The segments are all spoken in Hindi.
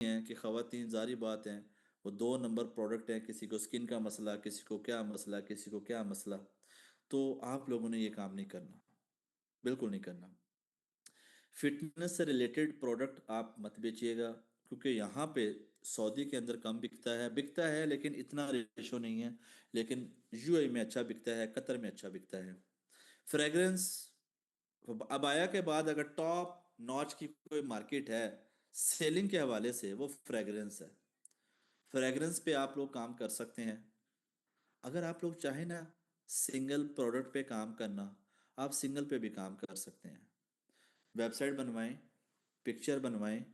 हैं कि खवातीन जारी बात है, वो दो नंबर प्रोडक्ट है, किसी को स्किन का मसला, किसी को क्या मसला, किसी को क्या मसला। तो आप लोगों ने ये काम नहीं करना, बिल्कुल नहीं करना। फिटनेस से रिलेटेड प्रोडक्ट आप मत बेचिएगा, क्योंकि यहाँ पे सऊदी के अंदर कम बिकता है लेकिन इतना रेशो नहीं है। लेकिन यूएई में अच्छा बिकता है, कतर में अच्छा बिकता है। फ्रेग्रेंस, अबाया के बाद अगर टॉप नॉच की कोई मार्केट है सेलिंग के हवाले से, वो फ्रेग्रेंस है। फ्रेग्रेंस पे आप लोग काम कर सकते हैं। अगर आप लोग चाहें ना सिंगल प्रोडक्ट पे काम करना, आप सिंगल पे भी काम कर सकते हैं। वेबसाइट बनवाएं, पिक्चर बनवाएं,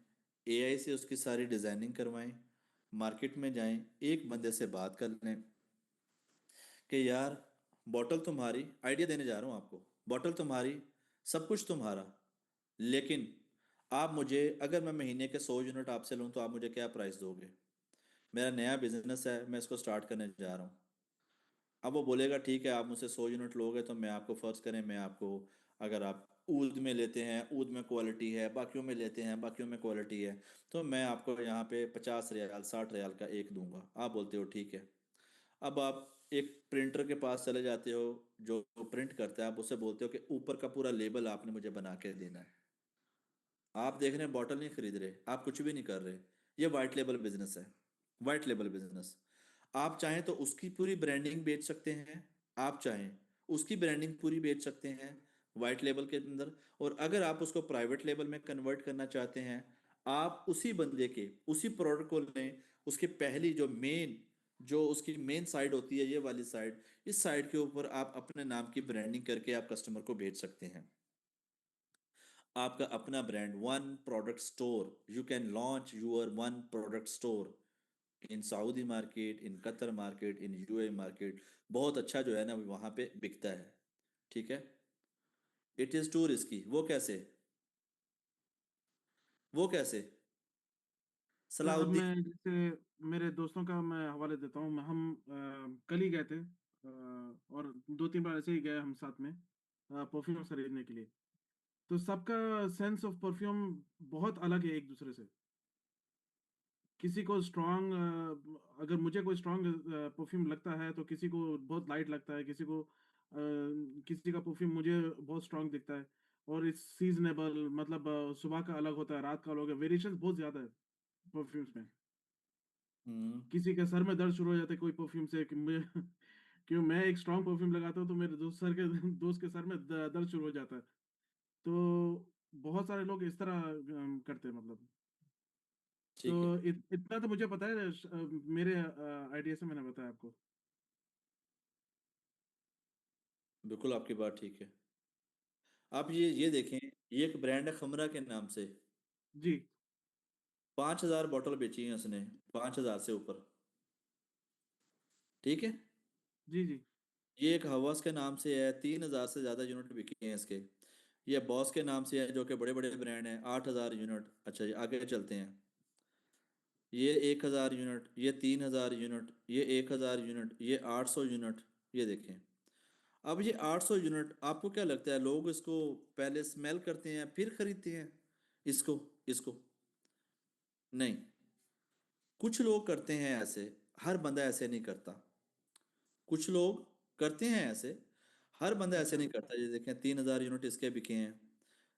एआई से उसकी सारी डिजाइनिंग करवाएं, मार्केट में जाएं, एक बंदे से बात कर लें कि यार बॉटल तुम्हारी, आइडिया देने जा रहा हूं आपको, बॉटल तुम्हारी, सब कुछ तुम्हारा, लेकिन आप मुझे, अगर मैं महीने के 100 यूनिट आपसे लूं तो आप मुझे क्या प्राइस दोगे? मेरा नया बिजनेस है, मैं इसको स्टार्ट करने जा रहा हूँ। अब वो बोलेगा ठीक है, आप मुझसे 100 यूनिट लोगे तो मैं आपको, फर्ज करें मैं आपको, अगर आप ऊद में लेते हैं, ऊद में क्वालिटी है, बाकियों में लेते हैं, बाकियों में क्वालिटी है, तो मैं आपको यहाँ पे 50 रियाल 60 रियाल का एक दूंगा। आप बोलते हो ठीक है। अब आप एक प्रिंटर के पास चले जाते हो, जो प्रिंट करता है, आप उससे बोलते हो कि ऊपर का पूरा लेबल आपने मुझे बना के देना है। आप देख रहे हैं बॉटल नहीं खरीद रहे, आप कुछ भी नहीं कर रहे। ये वाइट लेबल बिजनेस है, वाइट लेबल बिजनेस। आप चाहें तो उसकी पूरी ब्रांडिंग बेच सकते हैं, आप चाहें उसकी ब्रांडिंग पूरी बेच सकते हैं वाइट लेबल के अंदर। और अगर आप उसको प्राइवेट लेबल में कन्वर्ट करना चाहते हैं, आप उसी बंदे के उसी प्रोडक्ट को लें, उसकी पहली जो उसकी मेन साइड होती है, ये वाली साइड, इस साइड के ऊपर आप अपने नाम की ब्रांडिंग करके आप कस्टमर को भेज सकते हैं। आपका अपना brand, one product store, you can launch your one product store in Saudi market, in Qatar market, in UAE market. बहुत अच्छा जो है ना वहां पे बिकता है। ठीक है। It is to risky. वो कैसे अब मैं सलाउद्दीन। जैसे मेरे दोस्तों का मैं हवाले देता हूँ। हम कल ही गए थे, और दो तीन बार ऐसे ही गए हम साथ में परफ्यूम खरीदने के लिए। तो सबका सेंस ऑफ परफ्यूम बहुत अलग है एक दूसरे से। किसी को स्ट्रांग, अगर मुझे कोई स्ट्रांग परफ्यूम लगता है तो किसी को बहुत लाइट लगता है, किसी का परफ्यूम मुझे बहुत स्ट्रांग दिखता है। और इस सीजनेबल, मतलब सुबह का अलग होता है, रात का अलग है, वेरिएशन बहुत ज्यादा है परफ्यूम्स में। हम्म। किसी के सर में दर्द शुरू हो जाता है कोई परफ्यूम से, क्यों मैं एक स्ट्रांग परफ्यूम लगाता हूँ तो मेरे दोस्त के सर में दर्द शुरू हो जाता है। तो बहुत सारे लोग इस तरह करते हैं, मतलब। ठीक है। तो इतना तो मुझे पता है, मेरे आइडिया से मैंने बताया आपको। बिल्कुल आपकी बात ठीक है। आप ये देखें, ये एक ब्रांड है खमरा के नाम से। जी 5,000 बॉटल बेची है उसने, 5,000 से ऊपर। ठीक है। जी जी ये एक हवस के नाम से है, 3,000 से ज्यादा यूनिट बिके हैं इसके। ये बॉस के नाम से है, जो कि बड़े बड़े ब्रांड हैं, 8,000 यूनिट। अच्छा जी, आगे चलते हैं। ये 1,000 यूनिट, ये 3,000 यूनिट, ये 1,000 यूनिट, ये 800 यूनिट। ये देखें। अब ये 800 यूनिट, आपको क्या लगता है लोग इसको पहले स्मेल करते हैं फिर खरीदते हैं इसको इसको? नहीं। कुछ लोग करते हैं ऐसे, हर बंदा ऐसे नहीं करता। कुछ लोग करते हैं ऐसे, हर बंदा ऐसे अच्छा। नहीं करता। ये देखें, 3,000 यूनिट इसके बिके हैं।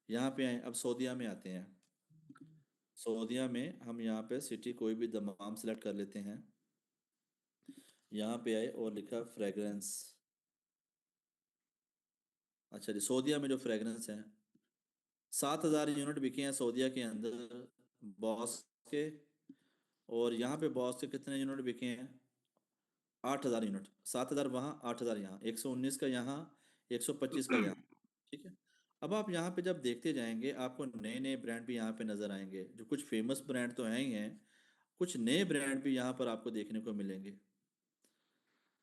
यहाँ पे आए, अब सऊदीया में आते हैं। सऊदीया में हम यहाँ पे सिटी कोई भी दमाम सेलेक्ट कर लेते हैं। यहाँ पे आए और लिखा फ्रेग्रेंस। अच्छा जी, सऊदीया में जो फ्रेग्रेंस है, 7,000 यूनिट बिके हैं सऊदीया के अंदर बॉस के। और यहाँ पे बॉस के कितने यूनिट बिके हैं? 8,000 यूनिट। 7,000 वहाँ, 8,000 यहाँ, 119 का यहाँ, 125 का यहाँ। ठीक है। अब आप यहाँ पे जब देखते जाएंगे, आपको नए नए ब्रांड भी यहाँ पे नजर आएंगे, जो कुछ फेमस ब्रांड तो हैं ही हैं, कुछ नए ब्रांड भी यहाँ पर आपको देखने को मिलेंगे।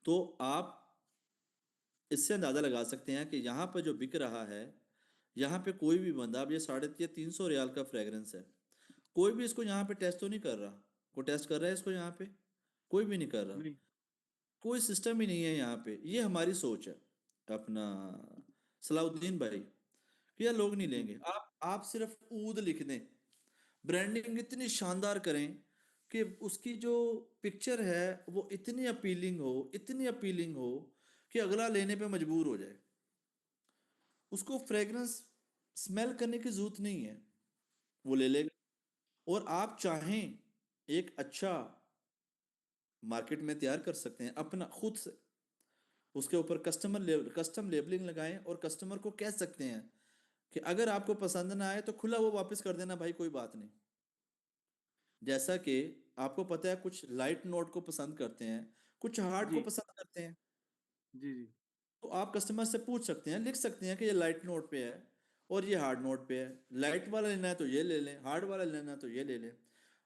तो आप इससे अंदाजा लगा सकते हैं कि यहाँ पर जो बिक रहा है, यहाँ पे कोई भी बंदा, अब ये 350 रियाल का फ्रेग्रेंस है, कोई भी इसको यहाँ पे टेस्ट तो नहीं कर रहा। कोई टेस्ट कर रहा है इसको यहाँ पे? कोई भी नहीं कर रहा। नहीं। कोई सिस्टम ही नहीं है यहाँ पे। ये हमारी सोच है अपना, सलाउद्दीन भाई, कि यार लोग नहीं जी लेंगे। आप सिर्फ ऊद लिख दें, ब्रांडिंग इतनी शानदार करें कि उसकी जो पिक्चर है वो इतनी अपीलिंग हो कि अगला लेने पे मजबूर हो जाए। उसको फ्रेग्रेंस स्मेल करने की जरूरत नहीं है, वो ले लेगा। और आप चाहें एक अच्छा मार्केट में तैयार कर सकते हैं अपना खुद से, उसके ऊपर कस्टम लेबलिंग लगाएं और कस्टमर को कह सकते हैं कि अगर आपको पसंद ना आए तो खुला वो वापस कर देना भाई, कोई बात नहीं। जैसा कि आपको पता है कुछ लाइट नोट को पसंद करते हैं, कुछ हार्ड को जी पसंद करते हैं। जी जी तो आप कस्टमर से पूछ सकते हैं, लिख सकते हैं कि ये लाइट नोट पे है और ये हार्ड नोट पे है। लाइट वाला लेना है तो ये ले लें, हार्ड वाला लेना है तो ये ले लें।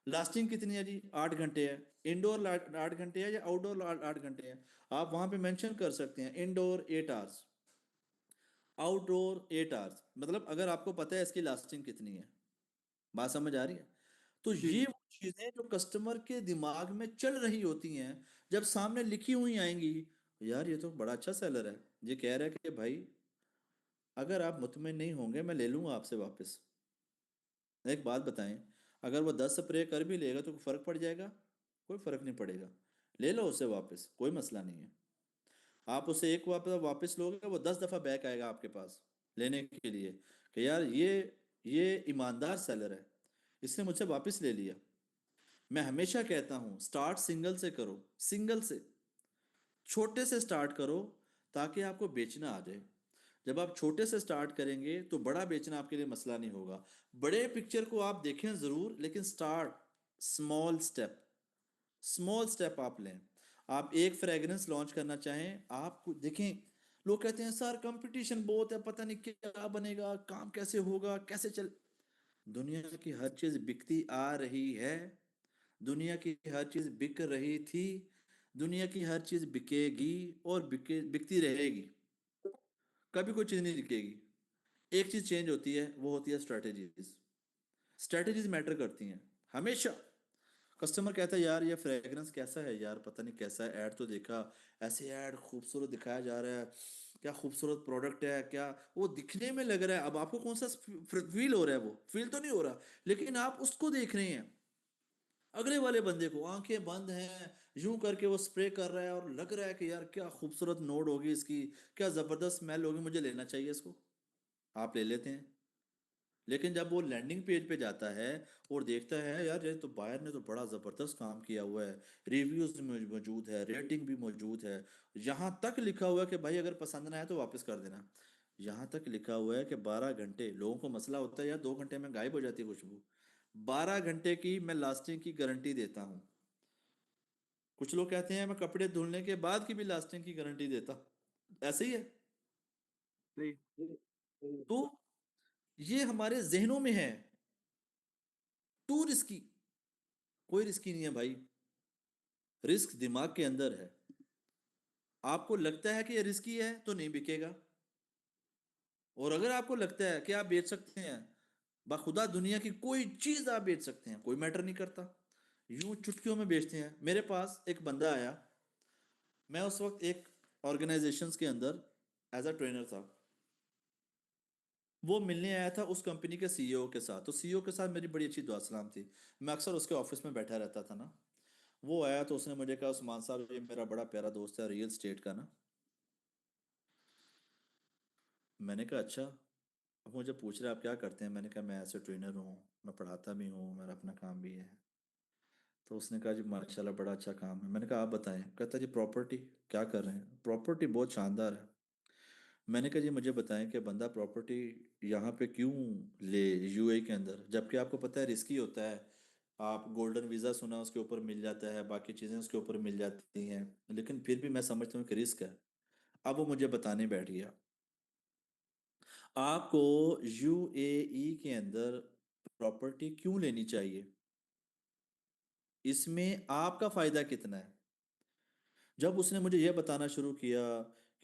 लास्टिंग कितनी है जी? 8 घंटे है। इंडोर 8 घंटे है या आउटडोर 8 घंटे है? आप वहां पे मेंशन कर सकते हैं इंडोर 8 आवर्स, आउटडोर 8 आवर्स। मतलब अगर आपको पता है इसकी लास्टिंग कितनी है, बात समझ आ रही है? तो जी ये जी। वो चीजें जो कस्टमर के दिमाग में चल रही होती हैं, जब सामने लिखी हुई आएंगी, यार ये तो बड़ा अच्छा सेलर है, ये कह रहा है कि भाई अगर आप मुतमिन नहीं होंगे मैं ले लूंगा आपसे वापस। एक बात बताएं, अगर वो 10 स्प्रे कर भी लेगा तो कोई फर्क पड़ जाएगा? कोई फर्क नहीं पड़ेगा। ले लो उसे वापस, कोई मसला नहीं है। आप उसे एक वापस लोगे, वो 10 दफा बैक आएगा आपके पास लेने के लिए कि यार ये ईमानदार सेलर है, इसने मुझसे वापस ले लिया। मैं हमेशा कहता हूं स्टार्ट सिंगल से करो, सिंगल से, छोटे से स्टार्ट करो, ताकि आपको बेचना आ जाए। जब आप छोटे से स्टार्ट करेंगे तो बड़ा बेचना आपके लिए मसला नहीं होगा। बड़े पिक्चर को आप देखें जरूर, लेकिन start small step, small step आप लें। आप एक फ्रेग्रेंस लॉन्च करना चाहें, आप देखें, लोग कहते हैं सर कंपटीशन बहुत है, पता नहीं क्या बनेगा, काम कैसे होगा, कैसे चल। दुनिया की हर चीज बिकती आ रही है, दुनिया की हर चीज बिक रही थी, दुनिया की हर चीज बिकेगी और बिकती रहेगी। कभी कोई चीज नहीं बिकेगी। एक चीज चेंज होती है, वो होती है स्ट्रेटेजीज। स्ट्रेटेजीज मैटर करती हैं हमेशा। कस्टमर कहता है यार ये फ्रेग्रेंस कैसा है यार, पता नहीं कैसा है, ऐड तो देखा, ऐसे ऐड खूबसूरत दिखाया जा रहा है, क्या खूबसूरत प्रोडक्ट है, क्या वो दिखने में लग रहा है। अब आपको कौन सा फील हो रहा है? वो फील तो नहीं हो रहा, लेकिन आप उसको देख रहे हैं, अगले वाले बंदे को, आंखें बंद हैं, यूं करके वो स्प्रे कर रहा है और लग रहा है कि यार क्या खूबसूरत नोट होगी इसकी, क्या जबरदस्त स्मेल होगी, मुझे लेना चाहिए इसको। आप ले लेते हैं। लेकिन जब वो लैंडिंग पेज पे जाता है और देखता है यार ये तो बायर ने तो बड़ा जबरदस्त काम किया हुआ है, रिव्यूज भी मौजूद है, रेटिंग भी मौजूद है, यहाँ तक लिखा हुआ है कि भाई अगर पसंद ना आए तो वापस कर देना, यहाँ तक लिखा हुआ है कि 12 घंटे, लोगों को मसला होता है यार 2 घंटे में गायब हो जाती है खुशबू, 12 घंटे की मैं लास्टिंग की गारंटी देता हूँ। कुछ लोग कहते हैं मैं कपड़े धुलने के बाद की भी लास्टिंग की गारंटी देता, ऐसे ही है। सही। तो ये हमारे जहनों में है, टू रिस्की। कोई रिस्की नहीं है भाई, रिस्क दिमाग के अंदर है। आपको लगता है कि ये रिस्की है तो नहीं बिकेगा, और अगर आपको लगता है कि आप बेच सकते हैं, बाखुदा दुनिया की कोई चीज आप बेच सकते हैं, कोई मैटर नहीं करता, यूं चुटकियों में बेचते हैं। मेरे पास एक बंदा आया, मैं उस वक्त एक ऑर्गेनाइजेशंस के अंदर एज अ ट्रेनर था। वो मिलने आया था उस कंपनी के सीईओ के साथ, तो सीईओ के साथ मेरी बड़ी अच्छी दुआ सलाम थी, मैं अक्सर उसके ऑफिस में बैठा रहता था ना। वो आया तो उसने मुझे कहा उस्मान साहब ये मेरा बड़ा प्यारा दोस्त है रियल स्टेट का ना। मैंने कहा अच्छा। अब मुझे पूछ रहे आप क्या करते हैं, मैंने कहा मैं ऐसे ट्रेनर हूँ, मैं पढ़ाता भी हूँ, मेरा अपना काम भी है। तो उसने कहा जी माशाल्लाह बड़ा अच्छा काम है। मैंने कहा आप बताएं। कहता जी प्रॉपर्टी क्या कर रहे हैं, प्रॉपर्टी बहुत शानदार है। मैंने कहा जी मुझे बताएं कि बंदा प्रॉपर्टी यहाँ पे क्यों ले, यूएई के अंदर, जबकि आपको पता है रिस्की होता है। आप गोल्डन वीज़ा सुना उसके ऊपर मिल जाता है, बाकी चीज़ें उसके ऊपर मिल जाती हैं, लेकिन फिर भी मैं समझता हूँ कि रिस्क है। अब वो मुझे बताने बैठ गया, आपको यूएई के अंदर प्रॉपर्टी क्यों लेनी चाहिए, इसमें आपका फायदा कितना है। जब उसने मुझे यह बताना शुरू किया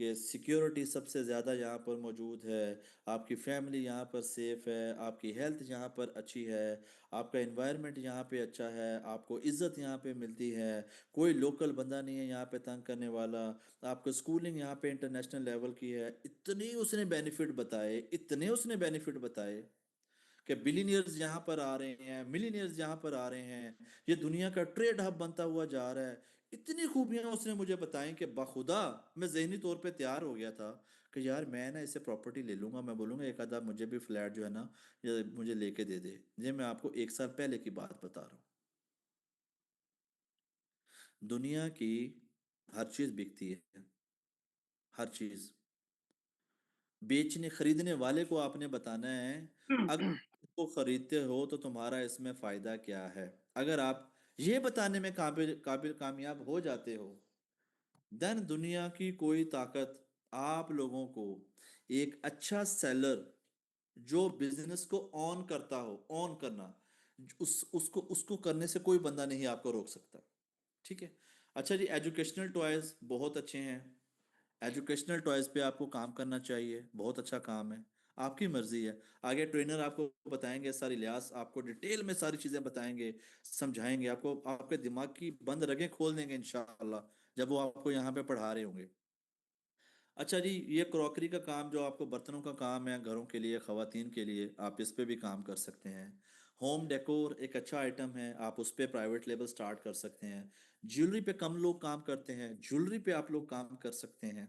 कि सिक्योरिटी सबसे ज़्यादा यहाँ पर मौजूद है, आपकी फैमिली यहाँ पर सेफ है, आपकी हेल्थ यहाँ पर अच्छी है, आपका एनवायरनमेंट यहाँ पे अच्छा है, आपको इज्जत यहाँ पे मिलती है, कोई लोकल बंदा नहीं है यहाँ पे तंग करने वाला, आपको स्कूलिंग यहाँ पे इंटरनेशनल लेवल की है, इतने उसने बेनिफिट बताए, इतने उसने बेनिफिट बताए कि बिलीनियर्स यहाँ पर आ रहे हैं, मिलीनियर्स यहाँ पर आ रहे हैं, ये दुनिया का ट्रेड हब बनता हुआ जा रहा है। इतनी खूबियां उसने मुझे बताई कि बखुदा मैं जहनी तौर पे तैयार हो गया था कि यार मैं ना इसे प्रॉपर्टी ले लूंगा, मैं बोलूंगा एक आधा मुझे भी फ्लैट जो है ना ये मुझे लेके दे दे। ये मैं आपको 1 साल पहले की बात बता रहा हूँ। दुनिया की हर चीज बिकती है, हर चीज। बेचने खरीदने वाले को आपने बताना है, अगर को खरीदते हो तो तुम्हारा इसमें फायदा क्या है। अगर आप ये बताने में काबिल काबिल कामयाब हो जाते हो, देन दुनिया की कोई ताकत आप लोगों को एक अच्छा सेलर जो बिजनेस को ऑन करता हो, ऑन करना, उसको उसको करने से कोई बंदा नहीं आपको रोक सकता। ठीक है। अच्छा जी, एजुकेशनल टॉयज बहुत अच्छे हैं। एजुकेशनल टॉयज पे आपको काम करना चाहिए, बहुत अच्छा काम है। आपकी मर्जी है। आगे ट्रेनर आपको बताएंगे, सारी लिहाज आपको डिटेल में सारी चीजें बताएंगे, समझाएंगे आपको, आपके दिमाग की बंद रगें खोल देंगे इंशाल्लाह जब वो आपको यहाँ पे पढ़ा रहे होंगे। अच्छा जी, ये क्रॉकरी का काम जो आपको बर्तनों का काम है घरों के लिए, खवातीन के लिए, आप इस पे भी काम कर सकते हैं। होम डेकोर एक अच्छा आइटम है, आप उस पे प्राइवेट लेवल स्टार्ट कर सकते हैं। ज्वेलरी पे कम लोग काम करते हैं, ज्वेलरी पे आप लोग काम कर सकते हैं।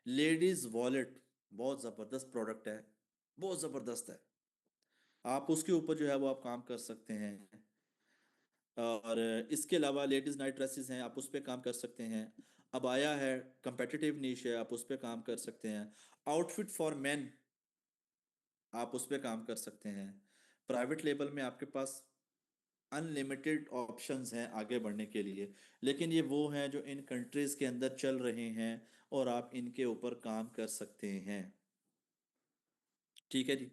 लेडीज वॉलेट बहुत जबरदस्त प्रोडक्ट है, बहुत जबरदस्त है। आप उसके ऊपर जो है वो आप काम कर सकते हैं। और इसके अलावा लेडीज नाइट ड्रेसेस हैं, आप उस पर काम कर सकते हैं। अबाया है, competitive नीश है, आप उस पर काम कर सकते हैं। आउटफिट फॉर मेन, आप उस पर काम कर सकते हैं। प्राइवेट लेवल में आपके पास अनलिमिटेड ऑप्शंस हैं आगे बढ़ने के लिए, लेकिन ये वो हैं जो इन कंट्रीज के अंदर चल रहे हैं और आप इनके ऊपर काम कर सकते हैं। ठीक है जी।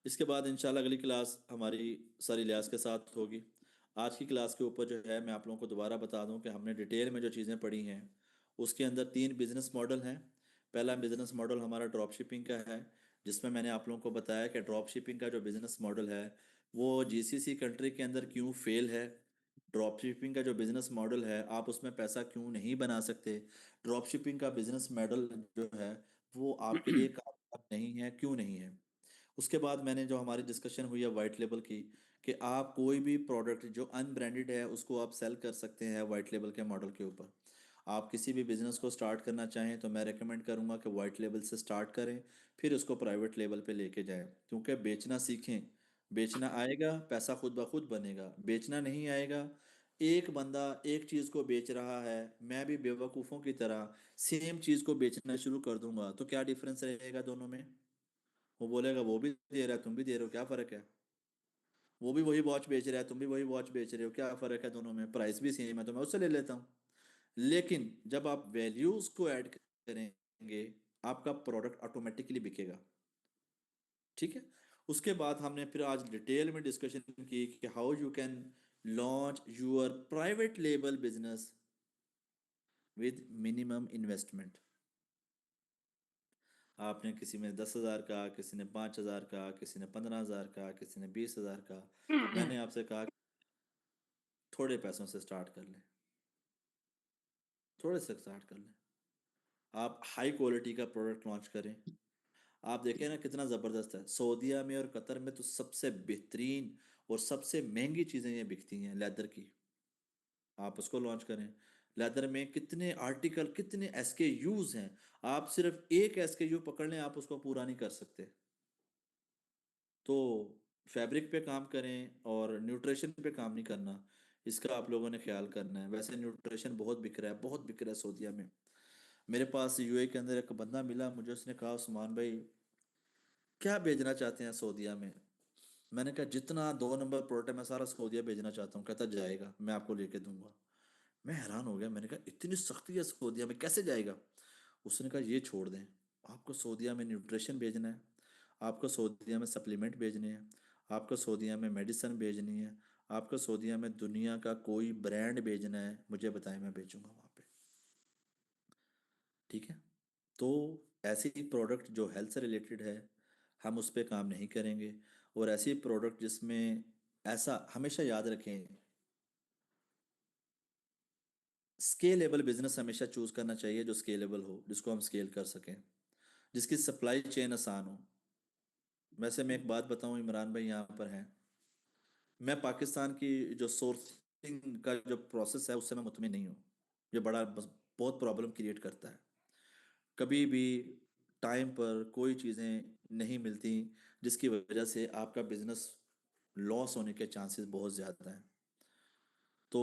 इसके बाद इंशाल्लाह अगली क्लास हमारी सारी लिहाज के साथ होगी। आज की क्लास के ऊपर जो है मैं आप लोगों को दोबारा बता दूं कि हमने डिटेल में जो चीज़ें पढ़ी हैं उसके अंदर 3 बिजनेस मॉडल हैं। पहला बिजनेस मॉडल हमारा ड्रॉप शिपिंग का है, जिसमें मैंने आप लोगों को बताया कि ड्रॉप शिपिंग का जो बिजनेस मॉडल है वो जीसीसी कंट्री के अंदर क्यों फेल है। ड्रॉप शिपिंग का जो बिजनेस मॉडल है आप उसमें पैसा क्यों नहीं बना सकते। ड्रॉप शिपिंग का बिजनेस मॉडल जो है वो आपके लिए कामयाब नहीं है, क्यों नहीं है। उसके बाद मैंने जो हमारी डिस्कशन हुई है वाइट लेबल की, कि आप कोई भी प्रोडक्ट जो अनब्रांडेड है उसको आप सेल कर सकते हैं वाइट लेबल के मॉडल के ऊपर। आप किसी भी बिजनेस को स्टार्ट करना चाहें तो मैं रेकमेंड करूंगा कि वाइट लेबल से स्टार्ट करें, फिर उसको प्राइवेट लेवल पे लेके जाएं। क्योंकि बेचना सीखें, बेचना आएगा पैसा खुद ब खुद बनेगा, बेचना नहीं आएगा। एक बंदा एक चीज को बेच रहा है, मैं भी बेवकूफों की तरह सेम चीज को बेचना शुरू कर दूंगा, तो क्या डिफरेंस रहेगा दोनों में। वो बोलेगा वो भी दे रहा है तुम भी दे रहे हो, क्या फर्क है। वो भी वही वॉच बेच रहा है तुम भी वही वॉच बेच रहे हो, क्या फर्क है दोनों में, प्राइस भी सेम है तो मैं उससे ले लेता हूँ। लेकिन जब आप वैल्यूज को ऐड करेंगे आपका प्रोडक्ट ऑटोमेटिकली बिकेगा। ठीक है। उसके बाद हमने फिर आज डिटेल में डिस्कशन की कि how you can launch your private label business with minimum investment. आपने किसी में 10,000 का, किसी ने 5,000 का, किसी ने 15,000 का, किसी ने 20,000 का। मैंने आपसे कहा कि थोड़े पैसों से स्टार्ट कर लें, थोड़े से स्टार्ट कर लें। आप हाई क्वालिटी का प्रोडक्ट लॉन्च करें। आप देखें ना कितना ज़बरदस्त है, सऊदीया में और कतर में तो सबसे बेहतरीन और सबसे महंगी चीज़ें ये बिकती हैं लेदर की। आप उसको लॉन्च करें। लेदर में कितने आर्टिकल, कितने एसकेयूज हैं, आप सिर्फ एक एसकेयू पकड़ लें आप उसको पूरा नहीं कर सकते। तो फैब्रिक पे काम करें और न्यूट्रिशन पे काम नहीं करना, इसका आप लोगों ने ख्याल करना है। वैसे न्यूट्रिशन बहुत बिक रहा है, बहुत बिक रहा है सऊदीया में। मेरे पास यूए के अंदर एक बंदा मिला मुझे, उसने कहा उस्मान भाई क्या भेजना चाहते हैं सऊदीया में। मैंने कहा जितना 2 नंबर प्रोडक्ट है मैं सारा सऊदीया भेजना चाहता हूँ। कहता जाएगा, मैं आपको लेके दूंगा। मैं हैरान हो गया, मैंने कहा इतनी सख्ती है सऊदीया में, कैसे जाएगा। उसने कहा ये छोड़ दें, आपको सऊदीया में न्यूट्रिशन भेजना है, आपको सऊदीया में सप्लीमेंट भेजने हैं, आपको सऊदीया में मेडिसिन भेजनी है, आपको सऊदीया में दुनिया का कोई ब्रांड भेजना है, मुझे बताएं मैं भेजूंगा वहाँ पे। ठीक है। तो ऐसी प्रोडक्ट जो हेल्थ से रिलेटेड है हम उस पर काम नहीं करेंगे। और ऐसी प्रोडक्ट जिसमें, ऐसा हमेशा याद रखें, स्केलेबल बिजनेस हमेशा चूज करना चाहिए जो स्केलेबल हो, जिसको हम स्केल कर सकें, जिसकी सप्लाई चेन आसान हो। वैसे मैं एक बात बताऊं, इमरान भाई यहाँ पर हैं। मैं पाकिस्तान की जो सोर्सिंग का जो प्रोसेस है उससे मैं मुतमिन नहीं हूँ। ये बड़ा बहुत प्रॉब्लम क्रिएट करता है। कभी भी टाइम पर कोई चीज़ें नहीं मिलती, जिसकी वजह से आपका बिजनेस लॉस होने के चांसेस बहुत ज़्यादा हैं। तो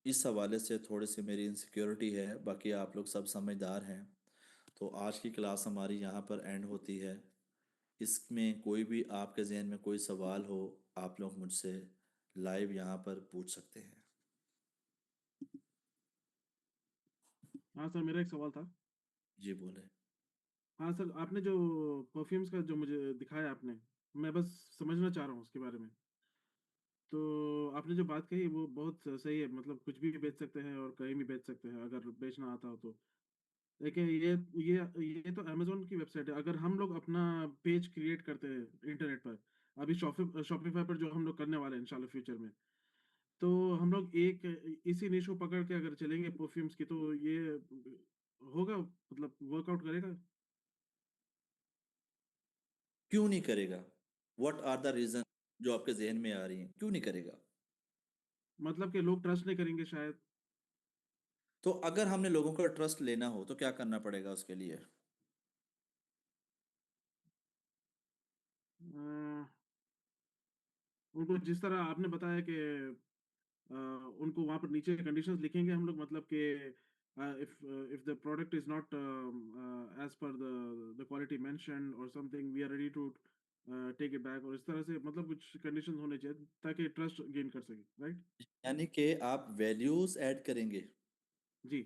इस हवाले से थोड़ी सी मेरी इनसिक्योरिटी है। बाकी आप लोग सब समझदार हैं। तो आज की क्लास हमारी यहाँ पर एंड होती है। इसमें कोई भी आपके जहन में कोई सवाल हो, आप लोग मुझसे लाइव यहाँ पर पूछ सकते हैं। हाँ सर, मेरा एक सवाल था। जी बोले। हाँ सर, आपने जो परफ्यूम्स का जो मुझे दिखाया आपने, मैं बस समझना चाह रहा हूँ उसके बारे में। तो आपने जो बात कही वो बहुत सही है, मतलब कुछ भी बेच सकते हैं और कहीं भी बेच सकते हैं अगर बेचना आता हो तो। देखिए, ये तो अमेजोन की वेबसाइट है। अगर हम लोग अपना पेज क्रिएट करते हैं इंटरनेट पर, अभी शॉपिफाई पर जो हम लोग करने वाले हैं इंशाल्लाह फ्यूचर में, तो हम लोग एक इसी निश को पकड़ के अगर चलेंगे परफ्यूम्स की, तो ये होगा, मतलब वर्कआउट करेगा। क्यों नहीं करेगा? व्हाट आर द रीजन जो आपके जहन में आ रही हैं, क्यों नहीं करेगा? मतलब कि लोग ट्रस्ट नहीं करेंगे शायद। तो अगर हमने लोगों का ट्रस्ट लेना हो तो क्या करना पड़ेगा उसके लिए? अ, उनको जिस तरह आपने बताया कि उनको वहां पर नीचे कंडीशंस लिखेंगे हम लोग, मतलब कि if if the product is not as per the quality mention or something, we are ready to take it back, और इस तरह से मतलब कुछ कंडीशंस होने चाहिए ताकि ट्रस्ट गेन कर सके, राइट? यानी कि आप वैल्यूज ऐड करेंगे। जी।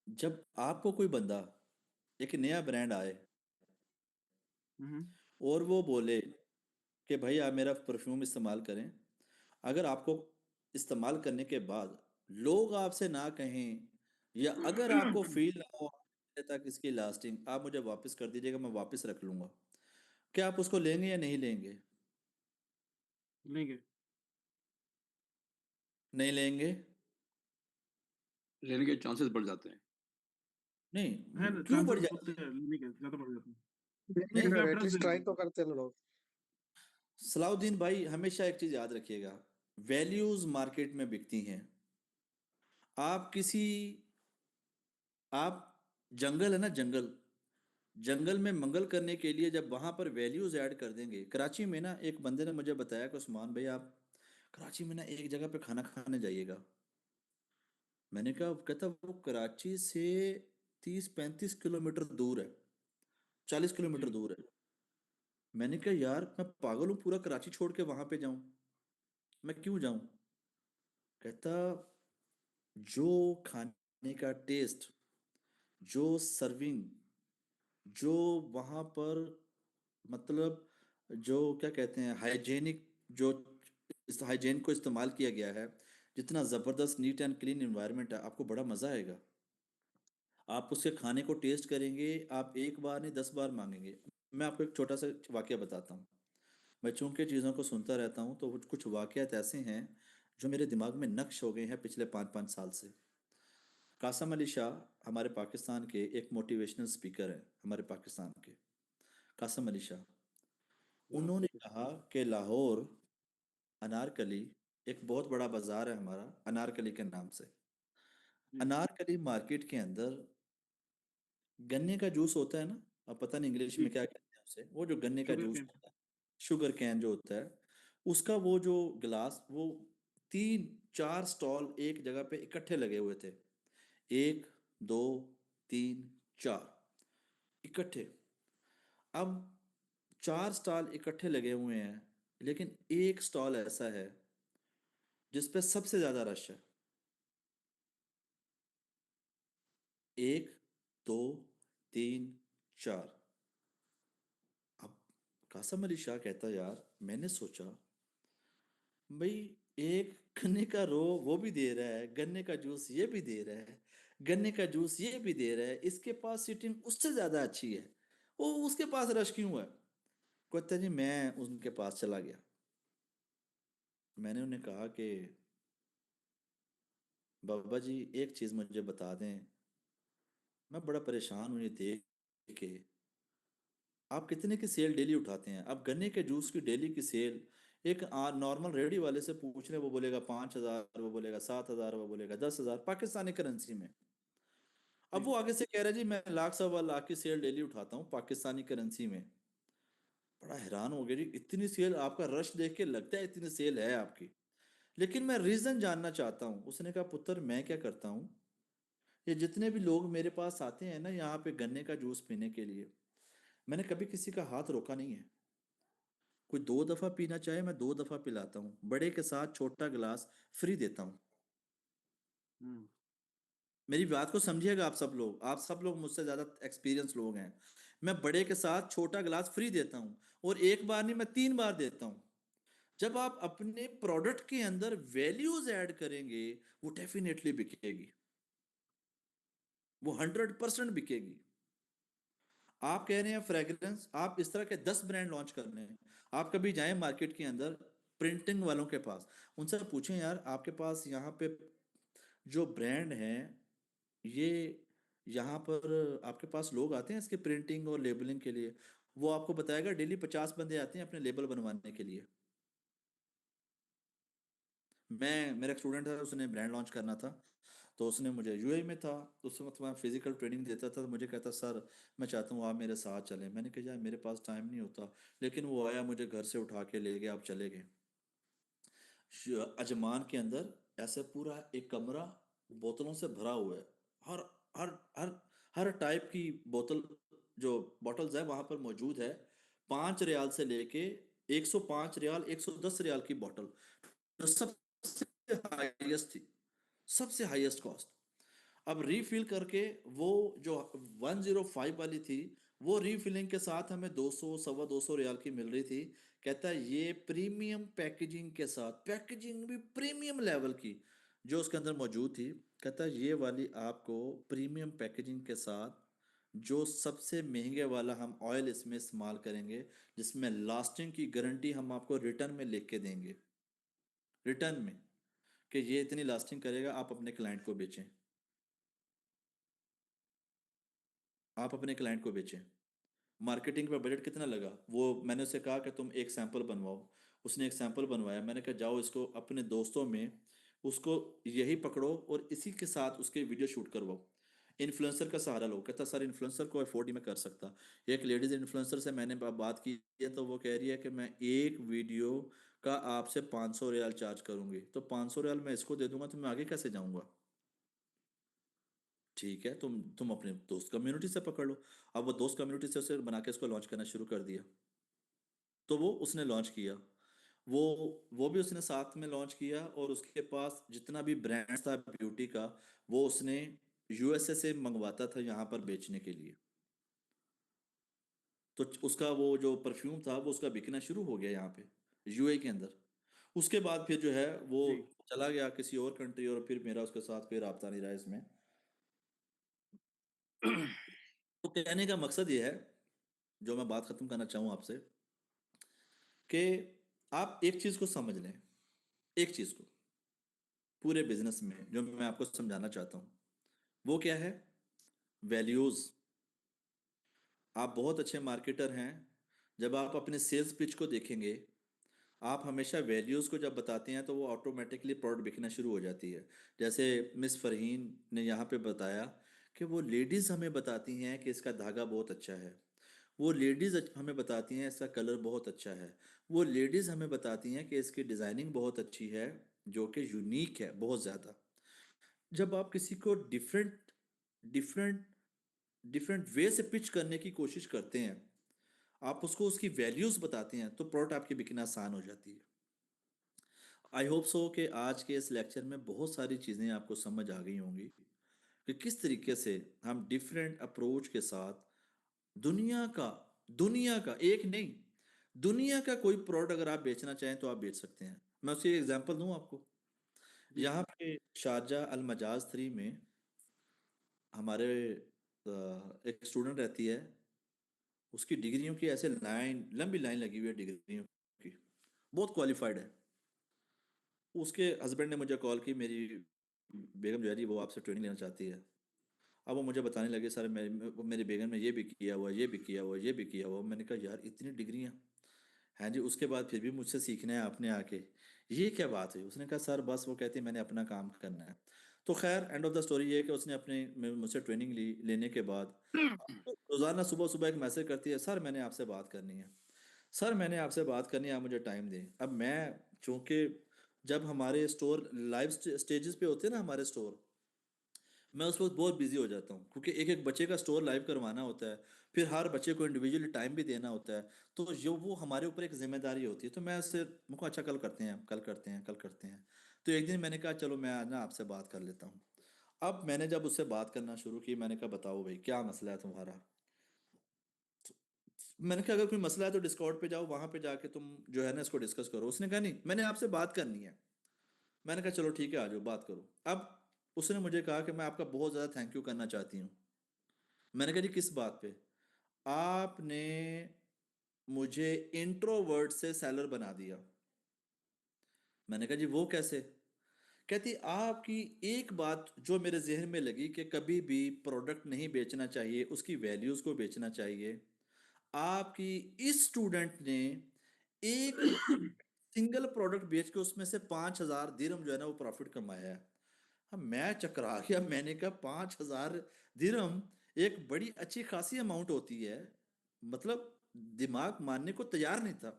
जब आपको कोई बंदा, एक नया ब्रांड आए हम्म। और वो बोले कि भाई आप मेरा परफ्यूम इस्तेमाल करें, अगर आपको इस्तेमाल करने के बाद लोग आपसे ना कहें, या अगर आपको फील ना हो तक इसकी लास्टिंग, आप मुझे वापस कर दीजिएगा, मैं वापस रख लूंगा, क्या आप उसको लेंगे या नहीं लेंगे? लेंगे। नहीं लेंगे? लेने के चांसेस बढ़ जाते हैं। है नहीं, ना, क्यों बढ़ चांसेस जाते होते हैं? हैं लेने के, ज्यादा बढ़ जाते हैं लेंगे नहीं, क्योंकि सर, आप ट्रस्ट दे एटलीस्ट रहे ट्राई तो हैं। करते हैं ना लोग। सलाउद्दीन भाई हमेशा एक चीज याद रखिएगा, वैल्यूज मार्केट में बिकती हैं। आप किसी आप जंगल है ना, जंगल, जंगल में मंगल करने के लिए जब वहां पर वैल्यूज ऐड कर देंगे। कराची में ना एक बंदे ने मुझे बताया कि उस्मान भाई आप कराची में ना एक जगह पे खाना खाने जाइएगा। मैंने कहा, कहता वो कराची से 30-35 किलोमीटर दूर है, 40 किलोमीटर जी। दूर है। मैंने कहा यार मैं पागल हूँ, पूरा कराची छोड़ के वहां पे जाऊं? मैं क्यों जाऊं? कहता जो खाने का टेस्ट, जो सर्विंग, जो वहां पर, मतलब जो क्या कहते हैं हाइजेनिक, जो इस हाइजीन को इस्तेमाल किया गया है, जितना ज़बरदस्त नीट एंड क्लीन एनवायरनमेंट है, आपको बड़ा मज़ा आएगा। आप उसके खाने को टेस्ट करेंगे, आप एक बार नहीं 10 बार मांगेंगे। मैं आपको एक छोटा सा वाकया बताता हूँ। मैं चूंकि चीज़ों को सुनता रहता हूँ, तो कुछ कुछ वाकयात ऐसे हैं जो मेरे दिमाग में नक्श हो गए हैं पिछले 5-5 साल से। कासम अली शाह हमारे पाकिस्तान के एक मोटिवेशनल स्पीकर हैं, हमारे पाकिस्तान के कासम अली शाह। उन्होंने कहा कि लाहौर, अनारकली, एक बहुत बड़ा बाजार है हमारा अनारकली के नाम से। जी। अनारकली मार्केट के अंदर गन्ने का जूस होता है ना, अब पता नहीं इंग्लिश जी। में क्या कहते हैं उसे, वो जो गन्ने का शुगर जूस केन। होता है, शुगर कैन जो होता है, उसका वो जो गिलास, वो 3-4 स्टॉल एक जगह पे इकट्ठे लगे हुए थे। एक, दो, तीन, चार, इकट्ठे। अब 4 स्टॉल इकट्ठे लगे हुए हैं, लेकिन एक स्टॉल ऐसा है जिस पे सबसे ज्यादा रश है। एक, दो, तीन, चार। अब कासम अली शाह कहता, यार मैंने सोचा भाई, एक गन्ने का रो वो भी दे रहा है, गन्ने का जूस ये भी दे रहा है, गन्ने का जूस ये भी दे रहा है, इसके पास सीटिंग उससे ज्यादा अच्छी है, वो उसके पास रश क्यों है? कहता जी मैं उनके पास चला गया। मैंने उन्हें कहा कि बाबा जी एक चीज मुझे बता दें, मैं बड़ा परेशान हूं ये देख के आप कितने की सेल डेली उठाते हैं? अब गन्ने के जूस की डेली की सेल एक नॉर्मल रेडी वाले से पूछ रहे, वो बोलेगा 5,000, वो बोलेगा 7,000, वो बोलेगा 10,000 पाकिस्तानी करेंसी में। अब जी वो आगे से कह रहा है जी मैं लाख सवा लाख की सेल डेली उठाता हूँ पाकिस्तानी करेंसी में। बड़ा हैरान हो गया जी, इतनी सेल, आपका रश देख के लगता है इतनी सेल है आपकी। लेकिन मैं रीजन जानना चाहता हूँ। उसने कहा पुत्र मैं क्या करता हूँ, ये जितने भी लोग मेरे पास आते हैं ना यहाँ पे गन्ने का जूस पीने के लिए, मैंने कभी किसी का हाथ रोका नहीं है। कोई 2 दफा पीना चाहे मैं 2 दफा पिलाता हूँ, बड़े के साथ छोटा गिलास फ्री देता हूँ। हम्म मेरी बात को समझिएगा, आप सब लोग मुझसे ज्यादा एक्सपीरियंस लोग हैं। मैं बड़े के साथ छोटा गिलास फ्री देता हूँ, और एक बार नहीं मैं 3 बार देता हूँ। जब आप अपने प्रोडक्ट के अंदर वैल्यूज ऐड करेंगे, वो डेफिनेटली बिकेगी, वो 100% बिकेगी। आप कह रहे हैं फ्रेग्रेंस, आप इस तरह के 10 ब्रांड लॉन्च कर रहे हैं। आप कभी जाएं मार्केट के अंदर प्रिंटिंग वालों के पास, उनसे पूछें यार आपके पास यहाँ पे जो ब्रांड है ये, यहाँ पर आपके पास लोग आते हैं इसके प्रिंटिंग और लेबलिंग के लिए? वो आपको बताएगा डेली 50 बंदे आते हैं अपने लेबल बनवाने के लिए। मैं, मेरा एक स्टूडेंट था, उसने ब्रांड लॉन्च करना था, तो उसने मुझे यूएई में था, तो उस वक्त मैं फिजिकल ट्रेनिंग देता था, तो मुझे कहता सर मैं चाहता हूँ आप मेरे साथ चलें। मैंने कहा यार मेरे पास टाइम नहीं होता। लेकिन वो आया, मुझे घर से उठा के ले गया, आप चले गए। अजमान के अंदर ऐसे पूरा एक कमरा बोतलों से भरा हुआ है। हर हर हर हर टाइप की बोतल, जो बॉटल्स है वहां पर मौजूद है। 5 रियाल से लेके 105 रियाल, 110 रियाल की बॉटल, जो सबसे हाईएस्ट थी, सबसे हाईएस्ट कॉस्ट। अब रीफिल करके वो जो 105 वाली थी, वो रीफिलिंग के साथ हमें 200 सवा 200 रियाल की मिल रही थी। कहता है ये प्रीमियम पैकेजिंग के साथ, पैकेजिंग भी प्रीमियम लेवल की जो उसके अंदर मौजूद थी। कहता है ये वाली आपको प्रीमियम पैकेजिंग के साथ, जो सबसे महंगे वाला हम ऑयल इसमें इस्तेमाल करेंगे, जिसमें लास्टिंग की गारंटी हम आपको रिटर्न में लिख के देंगे, रिटर्न में, कि ये इतनी लास्टिंग करेगा, आप अपने क्लाइंट को बेचें, आप अपने क्लाइंट को बेचें। मार्केटिंग पर बजट कितना लगा, वो मैंने उसे कहा कि तुम एक सैंपल बनवाओ। उसने एक सैंपल बनवाया, मैंने कहा जाओ इसको अपने दोस्तों में उसको यही पकड़ो और इसी के साथ उसके वीडियो शूट करवाओ, इन्फ्लुएंसर का सहारा लो। कहता सर इन्फ्लुएंसर को अफोर्ड ही मैं कर सकता। एक लेडीज इन्फ्लुएंसर से मैंने बात की है, तो वो कह रही है कि मैं एक वीडियो का आपसे 500 रियाल चार्ज करूंगी, तो 500 रियाल मैं इसको दे दूंगा तो मैं आगे कैसे जाऊंगा? ठीक है, तुम अपने दोस्त कम्युनिटी से पकड़ लो। अब वो दोस्त कम्युनिटी से उसे बना के इसको लॉन्च करना शुरू कर दिया। तो वो उसने लॉन्च किया, वो वो भी उसने साथ में लॉन्च किया, और उसके पास जितना भी ब्रांड था ब्यूटी का, वो उसने यूएसए से मंगवाता था यहाँ पर बेचने के लिए। तो उसका वो जो परफ्यूम था वो उसका बिकना शुरू हो गया यहाँ पे यूएई के अंदर। उसके बाद फिर जो है वो जी चला गया किसी और कंट्री, और फिर मेरा उसके साथ कोई राब्ता नहीं रहा इसमें। तो कहने का मकसद ये है, जो मैं बात खत्म करना चाहूँ आपसे, कि आप एक चीज को समझ लें, एक चीज को पूरे बिजनेस में जो मैं आपको समझाना चाहता हूँ, वो क्या है? वैल्यूज। आप बहुत अच्छे मार्केटर हैं, जब आप अपने सेल्स पिच को देखेंगे, आप हमेशा वैल्यूज को जब बताते हैं तो वो ऑटोमेटिकली प्रोडक्ट बिकना शुरू हो जाती है। जैसे मिस फरहीन ने यहाँ पे बताया कि वो लेडीज हमें बताती हैं कि इसका धागा बहुत अच्छा है, वो लेडीज हमें बताती हैं इसका कलर बहुत अच्छा है, वो लेडीज हमें बताती हैं कि इसकी डिजाइनिंग बहुत अच्छी है, जो कि यूनिक है बहुत ज्यादा। जब आप किसी को डिफरेंट डिफरेंट डिफरेंट वे से पिच करने की कोशिश करते हैं, आप उसको उसकी वैल्यूज बताते हैं, तो प्रोडक्ट आपकी बिकना आसान हो जाती है। आई होप सो कि आज के इस लेक्चर में बहुत सारी चीज़ें आपको समझ आ गई होंगी कि किस तरीके से हम डिफरेंट अप्रोच के साथ दुनिया का दुनिया का एक नहीं, दुनिया का कोई प्रोडक्ट अगर आप बेचना चाहें तो आप बेच सकते हैं। मैं उसकी एग्जांपल दूं आपको। जी यहाँ पे शारजा अल मजाज 3 में हमारे एक स्टूडेंट रहती है, उसकी डिग्रियों की ऐसे लाइन, लंबी लाइन लगी हुई है डिग्रियों की, बहुत क्वालिफाइड है। उसके हस्बैंड ने मुझे कॉल की, मेरी बेगम जो है जी वो आपसे ट्रेनिंग लेना चाहती है। अब वो मुझे बताने लगे सर मेरी बेगम ने ये भी किया हुआ, ये भी किया हुआ, ये भी किया हुआ। मैंने कहा यार इतनी डिग्रियां हैं जी, उसके बाद फिर भी मुझसे सीखना है आपने आके, ये क्या बात है? उसने कहा सर बस वो कहती है मैंने अपना काम करना है। तो खैर एंड ऑफ द स्टोरी ये है कि उसने अपने मुझसे ट्रेनिंग लेने के बाद रोजाना सुबह सुबह एक मैसेज करती है, सर मैंने आपसे बात करनी है, सर मैंने आपसे बात करनी है, आप मुझे टाइम दें। अब मैं चूंकि जब हमारे स्टोर लाइव स्टेजेस पे होते हैं ना हमारे स्टोर, मैं उस वक्त बहुत बिजी हो जाता हूँ क्योंकि एक एक बच्चे का स्टोर लाइव करवाना होता है, फिर हर बच्चे को इंडिविजुअली टाइम भी देना होता है। तो जो वो हमारे ऊपर एक जिम्मेदारी होती है, तो मैं उससे मुझको अच्छा कल करते हैं, कल करते हैं, कल करते हैं। तो एक दिन मैंने कहा चलो मैं आज ना आपसे बात कर लेता हूँ। अब मैंने जब उससे बात करना शुरू की, मैंने कहा बताओ भाई क्या मसला है तुम्हारा। मैंने कहा अगर कोई मसला है तो डिस्कॉर्ड पे जाओ, वहां पे जाके तुम जो है ना इसको डिस्कस करो। उसने कहा नहीं मैंने आपसे बात करनी है। मैंने कहा चलो ठीक है आ जाओ बात करो। अब उसने मुझे कहा कि मैं आपका बहुत ज्यादा थैंक यू करना चाहती हूँ। मैंने कहा जी किस बात पे? आपने मुझे इंट्रोवर्ट से सेलर बना दिया। मैंने कहा जी वो कैसे? कहती आपकी एक बात जो मेरे जहन में लगी कि कभी भी प्रोडक्ट नहीं बेचना चाहिए, उसकी वैल्यूज को बेचना चाहिए। आपकी इस स्टूडेंट ने एक सिंगल प्रोडक्ट बेच के उसमें से 5,000 दिरहम जो है ना वो प्रॉफिट कमाया है। हाँ मैं चकरा गया, मैंने कहा 5,000 दिरहम एक बड़ी अच्छी खासी अमाउंट होती है। मतलब दिमाग मानने को तैयार नहीं था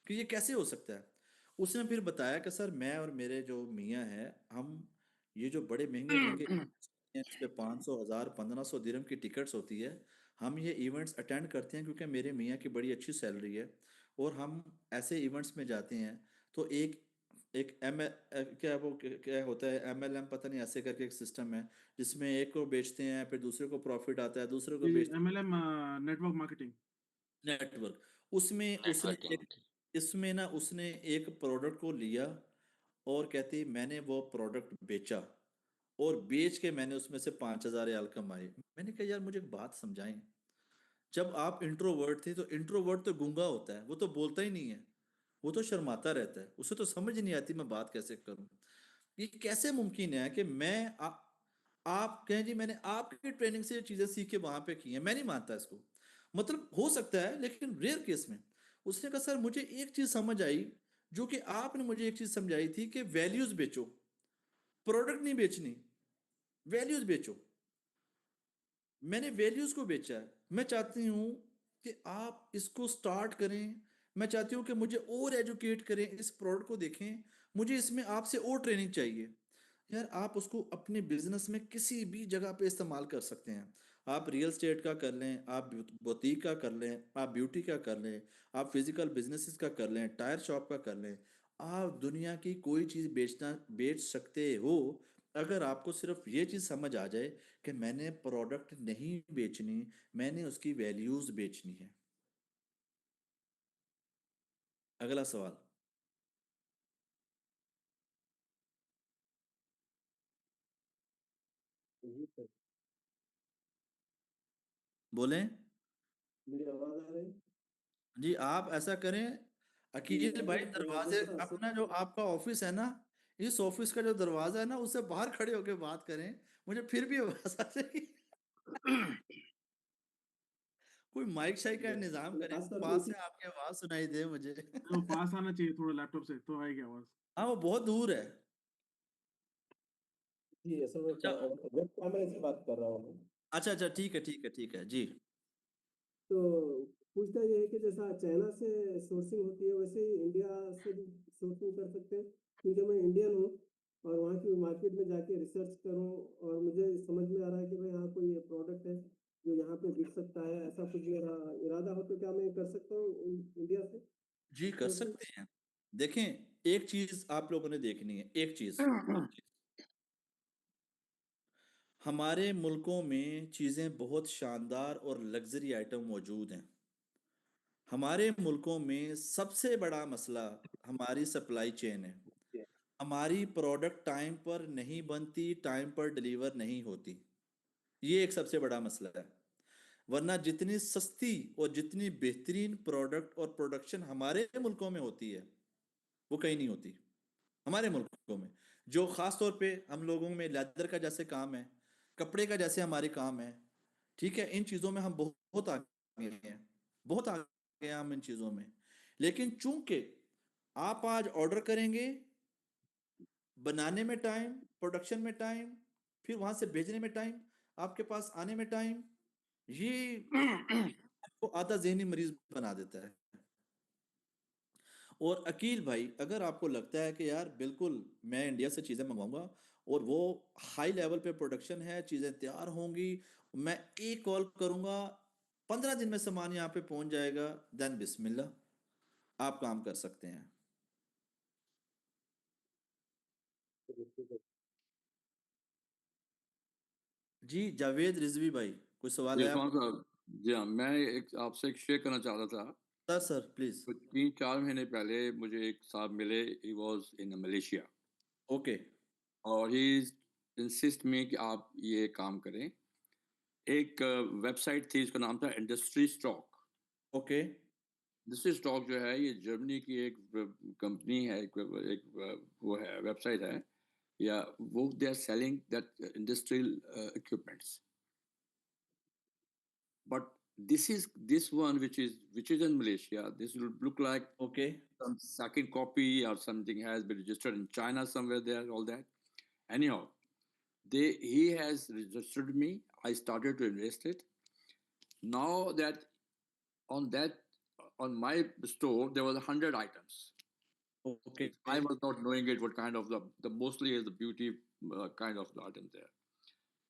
कि ये कैसे हो सकता है। उसने फिर बताया कि सर मैं और मेरे जो मियाँ हैं, हम ये जो बड़े महंगे महंगे हैं इस पे 500, 1,000, 1,500 दिरहम की टिकट्स होती है, हम ये इवेंट्स अटेंड करते हैं क्योंकि मेरे मियाँ की बड़ी अच्छी सैलरी है। और हम ऐसे इवेंट्स में जाते हैं तो एक एक क्या वो क्या होता है MLM पता नहीं ऐसे करके एक सिस्टम है, जिसमें एक को बेचते हैं फिर दूसरे को प्रॉफिट आता है, दूसरे को जी, बेचते MLM, नेटवर्क मार्केटिंग। नेटवर्क। उसमें उसने नेटवर्किंग। एक इसमें ना उसने एक प्रोडक्ट को लिया और कहती मैंने वो प्रोडक्ट बेचा और बेच के मैंने उसमें से 5,000 रियाल कमाए। मैंने कहा यार मुझे एक बात समझाएं, जब आप इंट्रोवर्ट थे तो इंट्रोवर्ट तो गूंगा होता है, वो तो बोलता ही नहीं है, वो तो शर्माता रहता है, उसे तो समझ नहीं आती मैं बात कैसे करूं। ये कैसे मुमकिन है कि आप कहें जी मैंने आपकी ट्रेनिंग से ये चीजें सीख के वहां पे की हैं? मैं नहीं मानता इसको। मतलब हो सकता है लेकिन रेयर केस में। उसने कहा सर मुझे एक चीज समझ आई, जो कि आपने मुझे एक चीज समझाई थी कि वैल्यूज बेचो, प्रोडक्ट नहीं बेचनी, वैल्यूज बेचो। मैंने वैल्यूज को बेचा है। मैं चाहती हूं कि आप इसको स्टार्ट करें। मैं चाहती हूं कि मुझे और एजुकेट करें, इस प्रोडक्ट को देखें, मुझे इसमें आपसे और ट्रेनिंग चाहिए। यार आप उसको अपने बिजनेस में किसी भी जगह पे इस्तेमाल कर सकते हैं। आप रियल स्टेट का कर लें, आप बुटीक का कर लें, आप ब्यूटी का कर लें, आप फिजिकल बिजनेसेस का कर लें, टायर शॉप का कर लें। आप दुनिया की कोई चीज बेच सकते हो, अगर आपको सिर्फ ये चीज समझ आ जाए कि मैंने प्रोडक्ट नहीं बेचनी, मैंने उसकी वैल्यूज बेचनी है। अगला सवाल। जी सर। बोलें। मेरी आवाज आ रही है? जी आप ऐसा करें, जी अकील भाई नेटवर्क दरवाजे, प्रॉब्लम था सर। अपना जो आपका ऑफिस है ना, इस ऑफिस का जो दरवाजा है ना उससे बाहर खड़े होकर बात करें, मुझे फिर भी आवाज आ जाएगी। कोई माइक शाइक का इंतजाम मैंने करें, खास तौर पे पास इसी से आपकी आवाज सुनाई दे मुझे। वो पास आना चाहिए थोड़ा लैपटॉप से, तो आएगी आवाज। हाँ वो बहुत दूर है। जी असल में अच्छा वेब कैमरे से बात कर रहा हूँ। अच्छा अच्छा, ठीक है ठीक है ठीक है जी। तो पूछना ये है कि जैसा चाइना से सोर्सिंग होती है वैसे ही इंडिया से भी सोर्सिंग कर सकते हैं, क्योंकि मैं इंडियन हूँ और वहाँ की मार्केट में जाके रिसर्च करूँ और मुझे समझ में आ रहा है कि भाई यहाँ कोई ये प्रोडक्ट है जो यहाँ पे बिक सकता है, ऐसा कुछ मेरा इरादा हो तो क्या मैं कर सकता हूँ इंडिया से जी कर सोर्सिंग? सकते हैं। देखें एक चीज आप लोगों ने देखनी है, एक चीज, हमारे मुल्कों में चीजें बहुत शानदार और लग्जरी आइटम मौजूद हैं। हमारे मुल्कों में सबसे बड़ा मसला हमारी सप्लाई चेन है। हमारी प्रोडक्ट टाइम पर नहीं बनती, टाइम पर डिलीवर नहीं होती। ये एक सबसे बड़ा मसला है। वरना जितनी सस्ती और जितनी बेहतरीन प्रोडक्ट और प्रोडक्शन हमारे मुल्कों में होती है, वो कहीं नहीं होती। हमारे मुल्कों में जो खास तौर पे हम लोगों में लेदर का जैसे काम है, कपड़े का जैसे हमारे काम है, ठीक है, इन चीज़ों में हम बहुत आगे हैं, बहुत आगे हैं हम इन चीज़ों में। लेकिन चूंकि आप आज ऑर्डर करेंगे, बनाने में टाइम, प्रोडक्शन में टाइम, फिर वहां से भेजने में टाइम, आपके पास आने में टाइम, ये आपको आधा जहनी मरीज बना देता है। और अकील भाई, अगर आपको लगता है कि यार बिल्कुल मैं इंडिया से चीज़ें मंगवाऊंगा और वो हाई लेवल पे प्रोडक्शन है, चीज़ें तैयार होंगी, मैं एक कॉल करूंगा, 15 दिन में सामान यहाँ पे पहुंच जाएगा, देन बिस्मिल्लाह, आप काम कर सकते हैं। जी जावेद रिजवी भाई, कोई सवाल जी है उस्मान आपका? साहब, जी हाँ, मैं एक आपसे एक शेयर करना चाह रहा था। Sir sir please. तो 3-4 महीने पहले मुझे एक साहब मिले, he was in Malaysia, okay. और ही इंसिस्ट में कि आप ये काम करें। एक वेबसाइट थी, उसका नाम था industry stock. Okay. Industry stock जो है, ये जर्मनी की एक कंपनी है, एक वो है, वेबसाइट है, या वो they are selling that industrial equipments. But this one which is in Malaysia. This will look like okay. some second copy or something has been registered in China somewhere there. All that. Anyhow, he has registered me. I started to invest it. Now that on that on my store there was 100 items. Okay. I was not knowing it. What kind of the mostly is the beauty kind of the item there.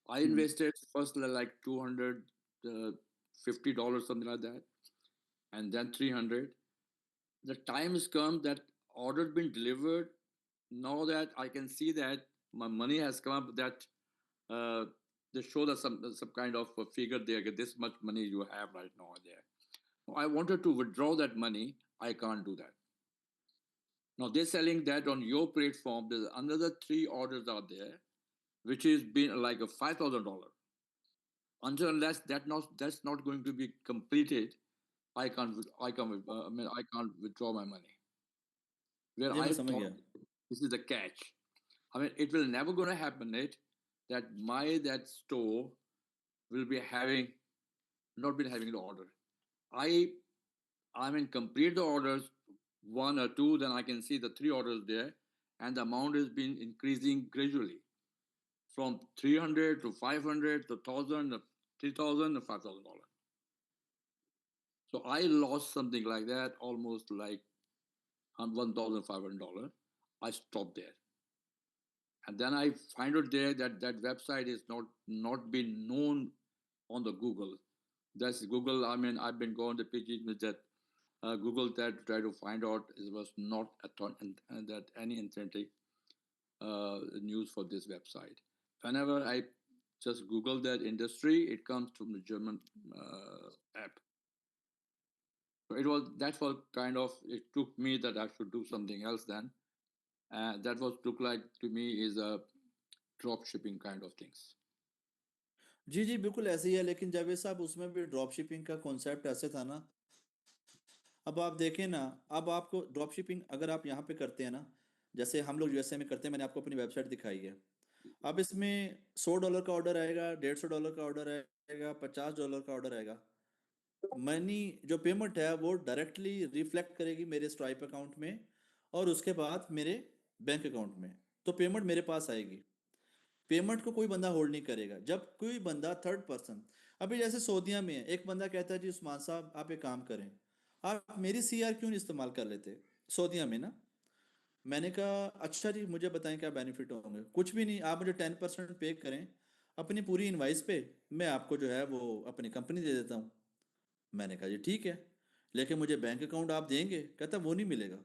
I invested first like $250, something like that, and then 300. The time has come that order been delivered. Now that I can see that my money has come up, that they show that some kind of a figure there. This much money you have right now there. I wanted to withdraw that money. I can't do that. Now they're selling that on your platform. There's another 3 orders out there, which is been like a $5,000. Until unless that's not going to be completed, I can't withdraw my money. Where जी मैं I समझ thought गया। this is the catch. I mean, it will never going to happen that that store will be having not been having the order. I I mean complete the orders, one or two, then I can see the 3 orders there, and the amount has been increasing gradually from 300 to 500 to 1,000 to 3,000 to $5,000. So I lost something like that, almost like $1,500. I stopped there. And then I find out there that that website is not been known on the Google. That's Google. I mean, I've been going to pages with that Google that to try to find out it was not and that any authentic news for this website. Whenever I just Google that industry, it comes from the German app. So that was kind of, it took me that I should do something else then. That was look like to me is a drop shipping kind of things. जी जी बिल्कुल ऐसे ही है, लेकिन जावेद साहब उसमें भी ड्रॉप शिपिंग का कॉन्सेप्ट ऐसे था ना, अब आप देखें ना, अब आपको ड्रॉप शिपिंग अगर आप यहाँ पे करते हैं ना, जैसे हम लोग यूएसए में करते हैं, मैंने आपको अपनी वेबसाइट दिखाई है। अब इसमें $100 का ऑर्डर आएगा, $150 का ऑर्डर आएगा, $50 का ऑर्डर आएगा, मनी जो पेमेंट है वो डायरेक्टली रिफ्लेक्ट करेगी मेरे स्ट्राइप अकाउंट में, और उसके बाद मेरे बैंक अकाउंट में, तो पेमेंट मेरे पास आएगी। पेमेंट को कोई बंदा होल्ड नहीं करेगा। जब कोई बंदा थर्ड पर्सन, अभी जैसे सऊदीया में है, एक बंदा कहता है जी उस्मान साहब आप एक काम करें, आप मेरी सीआर क्यों नहीं इस्तेमाल कर लेते सऊदीया में ना। मैंने कहा अच्छा जी मुझे बताएं क्या बेनिफिट होंगे। कुछ भी नहीं, आप मुझे 10% पे करें अपनी पूरी इनवाइस पे, मैं आपको जो है वो अपनी कंपनी दे देता हूँ। मैंने कहा जी ठीक है, लेकिन मुझे बैंक अकाउंट आप देंगे? कहता वो नहीं मिलेगा।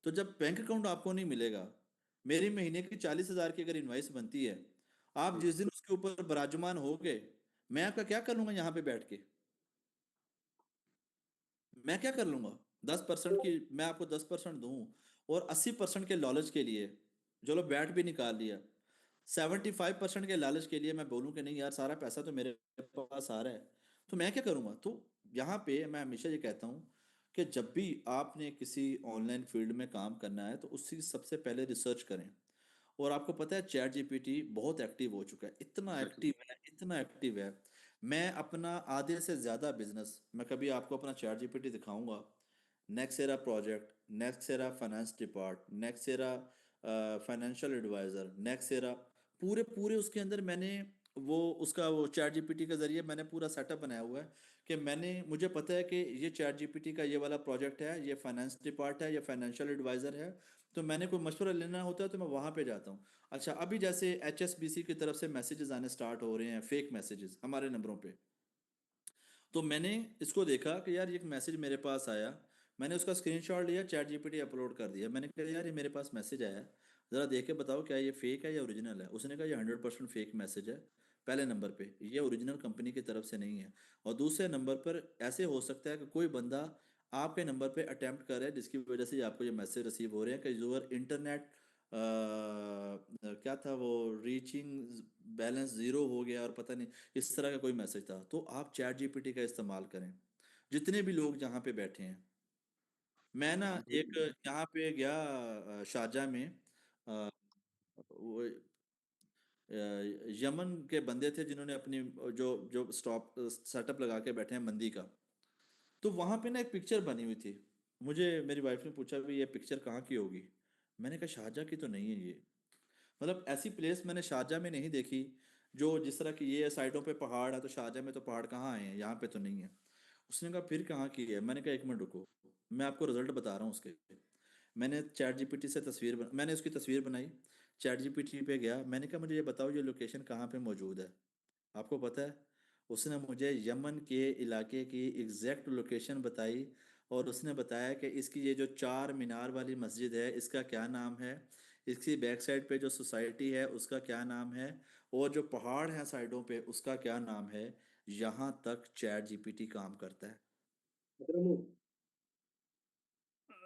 तो जब बैंक अकाउंट आपको नहीं मिलेगा, मेरी महीने की 40,000 की अगर इनवाइस बनती है, आप जिस दिन उसके ऊपर बराजमान हो गए, मैं आपका क्या कर लूंगा यहाँ पे बैठ के? मैं क्या कर लूंगा? 10% की मैं आपको 10% दूं, और 80% के लालच के लिए, जो लोग बैट भी निकाल लिया, 75% के लालच के लिए मैं बोलूं कि नहीं यार सारा पैसा तो मेरे पास आ रहा है, तो मैं क्या करूंगा? तो यहाँ पे मैं हमेशा ये कहता हूँ कि जब भी आपने किसी ऑनलाइन फील्ड में काम करना है तो उसकी सबसे पहले रिसर्च करें। और आपको पता है चैट जीपीटी बहुत एक्टिव हो चुका है, Exactly. इतना एक्टिव है। मैं अपना आधे से ज्यादा बिजनेस, मैं कभी आपको अपना चैट जीपीटी दिखाऊंगा, Nexera project, Nexera finance depart, Nexera financial advisor, Nexera, पूरे पूरे उसके अंदर मैंने वो उसका वो चैट जीपीटी के जरिए मैंने पूरा सेटअप बनाया हुआ है कि मुझे पता है कि ये चैट जीपीटी का ये वाला प्रोजेक्ट है, ये फाइनेंस डिपार्ट है, ये फाइनेंशियल एडवाइजर है, तो मैंने कोई मशवरा लेना होता है तो मैं वहां पे जाता हूँ। अच्छा, अभी जैसे एचएसबीसी की तरफ से मैसेजेस आने स्टार्ट हो रहे हैं, फेक मैसेजेस हमारे नंबरों पे, तो मैंने इसको देखा कि यार ये एक मैसेज मेरे पास आया, मैंने उसका स्क्रीनशॉट लिया, चैट जीपीटी अपलोड कर दिया, मैंने कहा यार ये मेरे पास मैसेज आया है, ज़रा देख के बताओ क्या ये फेक है या ओरिजिनल है। उसने कहा ये 100% फेक मैसेज है, पहले नंबर पे ये ओरिजिनल कंपनी की तरफ से नहीं है, और दूसरे नंबर पर ऐसे हो सकता है कि कोई बंदा आपके नंबर पे अटेम्प्ट कर रहा है जिसकी वजह से आपको ये मैसेज रिसीव हो रहे हैं कि यूर इंटरनेट क्या था वो, रीचिंग बैलेंस ज़ीरो हो गया और पता नहीं, इस तरह का कोई मैसेज था। तो आप चैट जीपीटी का इस्तेमाल करें, जितने भी लोग जहाँ पे बैठे हैं। मैं ना एक यहाँ पे गया शारजा में, अ, वो यमन के बंदे थे जिन्होंने अपनी जो जो स्टॉप सेटअप लगा के बैठे हैं मंदी का, तो वहां पे ना एक पिक्चर बनी हुई थी। मुझे मेरी वाइफ ने पूछा भी ये पिक्चर कहाँ की होगी, मैंने कहा शारजा की तो नहीं है ये। मतलब ऐसी प्लेस मैंने शारजा में नहीं देखी, जो जिस तरह की ये साइडों पे पहाड़ है, तो शारजा में तो पहाड़ कहाँ आए हैं, यहाँ पे तो नहीं है। उसने कहा फिर कहाँ की है, मैंने कहा एक मिनट रुको, मैं आपको रिजल्ट बता रहा हूँ उसके। मैंने चैट जीपीटी से मैंने उसकी तस्वीर बनाई, चैट जीपीटी पे गया, मैंने कहा मुझे ये बताओ ये लोकेशन कहाँ पे मौजूद है, आपको पता है? उसने मुझे यमन के इलाके की एग्जैक्ट लोकेशन बताई, और उसने बताया कि इसकी ये जो चार मीनार वाली मस्जिद है इसका क्या नाम है, इसकी बैक साइड पे जो सोसाइटी है उसका क्या नाम है, और जो पहाड़ हैं साइडों पे उसका क्या नाम है। यहाँ तक चैट जीपीटी काम करता है। अब्रामो,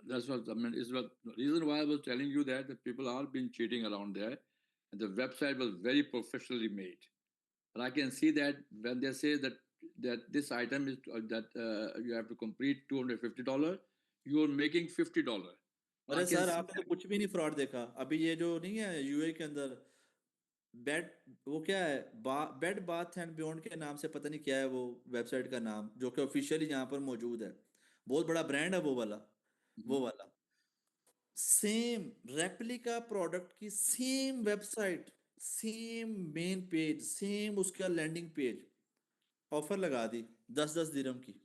That's what I mean. Is what the reason why I was telling you that the people are been cheating around there, and the website was very professionally made. And I can see that when they say that this item is that you have to complete $250, you are making $50. I अरे can सर see आपने तो that. कुछ भी नहीं फ्रॉड देखा, अभी ये जो नहीं है यूए के अंदर बेड, वो क्या है, बेड बाथ एंड बियॉन्ड के नाम से पता नहीं क्या है वो वेबसाइट का नाम, जो कि ऑफिशियली यहाँ पर मौजूद है, बहुत बड़ा ब्रांड है वो वाला, वो Mhm. वाला सेम रेप्लिका प्रोडक्ट की same website, same main page, same उसका लैंडिंग पेज, ऑफर लगा दी 10-10 दिरहम की।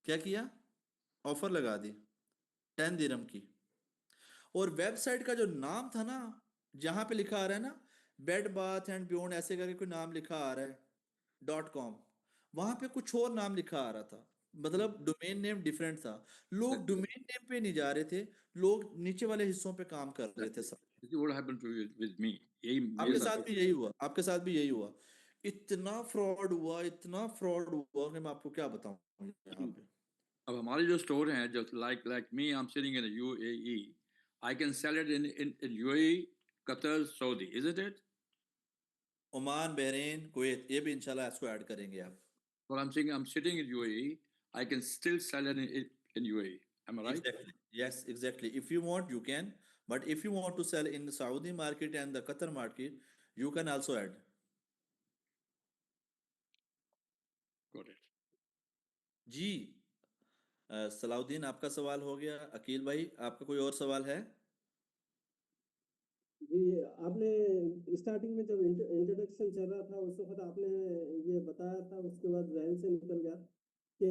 क्या किया, ऑफर लगा दी 10 दिरहम की। और वेबसाइट का जो नाम था ना, जहां पे लिखा आ रहा है ना, बेड बाथ एंड बियॉन्ड ऐसे करके कोई नाम लिखा आ रहा है, .com, वहां पे कुछ और नाम लिखा आ रहा था, मतलब डोमेन नेम डिफरेंट था। लोग Exactly. डोमेन नेम पे नहीं जा रहे थे, लोग नीचे वाले हिस्सों पे काम कर रहे थे Exactly. सब। This is what happened with me. यही मेरे आपके साथ साथ हुआ। भी यही हुआ, आपके साथ भी यही हुआ, इतना फ्रॉड हुआ, इतना फ्रॉड हुआ कि मैं आपको क्या बताऊं यहाँ पे। अब हमारे जो स्टोर हैं, जो like me, I'm sitting in the UAE. I can sell it in UAE, Qatar, Saudi, isn't it? Oman, Bahrain, Kuwait, ये भी इंशाल्लाह इसको ऐड करेंगे आप। But I'm saying I'm sitting in UAE. I can still sell it in UAE. Am I right? Exactly. Yes, exactly. If you want, you can. But if you want to sell in the Saudi market and the Qatar market, you can also add. Got it. जी, सलाउद्दीन आपका सवाल हो गया, अकील भाई आपका कोई और सवाल है? जी, आपने स्टार्टिंग में जब इंट्रोडक्शन चल रहा था उस वक्त आपने ये बताया था, उसके बाद जहन से निकल गया कि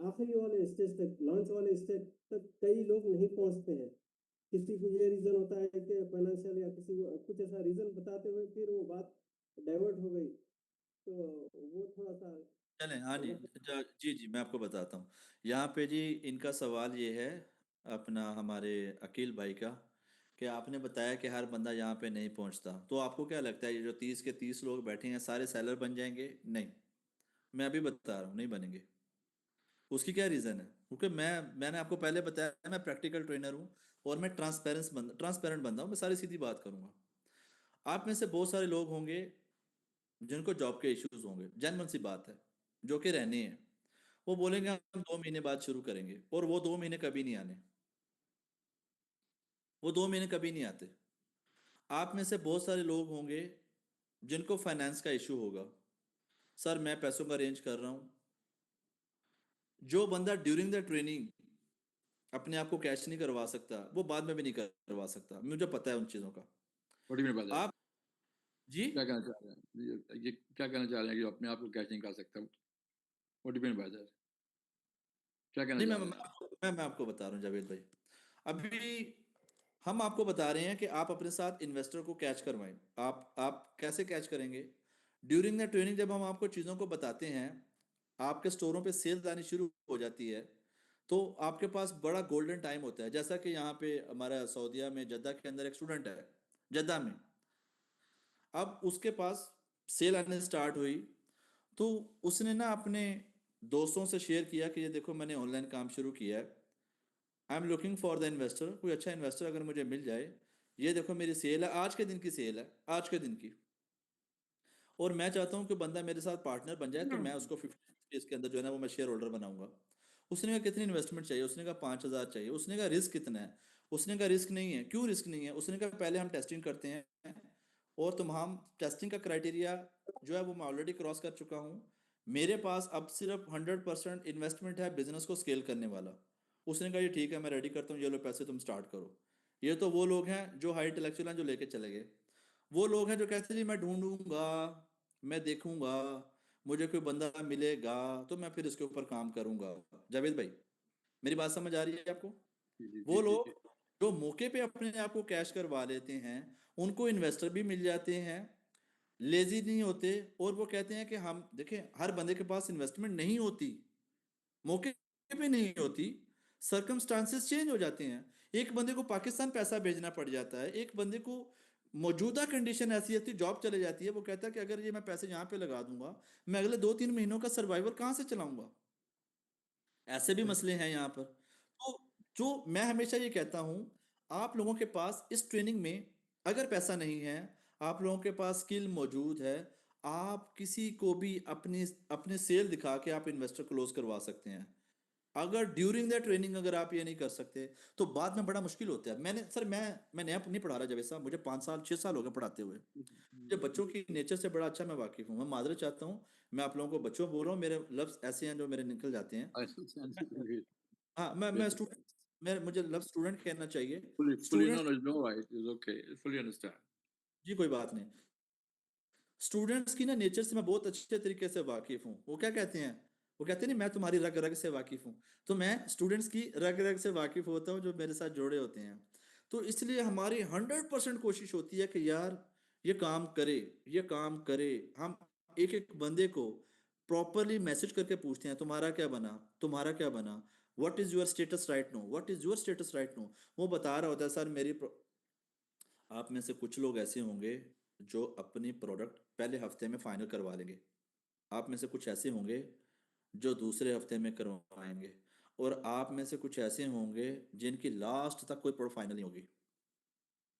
आखिरी वाले स्टेज तक, लॉन्च वाले स्टेज तक कई लोग नहीं पहुंचते हैं। किसी को ये रीजन होता है कि फाइनेंशियल, या किसी को कुछ ऐसा रीजन बताते हुए फिर वो बात डाइवर्ट हो गई, तो वो थोड़ा सा चलें, हाँ जी, अगर। जी जी मैं आपको बताता हूँ। यहाँ पे जी इनका सवाल ये है, अपना हमारे अकील भाई का, कि आपने बताया कि हर बंदा यहाँ पे नहीं पहुँचता, तो आपको क्या लगता है ये जो 30 के 30 लोग बैठे हैं सारे सेलर बन जाएंगे? नहीं, मैं अभी बता रहा हूँ नहीं बनेंगे। उसकी क्या रीज़न है, क्योंकि मैंने आपको पहले बताया मैं प्रैक्टिकल ट्रेनर हूँ, और मैं ट्रांसपेरेंट बंदा हूँ, मैं सारी सीधी बात करूंगा। आप में से बहुत सारे लोग होंगे जिनको जॉब के इश्यूज होंगे, जनरल सी बात है, जो कि रहने हैं। वो बोलेंगे हम 2 महीने बाद शुरू करेंगे, और वो 2 महीने कभी नहीं आने। वो 2 महीने कभी नहीं आते। आप में से बहुत सारे लोग होंगे जिनको फाइनेंस का इशू होगा, सर मैं पैसों का अरेंज कर रहा हूँ। जो बंदा ड्यूरिंग द ट्रेनिंग अपने आप को कैश नहीं करवा सकता, वो बाद में भी नहीं करवा सकता, मुझे पता है उन चीज़ों का। What do you mean by that? आप जी क्या कहना चाह रहे हैं ये क्या कहना चाह रहे हैं कि अपने आप को कैश नहीं कर सकता? What do you mean by that? क्या कहना नहीं, चाह रहे हैं? मैं आपको बता रहा हूँ जावेद भाई। अभी हम आपको बता रहे हैं कि आप अपने साथ इन्वेस्टर को कैच करवाएं। आप कैसे कैच करेंगे? ड्यूरिंग द ट्रेनिंग जब हम आपको चीज़ों को बताते हैं, आपके स्टोरों पे सेल्स आनी शुरू हो जाती है, तो आपके पास बड़ा गोल्डन टाइम होता है। जैसा कि यहाँ पे हमारा सऊदीया में जद्दा के अंदर एक स्टूडेंट है, जद्दा में। अब उसके पास सेल आने स्टार्ट हुई, तो उसने ना अपने दोस्तों से शेयर किया कि ये देखो मैंने ऑनलाइन काम शुरू किया है, I am looking for the investor, कोई अच्छा इन्वेस्टर अगर मुझे मिल जाए। ये देखो मेरी सेल है, आज के दिन की सेल है, आज के दिन की। और मैं चाहता हूँ कि बंदा मेरे साथ पार्टनर बन जाए, तो मैं उसको 50 इसके अंदर जो है ना वो मैं शेयर होल्डर बनाऊंगा। उसने कहा कितनी इन्वेस्टमेंट चाहिए? उसने कहा 5,000 चाहिए। उसने कहा रिस्क कितना है? उसने कहा रिस्क नहीं है। क्यों रिस्क नहीं है? उसने कहा पहले हम टेस्टिंग करते हैं, और हम टेस्टिंग का क्राइटेरिया जो है वो मैं ऑलरेडी क्रॉस कर चुका हूँ। मेरे पास अब सिर्फ 100% इन्वेस्टमेंट है बिजनेस को स्केल करने वाला। उसने कहा ये ठीक है, मैं रेडी करता हूँ, ये लो पैसे, तुम स्टार्ट करो। ये तो वो लोग हैं जो हाई इंटेलेक्चुअल हैं, जो लेके चले गए। वो लोग हैं जो कहते हैं जी मैं ढूंढूंगा, मैं देखूंगा, मुझे कोई बंदा मिलेगा तो मैं फिर इसके ऊपर काम करूंगा। जावेद भाई, मेरी बात समझ आ रही है आपको? जी जी वो जी जी जी। लोग जो मौके पे अपने आप को कैश करवा लेते हैं, उनको इन्वेस्टर भी मिल जाते हैं, लेजी नहीं होते, और वो कहते हैं कि हम देखें, हर बंदे के पास इन्वेस्टमेंट नहीं होती, मौके पे नहीं होती, सर्कमस्टांसेस चेंज हो जाते हैं। एक बंदे को पाकिस्तान पैसा भेजना पड़ जाता है, एक बंदे को मौजूदा कंडीशन ऐसी होती है, जॉब चले जाती है, वो कहता है कि अगर ये मैं पैसे यहाँ पे लगा दूंगा, मैं अगले 2-3 महीनों का सर्वाइवल कहाँ से चलाऊंगा? ऐसे भी मसले हैं यहाँ पर। तो जो मैं हमेशा ये कहता हूँ, आप लोगों के पास इस ट्रेनिंग में अगर पैसा नहीं है, आप लोगों के पास स्किल मौजूद है, आप किसी को भी अपनी अपने सेल दिखा के आप इन्वेस्टर क्लोज करवा सकते हैं। अगर ड्यूरिंग द ट्रेनिंग अगर आप ये नहीं कर सकते, तो बाद में बड़ा मुश्किल होता है। मैंने सर मैं नया नहीं पढ़ा रहा जब साहब, मुझे 5 साल 6 साल हो गए पढ़ाते हुए। मुझे बच्चों की नेचर से बड़ा अच्छा मैं वाकिफ हूँ। मैं माजरत चाहता हूँ, मैं आप लोगों को बच्चों बोल रहा हूँ, मेरे लफ्ज ऐसे हैं जो मेरे निकल जाते हैं। I तो understand. मैं हाँ मैं स्टूडेंट, मैं मुझे लफ्ज स्टूडेंट कहना चाहिए। Fully, no, students, no, no, right. It's okay. Fully understand. जी कोई बात नहीं। स्टूडेंट्स की ना नेचर से मैं बहुत अच्छे तरीके से वाकिफ हूँ। वो क्या कहते हैं? वो कहते हैं नहीं मैं तुम्हारी रग रग से वाकिफ हूँ। तो मैं स्टूडेंट्स की रग रग से वाकिफ होता हूँ जो मेरे साथ जुड़े होते हैं। तो इसलिए हमारी 100% कोशिश होती है कि यार ये काम करे, ये काम करे। हम एक एक बंदे को प्रॉपरली मैसेज करके पूछते हैं, तुम्हारा क्या बना, तुम्हारा क्या बना, what is your status right now, what is your status right now. वो बता रहा होता है सर आप में से कुछ लोग ऐसे होंगे जो अपनी प्रोडक्ट पहले हफ्ते में फाइनल करवा लेंगे। आप में से कुछ ऐसे होंगे जो दूसरे हफ्ते में करवाएंगे। और आप में से कुछ ऐसे होंगे जिनकी लास्ट तक कोई प्रोडक्ट फाइनल नहीं होगी।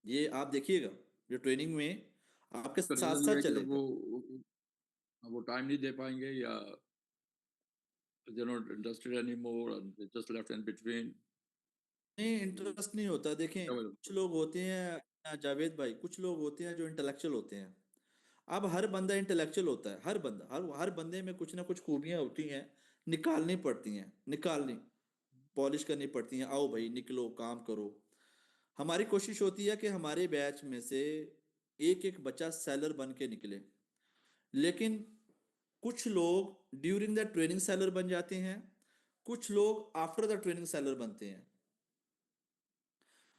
ये आप देखिएगा, जो ट्रेनिंग में आपके तो साथ रीजन ये साथ है कि चलेगा। वो टाइम नहीं दे पाएंगे या they're not interested anymore and they just left in between. नहीं, इंटरेस्ट नहीं होता। देखें, क्या कुछ लोग होते हैं जावेद भाई, कुछ लोग होते हैं जो इंटेलेक्चुअल होते हैं। अब हर बंदा इंटेलेक्चुअल होता है, हर बंदा, हर बंदे में कुछ ना कुछ खूबियां होती हैं, निकालनी पड़ती हैं, निकालनी, पॉलिश करनी पड़ती हैं। आओ भाई निकलो, काम करो। हमारी कोशिश होती है कि हमारे बैच में से एक एक बच्चा सेलर बन के निकले। लेकिन कुछ लोग ड्यूरिंग द ट्रेनिंग सेलर बन जाते हैं, कुछ लोग आफ्टर द ट्रेनिंग सेलर बनते हैं।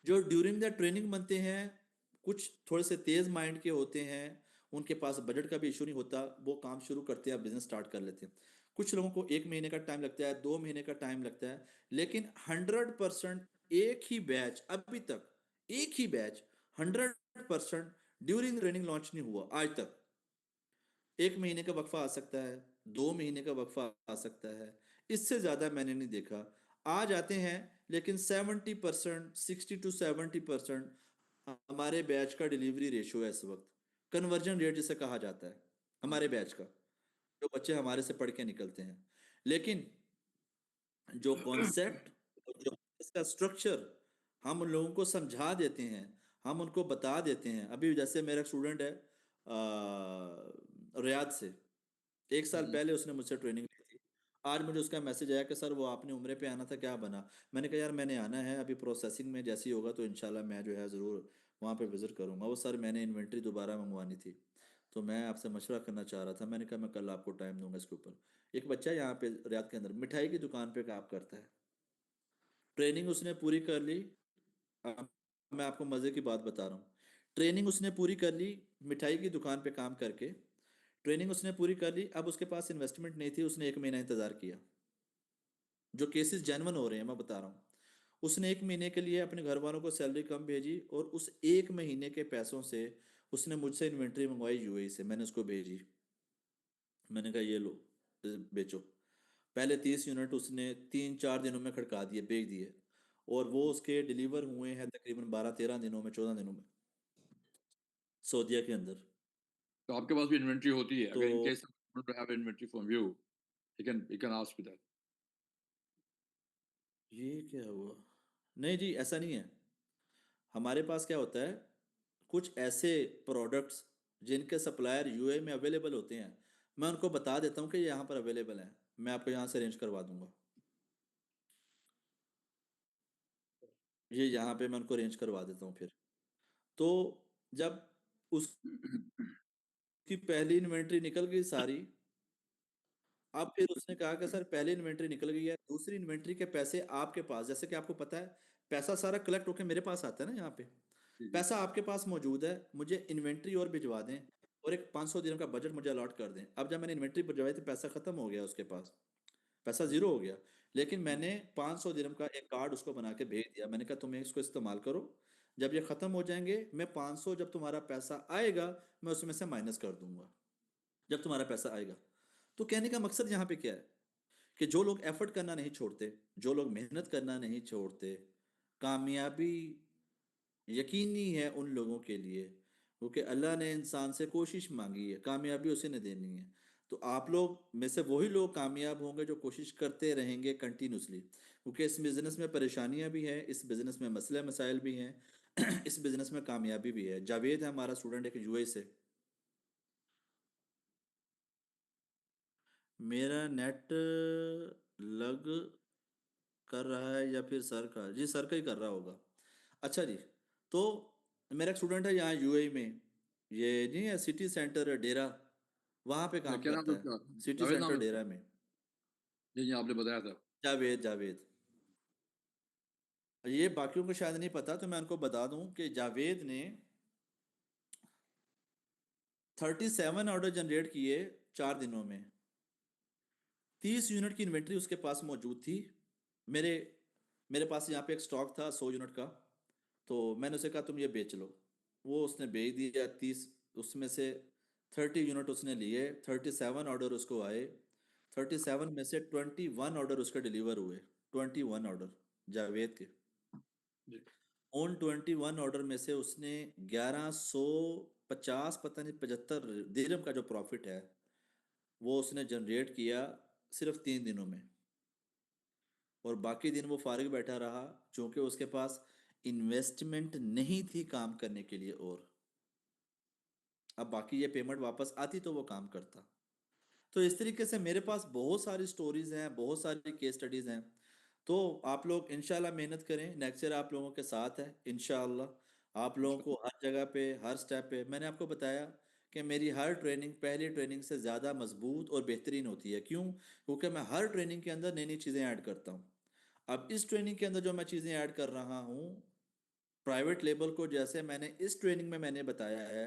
जो ड्यूरिंग द ट्रेनिंग बनते हैं, कुछ थोड़े से तेज माइंड के होते हैं, उनके पास बजट का भी इशू नहीं होता, वो काम शुरू करते हैं, बिजनेस स्टार्ट कर लेते हैं। कुछ लोगों को 1 महीने का टाइम लगता है, 2 महीने का टाइम लगता है। लेकिन 100% एक ही बैच अभी तक, एक ही बैच 100% ड्यूरिंग ट्रेनिंग लॉन्च नहीं हुआ आज तक। 1 महीने का वक्फा आ सकता है, 2 महीने का वक्फा आ सकता है, इससे ज्यादा मैंने नहीं देखा। आ जाते हैं, लेकिन 70%, 60 to 70% हमारे बैच का डिलीवरी रेशियो है इस वक्त। कन्वर्जन रेट जिसे कहा जाता है हमारे बैच का, जो बच्चे हमारे से पढ़ के निकलते हैं। लेकिन जो कॉन्सेप्ट और जो इसका स्ट्रक्चर हम उन लोगों को समझा देते हैं, हम उनको बता देते हैं। अभी जैसे मेरा स्टूडेंट है रियाद से, 1 साल हम्म, पहले उसने मुझसे ट्रेनिंग ली थी। आज मुझे उसका मैसेज आया कि सर वो आपने उम्रे पे आना था, क्या बना? मैंने कहा यार मैंने आना है, अभी प्रोसेसिंग में जैसे ही होगा तो इंशाल्लाह मैं जो है ज़रूर वहाँ पे विज़िट करूँगा। वो सर मैंने इन्वेंट्री दोबारा मंगवानी थी, तो मैं आपसे मशवरा करना चाह रहा था। मैंने कहा मैं कल आपको टाइम दूंगा इसके ऊपर। एक बच्चा है यहाँ पे रियाद के अंदर मिठाई की दुकान पे काम करता है, ट्रेनिंग उसने पूरी कर ली। अब मैं आपको मज़े की बात बता रहा हूँ, ट्रेनिंग उसने पूरी कर ली मिठाई की दुकान पे काम करके, ट्रेनिंग उसने पूरी कर ली। अब उसके पास इन्वेस्टमेंट नहीं थी, उसने 1 महीना इंतजार किया। जो केसेस जेन्युइन हो रहे हैं मैं बता रहा हूँ, उसने 1 महीने के लिए अपने घर वालों को सैलरी कम भेजी, और उस 1 महीने के पैसों से उसने मुझसे इन्वेंट्री मंगवाई यूएई से, मैंने उसको भेजी। मैंने कहा ये लो, बेचो। पहले 30 यूनिट उसने 3-4 दिनों में खड़का दिए, बेच दिए, और वो उसके डिलीवर हुए हैं तकरीबन 12-13 दिनों में, 14 दिनों में, सऊदीया के अंदर। तो आपके पास भी इन्वेंट्री होती है, तो अगर in case have inventory from you, you can ask me that. ये क्या हुआ? नहीं जी, ऐसा नहीं है। हमारे पास क्या होता है, कुछ ऐसे प्रोडक्ट्स जिनके सप्लायर यूए में अवेलेबल होते हैं, मैं उनको बता देता हूँ कि ये यहाँ पर अवेलेबल है, मैं आपको यहाँ से अरेंज करवा दूंगा। ये यहाँ पे मैं उनको अरेंज करवा देता हूँ फिर। तो जब उसकी पहली इन्वेंट्री निकल गई सारी, अब फिर उसने कहा कि सर पहली इन्वेंट्री निकल गई है, दूसरी इन्वेंट्री के पैसे आपके पास, जैसे कि आपको पता है पैसा सारा कलेक्ट होकर मेरे पास आता है ना यहाँ पे, जी जी। पैसा आपके पास मौजूद है, मुझे इन्वेंट्री और भिजवा दें, और एक 500 दिनों का बजट मुझे अलॉट कर दें। अब जब मैंने इन्वेंट्री भिजवाई तो पैसा खत्म हो गया उसके पास, पैसा जीरो हो गया। लेकिन मैंने 500 दिरहम का एक कार्ड उसको बना के भेज दिया, मैंने कहा तुम्हें इसको इस्तेमाल करो, जब ये खत्म हो जाएंगे मैं 500, जब तुम्हारा पैसा आएगा मैं उसमें से माइनस कर दूंगा, जब तुम्हारा पैसा आएगा। तो कहने का मकसद यहाँ पे क्या है, कि जो लोग एफर्ट करना नहीं छोड़ते, जो लोग मेहनत करना नहीं छोड़ते, कामयाबी यकीनी है उन लोगों के लिए, क्योंकि अल्लाह ने इंसान से कोशिश मांगी है, कामयाबी उसी ने देनी है। तो आप लोग में से वही लोग कामयाब होंगे जो कोशिश करते रहेंगे कंटिन्यूसली, क्योंकि इस बिज़नेस में परेशानियां भी हैं, इस बिज़नेस में मसले मसाइल भी हैं इस बिज़नेस में कामयाबी भी है। जावेद है हमारा स्टूडेंट, एक यूएई से। मेरा नेट लग कर रहा है या फिर सर का? जी सर का ही कर रहा होगा। अच्छा जी, तो मेरा एक स्टूडेंट है यहाँ यूएई में, ये नहीं है सिटी सेंटर डेरा, वहाँ पे काम क्या नाम है करता है, उसका? सिटी जावेद नाम सेंटर है उसका? डेरा में। जी जी, आपने बताया था। जावेद, जावेद। ये बाकियों को शायद नहीं पता, तो मैं उनको बता दूं कि जावेद ने 37 ऑर्डर जनरेट किए 4 दिनों में। 30 यूनिट की इन्वेंट्री उसके पास मौजूद थी। मेरे मेरे पास यहाँ पे एक स्टॉक था 100 यूनिट का, तो मैंने उसे कहा तुम ये बेच लो। वो उसने बेच दिया 30, उसमें से 30 यूनिट उसने लिए, 37 ऑर्डर उसको आए, 37 में से 21 ऑर्डर उसके डिलीवर हुए, 21 ऑर्डर जावेद के। जी उन 21 ऑर्डर में से उसने 1150, पता नहीं 75 दिरहम का जो प्रॉफिट है वो उसने जनरेट किया सिर्फ 3 दिनों में। और बाकी दिन वो फारिग बैठा रहा, क्योंकि उसके पास इन्वेस्टमेंट नहीं थी काम करने के लिए। और अब बाकी ये पेमेंट वापस आती तो वो काम करता। तो इस तरीके से मेरे पास बहुत सारी स्टोरीज हैं, बहुत सारी केस स्टडीज हैं। तो आप लोग इंशाल्लाह मेहनत करें, नेक्स्ट ईयर आप लोगों के साथ है इंशाल्लाह। आप लोगों को हर जगह पे, हर स्टेप पे, मैंने आपको बताया कि मेरी हर ट्रेनिंग पहली ट्रेनिंग से ज़्यादा मजबूत और बेहतरीन होती है। क्यों? क्योंकि मैं हर ट्रेनिंग के अंदर नई नई चीज़ें ऐड करता हूँ। अब इस ट्रेनिंग के अंदर जो मैं चीज़ें ऐड कर रहा हूँ, प्राइवेट लेबल को, जैसे मैंने इस ट्रेनिंग में मैंने बताया है,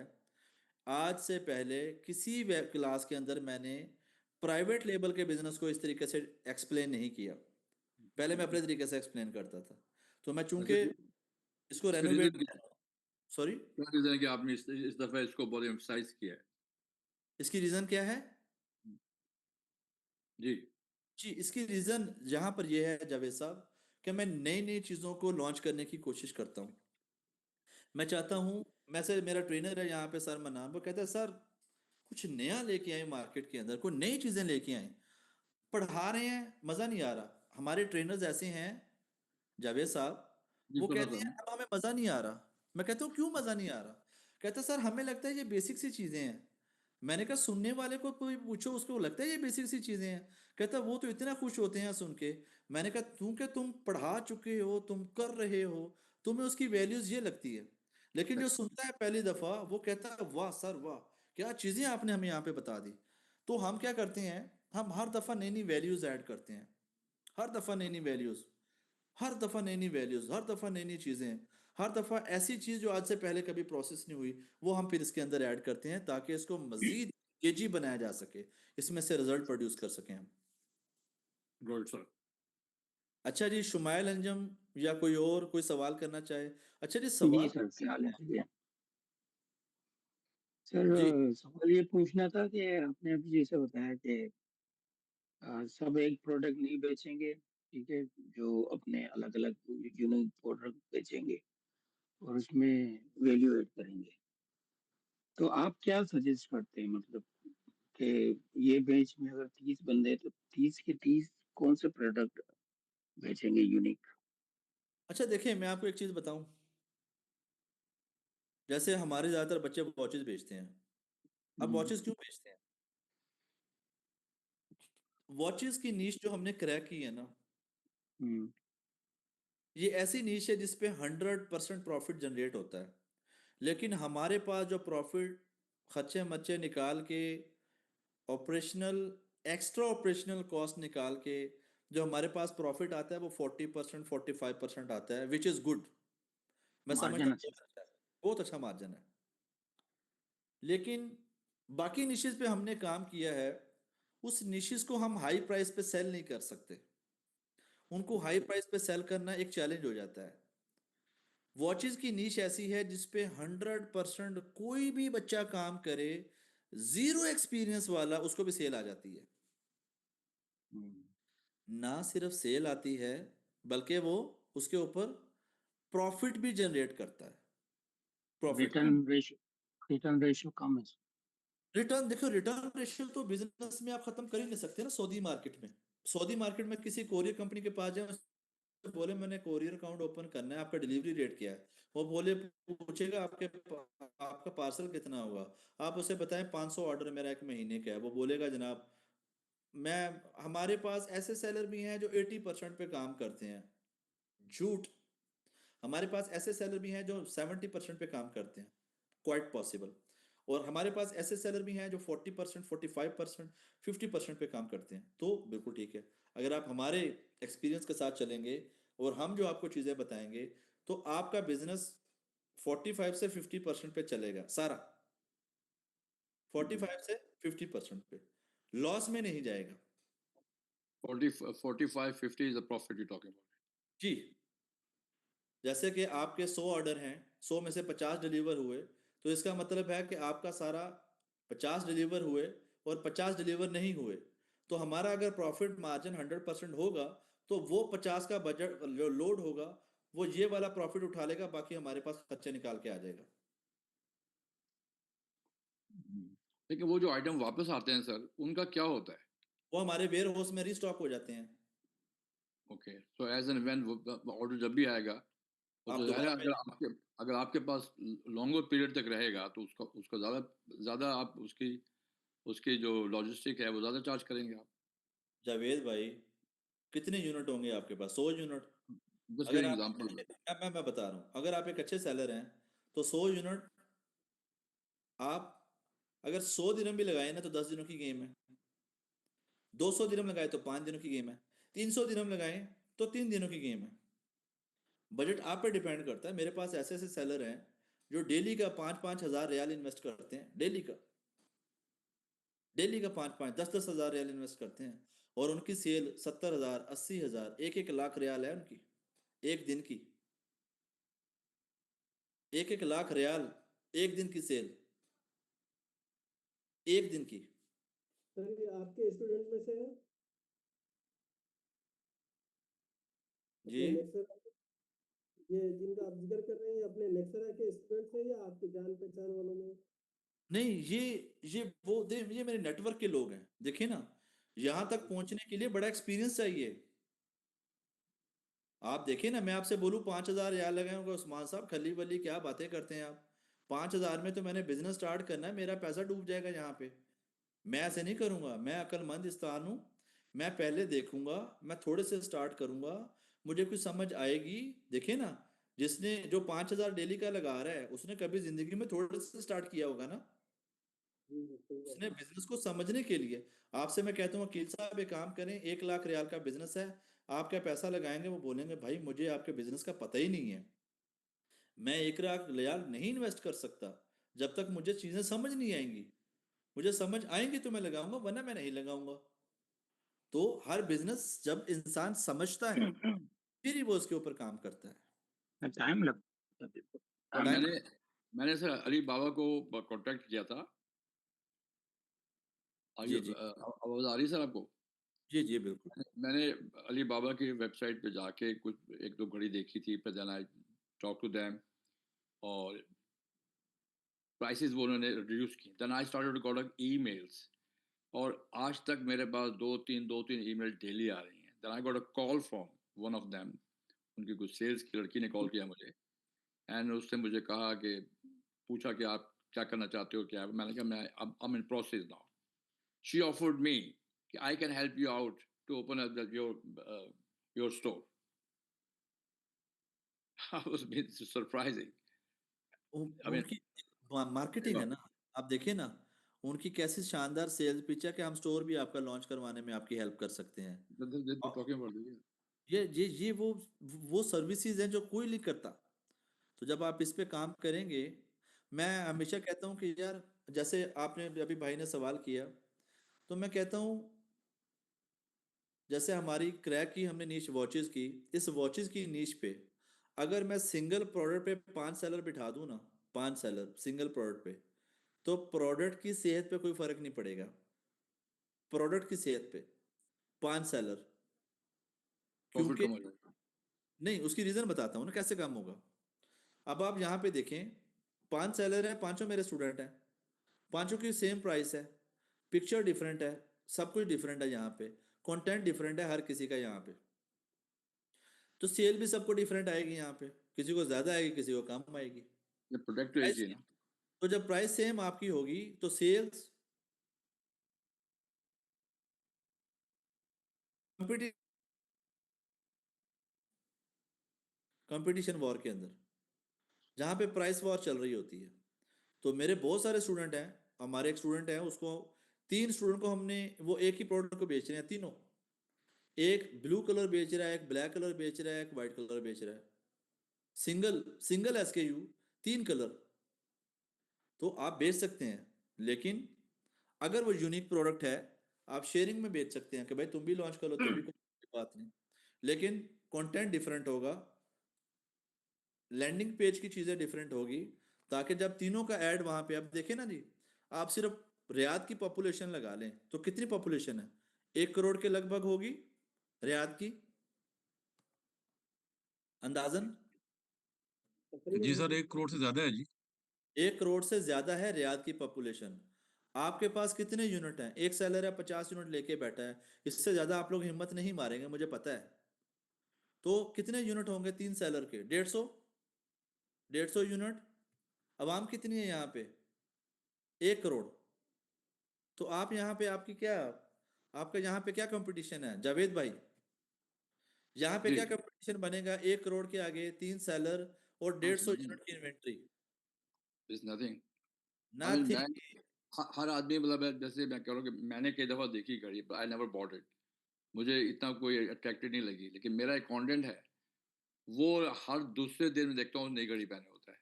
आज से पहले किसी वेब क्लास के अंदर मैंने प्राइवेट लेबल के बिजनेस को इस तरीके से एक्सप्लेन नहीं किया। पहले मैं अपने तरीके से एक्सप्लेन करता था, तो मैं अच्छा चूंकि जी। इसको इसका रेनोवेट रीजन कर रहा हूँ। सॉरी, क्या रीजन है कि आपने इस दफा इसको बहुत एम्फसाइज किया है? इसकी रीज़न क्या है? जी जी, इसकी रीज़न यहाँ पर यह है जावेद साहब, कि मैं नई नई चीज़ों को लॉन्च करने की कोशिश करता हूँ। मैं चाहता हूँ, मैं से मेरा ट्रेनर है यहाँ पे सर मनान, वो कहता है सर कुछ नया लेके आए मार्केट के अंदर, कोई नई चीज़ें लेके आए, पढ़ा रहे हैं मज़ा नहीं आ रहा। हमारे ट्रेनर्स ऐसे हैं जावेद साहब, जी वो सुना कहते सर। हैं अब हमें मजा नहीं आ रहा। मैं कहता हूँ क्यों मजा नहीं आ रहा? कहता सर हमें लगता है ये बेसिक सी चीजें हैं। मैंने कहा सुनने वाले को कोई पूछो, उसको लगता है ये बेसिक सी चीजें हैं। कहता वो तो इतना खुश होते हैं सुन के। मैंने कहा तू क्या, तुम पढ़ा चुके हो, तुम कर रहे हो, तुम्हें उसकी वैल्यूज ये लगती है। लेकिन जो सुनता है पहली दफा वो कहता है वाह सर वाह, क्या चीजें आपने हमें यहाँ पे बता दी। तो हम क्या करते हैं, हम हर दफा नई नई वैल्यूज ऐड करते हैं। हर दफा नई नई वैल्यूज, हर दफा नई नई वैल्यूज, हर दफा नई नई चीजें, हर दफा ऐसी चीज जो आज से पहले कभी प्रोसेस नहीं हुई वो हम फिर इसके अंदर ऐड करते हैं ताकि इसको मजीद केजी बनाया जा सके, इसमें से रिजल्ट प्रोड्यूस कर सकें हम। Good sir. अच्छा जी, शुमाइल अंजम या कोई और कोई सवाल करना चाहे? अच्छा जी, जी सवाल सर, क्या हाल है? बढ़िया। सर, जी। सवाल ये पूछना था कि आपने अभी जैसे बताया कि सब एक प्रोडक्ट नहीं बेचेंगे, ठीक है, जो अपने अलग अलग यूनिक प्रोडक्ट बेचेंगे और उसमें वैल्यू ऐड करेंगे। तो आप क्या सजेस्ट करते हैं, मतलब कि ये बेच में अगर 30 बंदे हैं, तो 30 के 30 कौन से प्रोडक्ट बेचेंगे यूनिक? अच्छा देखिए, मैं आपको एक चीज बताऊं। जैसे हमारे ज्यादातर बच्चे वॉचेस बेचते हैं। अब हम्म। वॉचेस क्यों बेचते हैं? वॉचेस की नीश जो हमने क्रैक की है ना, हम्म। ये ऐसी नीश है जिसपे 100% प्रॉफिट जनरेट होता है। लेकिन हमारे पास जो प्रॉफिट खर्चे मच्चे निकाल के, ऑपरेशनल, एक्स्ट्रा ऑपरेशनल कॉस्ट निकाल के जो हमारे पास प्रॉफिट आता है वो 40% 45% आता है, विच इज गुड। मैं समझता मार्जिन हूँ अच्छा। बहुत अच्छा है, बहुत अच्छा मार्जिन है। लेकिन बाकी निशेस पे हमने काम किया है, उस निशेस को हम हाई प्राइस पे सेल नहीं कर सकते। उनको हाई प्राइस पे सेल करना एक चैलेंज हो जाता है। वॉचेस की नीश ऐसी है जिसपे 100% कोई भी बच्चा काम करे, जीरो एक्सपीरियंस वाला, उसको भी सेल आ जाती है। हम्म। ना सिर्फ सेल आती है, बल्कि वो उसके ऊपर प्रॉफिट भी जनरेट करता है। प्रॉफिट। रिटर्न रेशियो कम है। रिटर्न देखो, रिटर्न रेशियो तो बिजनेस में आप खत्म कर ही नहीं सकते ना। सऊदी मार्केट में, सऊदी मार्केट में किसी कोरियर कंपनी के पास जाए, उससे बोले मैंने कोरियर अकाउंट ओपन करना है, आपका डिलीवरी रेट क्या है? वो बोले, पूछेगा आपका पार्सल कितना हुआ। आप उसे बताएं 500 ऑर्डर मेरा एक महीने का है, वो बोलेगा जनाब मैं, हमारे पास ऐसे सेलर भी हैं जो 80% पे काम करते हैं। झूठ। हमारे पास ऐसे सेलर भी हैं जो 70% पे काम करते हैं, क्वाइट पॉसिबल। और हमारे पास ऐसे सेलर भी हैं जो 40%, 45%, 50% पे काम करते हैं। तो बिल्कुल ठीक है, अगर आप हमारे एक्सपीरियंस के साथ चलेंगे और हम जो आपको चीजें बताएंगे, तो आपका बिजनेस 45 से 50% पे चलेगा सारा। 45 से 50% पे, लॉस में नहीं जाएगा। 40, 45, 50 is the profit you're talking about. जी। जैसे कि आपके 100 ऑर्डर हैं, 100 में से 50 डिलीवर हुए, तो इसका मतलब है कि आपका सारा 50 डिलीवर हुए और 50 डिलीवर नहीं हुए। तो हमारा अगर प्रॉफिट मार्जिन 100% होगा, तो वो 50 का बजट जो लोड होगा, वो ये वाला प्रॉफिट उठा लेगा, बाकी हमारे पास खर्चे निकाल के आ जाएगा। लेकिन वो जो आइटम वापस आते हैं सर, उनका क्या होता है? वो हमारे वेयर हाउस में रिस्टॉक हो जाते हैं। Okay, so as and when order जब भी आएगा, वो आप तो ज़ाहिर है, दोबारा अगर आपके पास लॉन्गर पीरियड तक रहेगा तो उसका उसका ज़्यादा ज़्यादा आप उसकी उसकी जो लॉजिस्टिक है वो ज़्यादा चार्ज करेंगे आप। जावेद भाई, कितने यूनिट होंगे आपके पास? 100 यूनिट। जस्ट अगर गिविंग आप, एग्जांपल। मैं बता रहा हूँ, अगर आप एक अच्छे सेलर हैं तो 100 यूनिट आप अगर 100 दिनम भी लगाए ना तो 10 दिनों की गेम है। 200 दिनम लगाए तो 5 दिनों की गेम है। 300 दिनम लगाए तो 3 दिनों की गेम है। बजट आप पे डिपेंड करता है। मेरे पास ऐसे ऐसे सेलर हैं जो डेली का 5-5 हज़ार रियाल इन्वेस्ट करते हैं, डेली का, डेली का 5-5, 10-10 हज़ार रियाल इन्वेस्ट करते हैं। और उनकी सेल 70 हज़ार, 80 हज़ार, 1-1 लाख रियाल है उनकी, एक दिन की। 1-1 लाख रियाल, एक दिन की सेल, एक दिन की। सर ये आपके स्टूडेंट में से है? जी। अपने लेक्चर, ये जिनका आप जिक्र कर रहे हैं, ये अपने लेक्चरर के स्टूडेंट है या आपके जान पहचान वालों में? नहीं, ये मेरे नेटवर्क के लोग हैं। देखिए ना, यहाँ तक पहुंचने के लिए बड़ा एक्सपीरियंस चाहिए। आप देखिए ना, मैं आपसे बोलूँ 5,000 रियाल लगाए होंगे, उस्मान साहब खली बली क्या बातें करते हैं आप। 5,000 में तो मैंने बिजनेस स्टार्ट करना है, मेरा पैसा डूब जाएगा यहाँ पे। मैं ऐसे नहीं करूंगा, मैं अक्लमंद इंसान हूँ। मैं पहले देखूंगा, मैं थोड़े से स्टार्ट करूंगा, मुझे कुछ समझ आएगी। देखिए ना, जिसने जो 5,000 डेली का लगा रहा है उसने कभी जिंदगी में थोड़े से स्टार्ट किया होगा ना। सही बात उसने है। बिजनेस को समझने के लिए। आपसे मैं कहता हूँ वकील साहब एक काम करें, 1 लाख रियाल का बिजनेस है, आप क्या पैसा लगाएंगे? वो बोलेंगे भाई मुझे आपके बिजनेस का पता ही नहीं है, मैं 1 लाख रियाल नहीं इन्वेस्ट कर सकता जब तक मुझे चीजें समझ नहीं आएंगी। मुझे समझ आएंगी तो मैं लगाऊंगा, वरना मैं नहीं लगाऊंगा। तो हर बिजनेस जब इंसान समझता है फिर ही वो उसके ऊपर काम करता है। टाइम लगता है बिल्कुल। हाँ, टाइम। मैंने सर अली बाबा को कांटेक्ट किया था। जी जी। आवाज आ रही है सर आपको? जी जी बिल्कुल। मैंने अली बाबा की वेबसाइट पे जाके कुछ एक दो घड़ी देखी थी, फिर then I talk to them, और प्राइसेस वो उन्होंने रिड्यूस की। Then I started got emails, और आज तक मेरे पास दो तीन ईमेल डेली आ रही हैं। Then I got a call from one of them, उनकी कुछ सेल्स की लड़की ने कॉल किया मुझे, एंड उसने मुझे कहा कि पूछा कि आप क्या करना चाहते हो, क्या। मैंने कहा मैं I am in process now. She offered me कि I can help you out to open up your store. I was bit surprising. I mean, उनकी मार्केटिंग है ना। आप देखिए ना, उनकी कैसी शानदार सेल्स पिच है कि हम स्टोर भी आपका लॉन्च करवाने में आपकी हेल्प कर सकते हैं। they're और talking about this. ये वो सर्विसेज हैं जो कोई नहीं करता। तो जब आप इस पे काम करेंगे, मैं हमेशा कहता हूँ कि यार, जैसे आपने अभी भाई ने सवाल किया, तो मैं कहता हूँ जैसे हमारी क्रैक की हमने नीश वॉचेस की, इस वॉचेस की नीश पे अगर मैं सिंगल प्रोडक्ट पे 5 सेलर बिठा दूं ना, 5 सेलर सिंगल प्रोडक्ट पे, तो प्रोडक्ट की सेहत पे कोई फर्क नहीं पड़ेगा। प्रोडक्ट की सेहत पे 5 सेलर। प्रॉफिट क्योंकि कम हो जाएगा। नहीं, उसकी रीजन बताता हूँ ना कैसे काम होगा। अब आप यहाँ पे देखें, 5 सेलर हैं, पांचों मेरे स्टूडेंट हैं, पांचों की सेम प्राइस है, पिक्चर डिफरेंट है, सब कुछ डिफरेंट है यहाँ पे, कंटेंट डिफरेंट है हर किसी का यहाँ पे। तो सेल भी सबको डिफरेंट आएगी यहाँ पे, किसी को ज्यादा आएगी किसी को कम आएगी। ये प्रोडक्ट तो एक प्राइस ही है ना। तो जब प्राइस सेम आपकी होगी तो सेल्स कंपटीशन वॉर के अंदर, जहाँ पे प्राइस वॉर चल रही होती है। तो मेरे बहुत सारे स्टूडेंट हैं, हमारे एक स्टूडेंट है, उसको 3 स्टूडेंट को हमने, वो एक ही प्रोडक्ट को बेच रहे हैं तीनों। एक ब्लू कलर बेच रहा है, एक ब्लैक कलर बेच रहा है, एक वाइट कलर बेच रहा है। Single single SKU, 3 colour. तो आप बेच सकते हैं, लेकिन अगर वो यूनिक प्रोडक्ट है, आप शेयरिंग में बेच सकते हैं कि भाई तुम भी लॉन्च कर लो तो भी कोई बात नहीं। लेकिन कंटेंट डिफरेंट होगा, लैंडिंग पेज की चीजें डिफरेंट होगी, ताकि जब तीनों का ऐड वहां पे आप देखें ना जी। आप सिर्फ रियाद की पॉपुलेशन लगा लें तो कितनी पॉपुलेशन है? 1 करोड़ के लगभग होगी रियाद की, अंदाजन। तकरीबन जी हाँ। सर, 1 करोड़ से ज्यादा है जी। 1 करोड़ से ज्यादा है रियाद की पॉपुलेशन। आपके पास कितने यूनिट हैं? एक सेलर है 50 यूनिट लेके बैठा है, इससे ज्यादा आप लोग हिम्मत नहीं मारेंगे मुझे पता है। तो कितने यूनिट होंगे 3 सेलर के? 150। 150 यूनिट। आवाम कितनी है यहाँ पे? 1 करोड़। तो आप यहाँ पे आपकी क्या, आपका यहाँ पे क्या कंपटीशन है जावेद भाई? यहाँ पे जी, क्या कंपटीशन बनेगा 1 करोड़ के आगे 3 सेलर और हाँ, 150 यूनिट की inventory? Is nothing. I mean मैं नथिंग। हर आदमी, मतलब जैसे मैं कह रहा हूँ कि मैंने कई दफा देखी घड़ी, आई नेवर बॉट इट। मुझे इतना कोई अट्रैक्टिव नहीं लगी, लेकिन मेरा एक कॉन्टेंट है, वो हर दूसरे दिन में देखता हूँ नई घड़ी पहने होता है।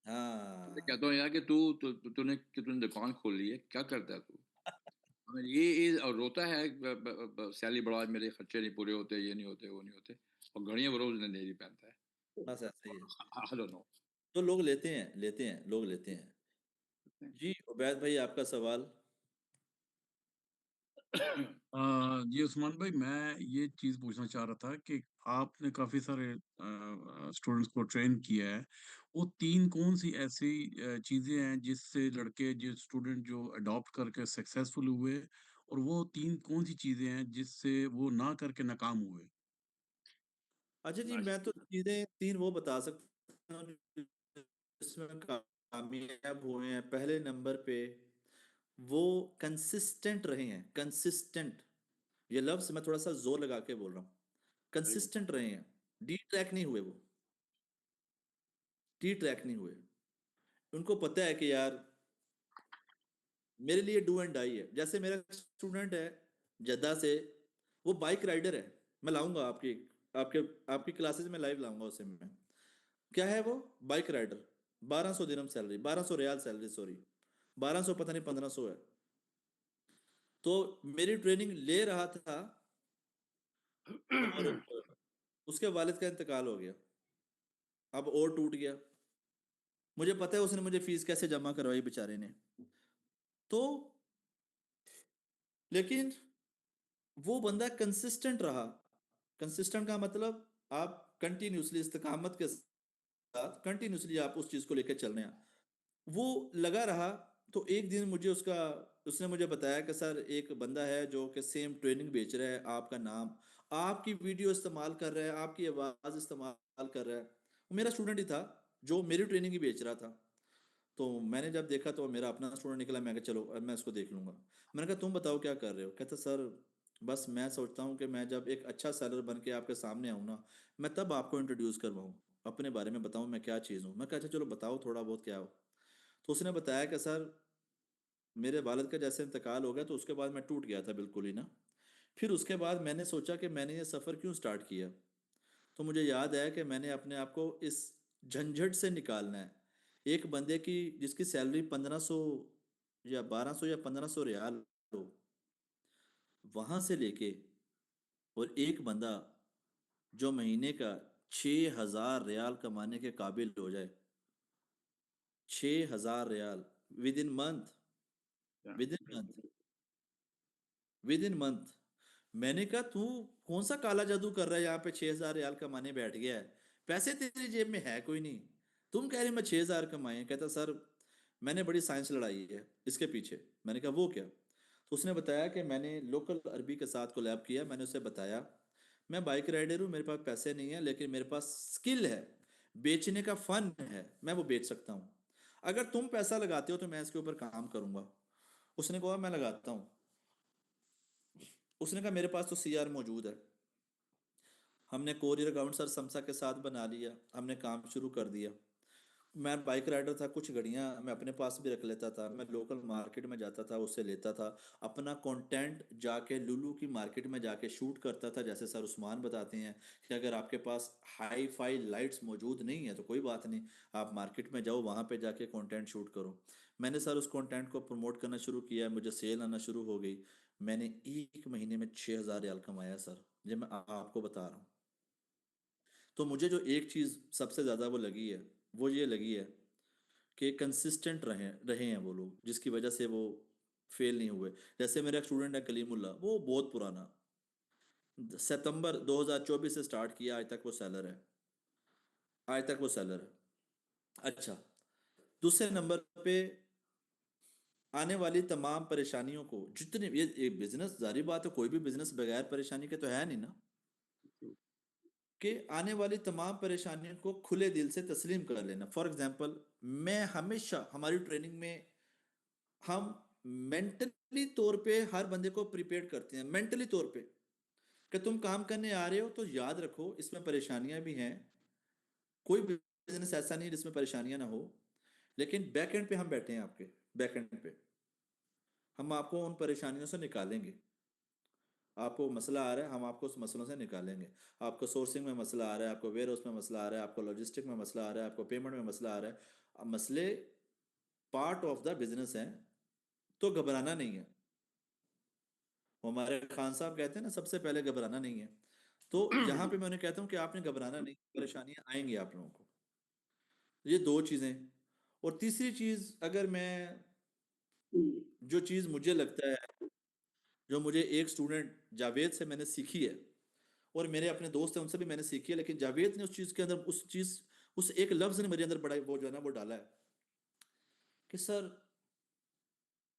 मैं हाँ। कहता हूँ यार कि तूने दुकान खोल ली है, क्या करता है तू? I mean, ये और रोता है, सैली बढ़ा, मेरे खर्चे नहीं पूरे होते, ये नहीं होते, वो नहीं होते, और घड़ियां वो रोज नई पहनता है। बस ऐसा ही है। I don't know. तो लोग लेते हैं, लेते हैं, लोग लेते हैं। जी उबैद भाई आपका सवाल। जी उस्मान भाई, मैं ये चीज़ पूछना चाह रहा था कि आपने काफ़ी सारे स्टूडेंट्स को ट्रेन किया है। वो तीन कौन सी ऐसी चीज़ें हैं जिससे लड़के, जो स्टूडेंट जो अडॉप्ट करके सक्सेसफुल हुए, और वो तीन कौन सी चीज़ें हैं जिससे वो ना करके नाकाम हुए? अच्छा जी, Nice. मैं तो चीजें तीन वो बता सकता हूँ जिसमें कामयाब हुए हैं। पहले नंबर पे वो कंसिस्टेंट रहे हैं। कंसिस्टेंट, ये लफ्ज मैं थोड़ा सा जोर लगा के बोल रहा हूँ। Very good. कंसिस्टेंट रहे हैं, डी ट्रैक नहीं हुए वो, टी ट्रैक नहीं हुए। उनको पता है कि यार मेरे लिए डू एंड डाई है। जैसे मेरा स्टूडेंट है जद्दा से, वो बाइक राइडर है। मैं लाऊंगा आपकी आपके आपकी क्लासेस में लाइव लाऊंगा उसे मैं। क्या है वो? Bike rider. 1200 dirham salary, 1200 riyal salary, sorry 1200 पता नहीं 1500 है। तो मेरी ट्रेनिंग ले रहा था और उसके वालिद का इंतकाल हो गया। अब और टूट गया। मुझे पता है उसने मुझे फीस कैसे जमा करवाई बेचारे ने। तो लेकिन वो बंदा कंसिस्टेंट रहा। कंसिस्टेंट का मतलब आप कंटिन्यूसली इस्तकामत के साथ कंटिन्यूसली आप उस चीज को लेकर चल रहे हैं। वो लगा रहा। तो एक दिन मुझे उसने मुझे बताया कि सर एक बंदा है जो कि सेम ट्रेनिंग बेच रहा है, आपका नाम, आपकी वीडियो इस्तेमाल कर रहा है, आपकी आवाज इस्तेमाल कर रहा है। वो मेरा स्टूडेंट ही था जो मेरी ट्रेनिंग ही बेच रहा था। तो मैंने जब देखा तो मेरा अपना स्टूडेंट निकला। मैं कहा चलो अब मैं इसको देख लूंगा। मैंने कहा तुम बताओ क्या कर रहे हो? कहता सर बस मैं सोचता हूँ कि मैं जब एक अच्छा सेलर बन के आपके सामने आऊँ ना, मैं तब आपको इंट्रोड्यूस करवाऊँ, अपने बारे में बताऊँ मैं क्या चीज़ हूँ। मैं कहा अच्छा चलो बताओ थोड़ा बहुत क्या हो। तो उसने बताया कि सर मेरे वालिद का जैसे इंतकाल हो गया तो उसके बाद मैं टूट गया था बिल्कुल ही ना। फिर उसके बाद मैंने सोचा कि मैंने ये सफ़र क्यों स्टार्ट किया। तो मुझे याद आया कि मैंने अपने आप को इस झंझट से निकालना है। एक बंदे की जिसकी सैलरी 1500 या 1200 या 1500 रियाल हो, वहां से लेके, और एक बंदा जो महीने का 6000 रियाल कमाने के काबिल हो जाए। 6000 riyal within month, Yeah. Within month, within month. मैंने कहा तू कौन सा काला जादू कर रहा है यहाँ पे? 6000 रियाल कमाने बैठ गया है, पैसे तेरी जेब में है कोई नहीं, तुम कह रहे मैं 6000 कमाए? कहता सर मैंने बड़ी साइंस लड़ाई है इसके पीछे। मैंने कहा वो क्या? तो उसने बताया कि मैंने लोकल अरबी के साथ कोलैब किया। मैंने उसे बताया मैं बाइक राइडर हूँ, मेरे पास पैसे नहीं है लेकिन मेरे पास स्किल है, बेचने का फन है, मैं वो बेच सकता हूँ। अगर तुम पैसा लगाते हो तो मैं इसके ऊपर काम करूंगा। उसने कहा मैं लगाता हूँ। उसने कहा मेरे पास तो सीआर मौजूद है। हमने कोरियर अकाउंट सर समसा के साथ बना लिया, हमने काम शुरू कर दिया। मैं बाइक राइडर था, कुछ घड़ियां मैं अपने पास भी रख लेता था, मैं लोकल मार्केट में जाता था उससे लेता था। अपना कंटेंट जाके लुलु की मार्केट में जाके शूट करता था। जैसे सर उस्मान बताते हैं कि अगर आपके पास हाई फाई लाइट्स मौजूद नहीं है तो कोई बात नहीं, आप मार्केट में जाओ, वहां पे जाके कंटेंट शूट करो। मैंने सर उस कंटेंट को प्रमोट करना शुरू किया, मुझे सेल आना शुरू हो गई। मैंने एक महीने में 6000 रियाल कमाया सर, ये मैं आपको बता रहा हूँ। तो मुझे जो एक चीज सबसे ज्यादा वो लगी है, वो ये लगी है कि कंसिस्टेंट रहे रहे हैं वो लोग, जिसकी वजह से वो फेल नहीं हुए। जैसे मेरा एक स्टूडेंट है कलीमुल्ला, वो बहुत पुराना, सितंबर 2024 से स्टार्ट किया, आज तक वो सेलर है, आज तक वो सेलर है। अच्छा, दूसरे नंबर पे आने वाली तमाम परेशानियों को, जितने ये बिजनेस, जारी बात है कोई भी बिजनेस बगैर परेशानी के तो है नहीं ना, कि आने वाली तमाम परेशानियों को खुले दिल से तस्लीम कर लेना। फॉर एग्जांपल, मैं हमेशा हमारी ट्रेनिंग में हम मेंटली तौर पे हर बंदे को प्रिपेयर करते हैं, मेंटली तौर पे, कि तुम काम करने आ रहे हो तो याद रखो इसमें परेशानियां भी हैं। कोई बिजनेस ऐसा नहीं है जिसमें परेशानियां ना हो, लेकिन बैक एंड पे हम बैठे हैं आपके, बैक एंड पे हम आपको उन परेशानियों से निकालेंगे। आपको मसला आ रहा है, हम आपको उस मसलों से निकालेंगे। आपको सोर्सिंग में मसला आ रहा है, आपको वेयर हाउस में मसला आ रहा है, आपको लॉजिस्टिक में मसला आ रहा है, आपको पेमेंट में मसला आ रहा है, मसले पार्ट ऑफ द बिजनेस हैं, तो घबराना नहीं है। वो हमारे खान साहब कहते हैं ना, सबसे पहले घबराना नहीं है। तो यहाँ पे मैं उन्हें कहता हूँ कि आपने घबराना नहीं, परेशानियां आएंगी आप लोगों को। ये दो चीजें। और तीसरी चीज, अगर मैं, जो चीज मुझे लगता है, जो मुझे एक स्टूडेंट जावेद से मैंने सीखी है, और मेरे अपने दोस्त हैं उनसे भी मैंने सीखी है, लेकिन जावेद ने उस चीज के अंदर, उस चीज, उस एक लफ्ज ने मेरे अंदर बड़ा वो जो है ना वो डाला है कि सर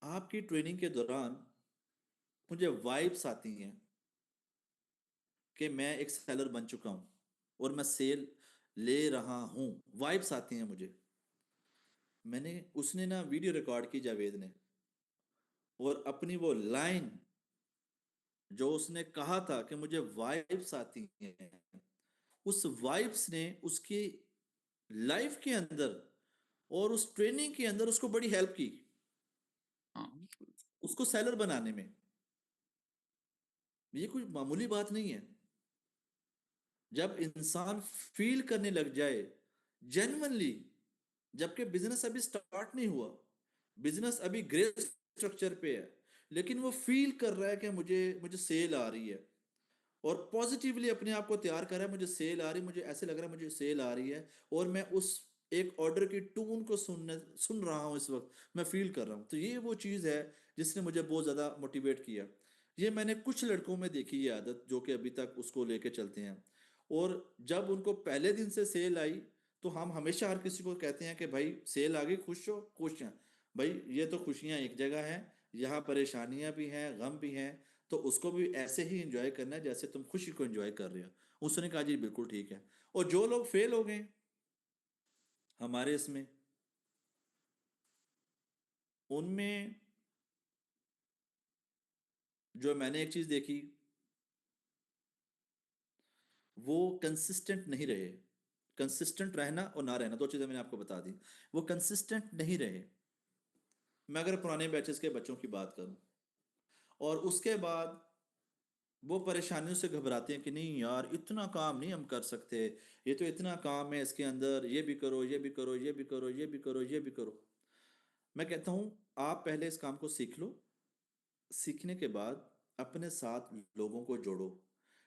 आपकी ट्रेनिंग के दौरान मुझे वाइब्स आती हैं कि मैं एक सेलर बन चुका हूं। और मैं सेल ले रहा हूं, वाइब्स आती हैं मुझे। मैंने उसने ना वीडियो रिकॉर्ड की जावेद ने, और अपनी वो लाइन जो उसने कहा था कि मुझे वाइब्स आती हैं, उस वाइब्स ने उसकी लाइफ के अंदर और उस ट्रेनिंग के अंदर उसको बड़ी हेल्प की, हाँ, उसको सेलर बनाने में। ये कोई मामूली बात नहीं है। जब इंसान फील करने लग जाए जेन्युइनली, जबकि बिजनेस अभी स्टार्ट नहीं हुआ, बिजनेस अभी ग्रे स्ट्रक्चर पे है, लेकिन वो फील कर रहा है कि मुझे मुझे सेल आ रही है, और पॉजिटिवली अपने आप को तैयार कर रहा है, मुझे सेल आ रही, मुझे ऐसे लग रहा है मुझे सेल आ रही है, और मैं उस एक ऑर्डर की टून को सुन रहा हूं इस वक्त, मैं फील कर रहा हूं। तो ये वो चीज है जिसने मुझे बहुत ज्यादा मोटिवेट किया। ये मैंने कुछ लड़कों में देखी ये आदत, जो कि अभी तक उसको लेके चलते हैं। और जब उनको पहले दिन से सेल आई, तो हम हमेशा हर किसी को कहते हैं कि भाई सेल आ गई, खुश हो, खुश हैं भाई, ये तो खुशियां एक जगह हैं, यहाँ परेशानियां भी हैं, गम भी हैं, तो उसको भी ऐसे ही एंजॉय करना है जैसे तुम खुशी को एंजॉय कर रहे हो। उसने कहा जी बिल्कुल ठीक है। और जो लोग फेल हो गए हमारे इसमें, उनमें जो मैंने एक चीज देखी, वो कंसिस्टेंट नहीं रहे। कंसिस्टेंट रहना और ना रहना, दो चीजें मैंने आपको बता दी। वो कंसिस्टेंट नहीं रहे। मैं अगर पुराने बैचेस के बच्चों की बात करूं, और उसके बाद वो परेशानियों से घबराते हैं कि नहीं यार इतना काम नहीं हम कर सकते, ये तो इतना काम है इसके अंदर, ये भी करो, ये भी करो, ये भी करो, ये भी करो, ये भी करो। मैं कहता हूं आप पहले इस काम को सीख लो, सीखने के बाद अपने साथ लोगों को जोड़ो।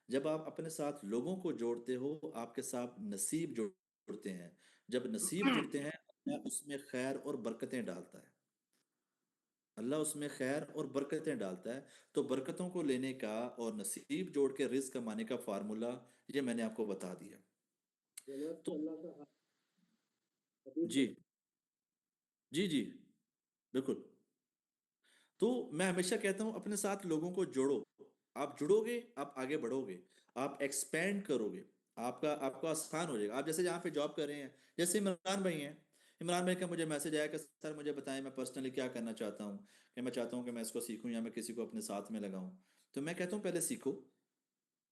जब आप अपने साथ लोगों को जोड़ते हो, आपके साथ नसीब जुड़ते हैं। जब नसीब जुड़ते हैं, अल्लाह उसमें खैर और बरकतें डालता है। अल्लाह उसमें खैर और बरकतें डालता है। तो बरकतों को लेने का और नसीब जोड़ के रिस्क कमाने का फार्मूला, ये मैंने आपको बता दिया। नमाज तो तो अल्लाह का हदीस जी, है। जी, जी, बिल्कुल। तो मैं हमेशा कहता हूं अपने साथ लोगों को जोड़ो। आप जुड़ोगे, आप आगे बढ़ोगे, आप एक्सपेंड करोगे, आपका आपका आसान हो जाएगा। आप जैसे यहाँ पे जॉब कर रहे हैं, जैसे इमरान भाई हैं, इमरान भाई का मुझे मैसेज आया कि सर मुझे बताएं मैं पर्सनली क्या करना चाहता हूँ, कि मैं चाहता हूँ कि मैं इसको सीखूं या मैं किसी को अपने साथ में लगाऊं। तो मैं कहता हूँ पहले सीखो,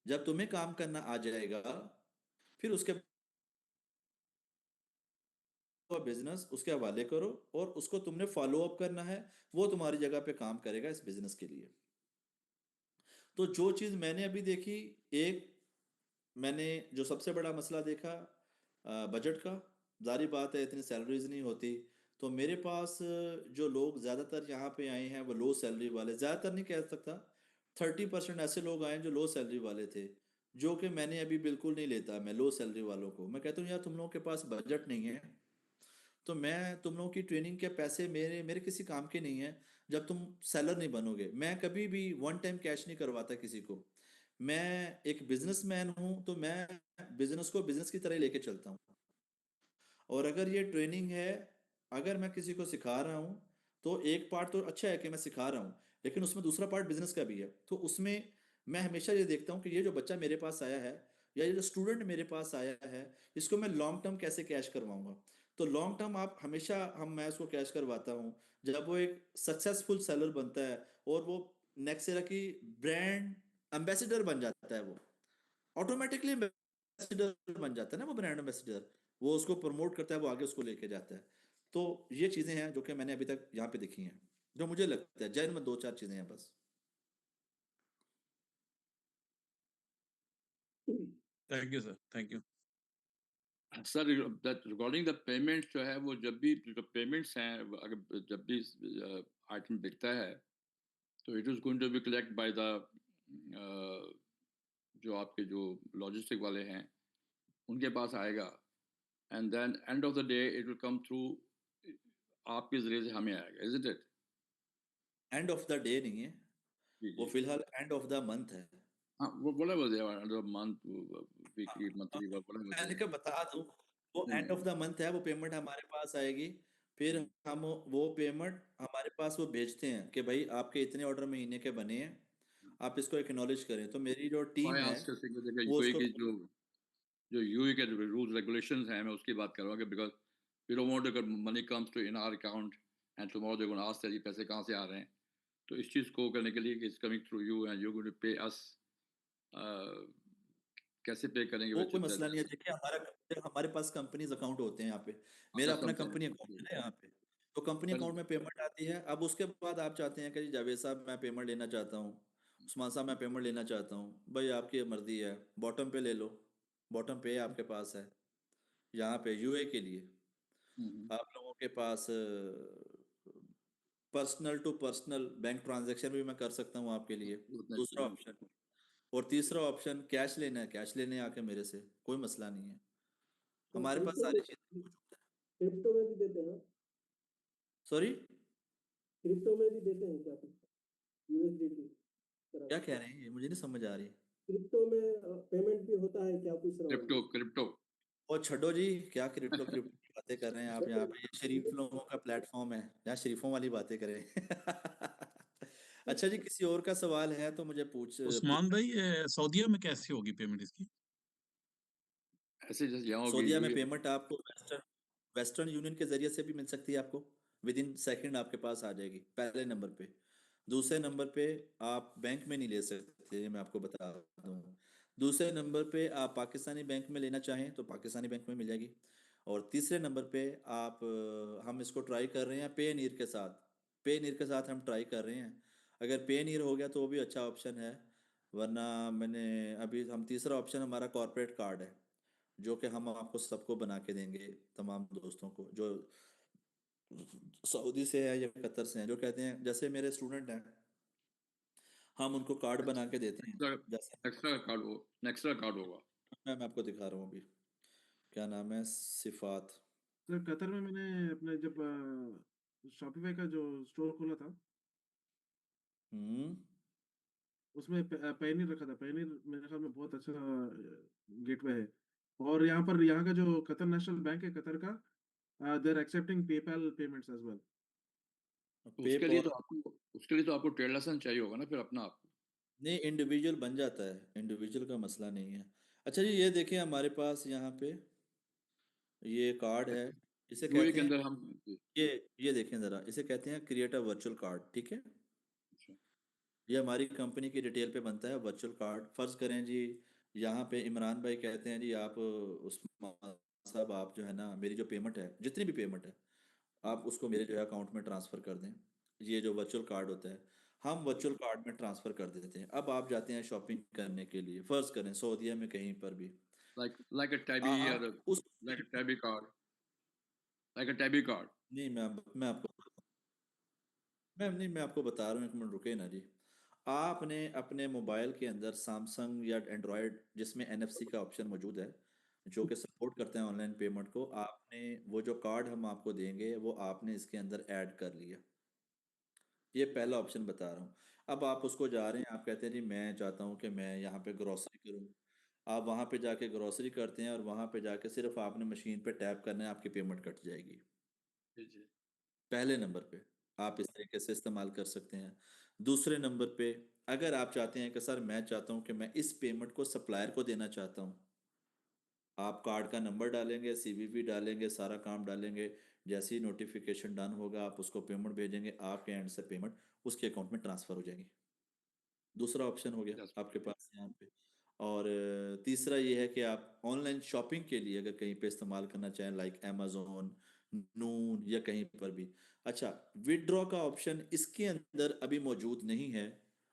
जब तुम्हें काम करना आ जाएगा, फिर उसके बिजनेस उसके हवाले करो, और उसको तुमने फॉलो अप करना है, वो तुम्हारी जगह पे काम करेगा इस बिजनेस के लिए। तो जो चीज मैंने अभी देखी, एक मैंने जो सबसे बड़ा मसला देखा बजट का। जारी बात है इतनी सैलरीज नहीं होती। तो मेरे पास जो लोग ज्यादातर यहाँ पे आए हैं वो लो सैलरी वाले, ज्यादातर नहीं कह सकता, 30% ऐसे लोग आए हैं जो लो सैलरी वाले थे, जो कि मैंने अभी बिल्कुल नहीं लेता। मैं लो सैलरी वालों को मैं कहता हूँ यार तुम लोगों के पास बजट नहीं है, तो मैं तुम लोगों की ट्रेनिंग के पैसे मेरे मेरे किसी काम के नहीं है जब तुम सेलर नहीं बनोगे। मैं कभी भी वन टाइम कैश नहीं करवाता किसी को। मैं एक बिजनेसमैन हूं, तो मैं बिजनेस को बिजनेस की तरह ही लेके चलता हूँ। और अगर ये ट्रेनिंग है, अगर मैं किसी को सिखा रहा हूँ, तो एक पार्ट तो अच्छा है कि मैं सिखा रहा हूँ, लेकिन उसमें दूसरा पार्ट बिजनेस का भी है। तो उसमें मैं हमेशा ये देखता हूँ कि ये जो बच्चा मेरे पास आया है, या ये जो स्टूडेंट मेरे पास आया है, इसको मैं लॉन्ग टर्म कैसे कैश करवाऊंगा। तो लॉन्ग टर्म आप हमेशा मैं उसको कैश करवाता हूँ जब वो एक सक्सेसफुल सेलर बनता है, और वो नेक्सेरा की ब्रांड एम्बेसडर बन जाता है। वो ऑटोमेटिकली एम्बेसडर बन जाता है ना, वो ब्रांड एम्बेसडर, वो उसको प्रमोट करता है, वो आगे उसको लेके जाता है। तो ये चीजें हैं जो कि मैंने अभी तक यहाँ पे देखी हैं, जो मुझे लगता है जैन में दो चार चीजें हैं बस। Thank you sir, thank you. Sir regarding the payment जो है, वो जब भी जो पेमेंट्स हैं, अगर जब भी आइटम बिकता है, तो it is going to be collect by the जो आपके जो लॉजिस्टिक वाले हैं उनके पास आएगा, and then end of the day it will come through आपके जरिए से हमें आएगा, is it? End of the day नहीं है, जी वो जी। फिलहाल एंड ऑफ द मंथ है। हाँ, वो बोला बोल दिया मंथ, वीकली, मंथली, बोला बोल मैंने दिया। कहा बता दूं, वो नहीं एंड नहीं। ऑफ द मंथ है, वो पेमेंट हमारे पास आएगी। फिर हम वो पेमेंट हमारे पास वो भेजते हैं कि भाई आपके इतने ऑर्डर महीने के बने हैं, आप इसको एक्नॉलेज करें। तो मेरी जो आई टीम है आस्क वो कोई उसको, कि जो जो यूए के रूल्स रेगुलेशंस हैं, मैं उसकी बात कर रहा हूँ कि because we don't want that money comes to in our account and tomorrow they gonna ask ये पैसे कहाँ से आ रहे हैं। तो इस चीज़ को करने के लिए it's coming through you and you going to pay us, कैसे पे करेंगे वो विच कोई मसला नहीं है। दैट्स देखिए हमारे पास कंपनीज अकाउंट होते हैं यहाँ पे। मेरा आपका अपना कंपनी कंपनी अकाउंट है ना यहाँ पे। तो कंपनी सर। अकाउंट में पेमेंट आती है। अब उसके बाद आप चाहते हैं कि जी जावेद साहब मैं पेमेंट लेना चाहता हूँ, उस्मान साहब मैं पेमेंट लेना चाहता हूँ, भाई आपकी मर्जी है। बॉटम पे ले लो, बॉटम पे आपके पास है। यहाँ पे यूए के लिए आप लोगों के पास personal to personal bank transaction भी मैं कर सकता हूँ आपके लिए, दूसरा ऑप्शन। और तीसरा ऑप्शन कैश लेना है, कैश लेने आके मेरे से कोई मसला नहीं है। तो हमारे पास क्रिप्टो सारी में चीजें मौजूद है। क्रिप्टो में भी देते हैं? सॉरी, क्रिप्टो में भी देते हैं क्या कुछ? यूएसडीटी तरह क्या का कह रहे हैं, ये मुझे नहीं समझ आ रही। क्रिप्टो में पेमेंट भी होता है क्या, पूछ रहा हूँ क्रिप्टो क्रिप्टो और छड्डो जी, क्या क्रिप्टो क्रिप्टो की बातें कर रहे हैं आप यहाँ पे? ये शरीफ लोगों का प्लेटफॉर्म है, यहाँ शरीफों वाली बातें करें। अच्छा जी, किसी और का सवाल है तो मुझे उस्मान पूछ। भाई, सऊदीया में कैसे होगी पेमेंट इसकी? ऐसे जैसे यहाँ होगी सऊदीया में यूए। पेमेंट आपको वेस्टर्न वेस्टर्न यूनियन के जरिए से भी मिल सकती है आपको। विद इन सेकेंड आपके पास आ जाएगी पहले नंबर पे। दूसरे नंबर पे आप बैंक में नहीं ले सकते, ये मैं आपको बता दूं। दूसरे नंबर पे आप पाकिस्तानी बैंक में लेना चाहें तो पाकिस्तानी बैंक में मिल जाएगी। और तीसरे नंबर पे आप हम इसको ट्राई कर रहे हैं पे नीर के साथ। पे नीर के साथ हम ट्राई कर रहे हैं। अगर पे नीर हो गया तो वो भी अच्छा ऑप्शन है। वरना मैंने अभी हम तीसरा ऑप्शन हमारा कॉर्पोरेट कार्ड है, जो कि हम आपको सबको बना के देंगे, तमाम दोस्तों को जो सऊदी से है या कतर से हैं, जो कहते हैं जैसे मेरे स्टूडेंट हैं, हम उनको कार्ड बना के देते हैं। एक्स्ट्रा जैसे एक्स्ट्रा कार्ड हो, एक्स्ट्रा कार्ड होगा। मैं आपको दिखा रहा हूँ अभी, क्या नाम है, सिफात। सर कतर में मैंने अपने जब शॉपिफाई का जो स्टोर खोला था, हम्म। उसमें पैनीर रखा था। पैनीर मेरे ख्याल में बहुत अच्छा गेटवे है। और यहाँ का जो कतर नेशनल बैंक है कतर का, they are accepting PayPal payments as well. तो पे उसके लिए तो आपको ट्रेड लाइसेंस चाहिए होगा ना फिर अपना आप। नहीं, इंडिविजुअल बन जाता है, इंडिविजुअल का मसला नहीं है। अच्छा जी, ये देखिए हमारे पास यहाँ पे ये कार्ड है। इसे यूए कहते के हैं, अंदर हम। ये ये देखें ज़रा, इसे कहते हैं क्रिएट अ वर्चुअल कार्ड, ठीक है। अच्छा। ये हमारी कंपनी की डिटेल पे बनता है वर्चुअल कार्ड। फर्ज करें जी, यहाँ पे इमरान भाई कहते हैं जी आप उस्मान साहब आप जो है ना, मेरी जो पेमेंट है, जितनी भी पेमेंट है, आप उसको मेरे जो है अकाउंट में ट्रांसफ़र कर दें। ये जो वर्चुअल कार्ड होता है, हम वर्चुअल कार्ड में ट्रांसफ़र कर देते हैं। अब आप जाते हैं शॉपिंग करने के लिए, फ़र्ज़ करें सऊदीया में कहीं पर भी, लाइक अ टैबी और आप उस लाइक अ टैबी कार्ड, लाइक अ टैबी कार्ड। नहीं, मैं आपको मैं आपको बता रहा हूँ, एक मिनट रुके ना जी। आपने अपने मोबाइल के अंदर सैमसंग या एंड्रॉयड जिसमें एनएफसी का ऑप्शन मौजूद है, जो कि सपोर्ट करते हैं ऑनलाइन पेमेंट को, आपने वो जो कार्ड हम आपको देंगे वो आपने इसके अंदर ऐड कर लिया। ये पहला ऑप्शन बता रहा हूँ। अब आप उसको जा रहे हैं, आप कहते हैं जी मैं चाहता हूँ कि मैं यहाँ पे ग्रोसरी करूँ। आप वहाँ पे जाके ग्रोसरी करते हैं और वहाँ पे जाके सिर्फ आपने मशीन पे टैप करना है, आपकी पेमेंट कट जाएगी। जी जी। पहले नंबर पे आप इस तरीके से इस्तेमाल कर सकते हैं। दूसरे नंबर पे, अगर आप चाहते हैं कि सर मैं चाहता हूं कि मैं इस पेमेंट को सप्लायर को देना चाहता हूं, आप कार्ड का नंबर डालेंगे, सीवीवी डालेंगे, सारा काम डालेंगे। जैसे ही नोटिफिकेशन डन होगा आप उसको पेमेंट भेजेंगे, आपके एंड से पेमेंट उसके अकाउंट में ट्रांसफर हो जाएगी। दूसरा ऑप्शन हो गया Yes. आपके पास यहाँ पे। और तीसरा ये है कि आप ऑनलाइन शॉपिंग के लिए अगर कहीं पे इस्तेमाल करना चाहें, लाइक अमेजोन, नून या कहीं पर भी। अच्छा, विदड्रॉ का ऑप्शन इसके अंदर अभी मौजूद नहीं है।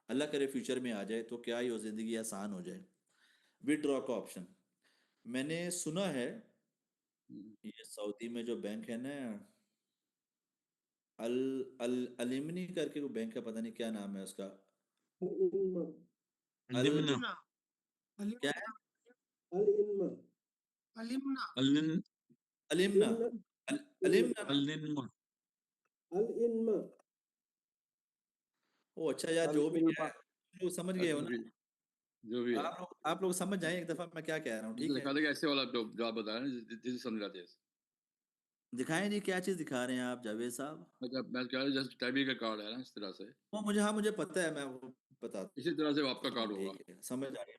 अल्लाह करे फ्यूचर में आ जाए तो क्या ही हो, जिंदगी आसान हो जाए। विदड्रॉ का ऑप्शन मैंने सुना है, हम्म। ये सऊदी में जो बैंक है ना, अल अल अलिमनी करके वो बैंक है, पता नहीं क्या नाम है उसका। अल इल्म। अल लिमना। क्या है, अल इल्म। अलिन अलिमना, इल्म। अलिमना ना। अलिनमा अल इल्म। ओ अच्छा यार, अल जो भी है इल्मा। लोग समझ गए हो जो ना। भी जो भी है। आप लोग समझ जाएं एक दफा मैं क्या कह रहा हूँ, मुझे ठीक है। दिखा देगा ऐसे वाला जो आप बता रहे हैं, जिसे समझ आते हैं। दिखाएं जी, क्या चीज दिखा रहे हैं आप जावेद साहब? मतलब मैं कह रहा हूँ जैसे टैबी का कार्ड है ना, इस तरह से, वो मुझे, हाँ मुझे पता है, मैं वो इसी तरह से वो आपका बताता कार्ड हूँ, होगा। ठीक है, समझ आ गया।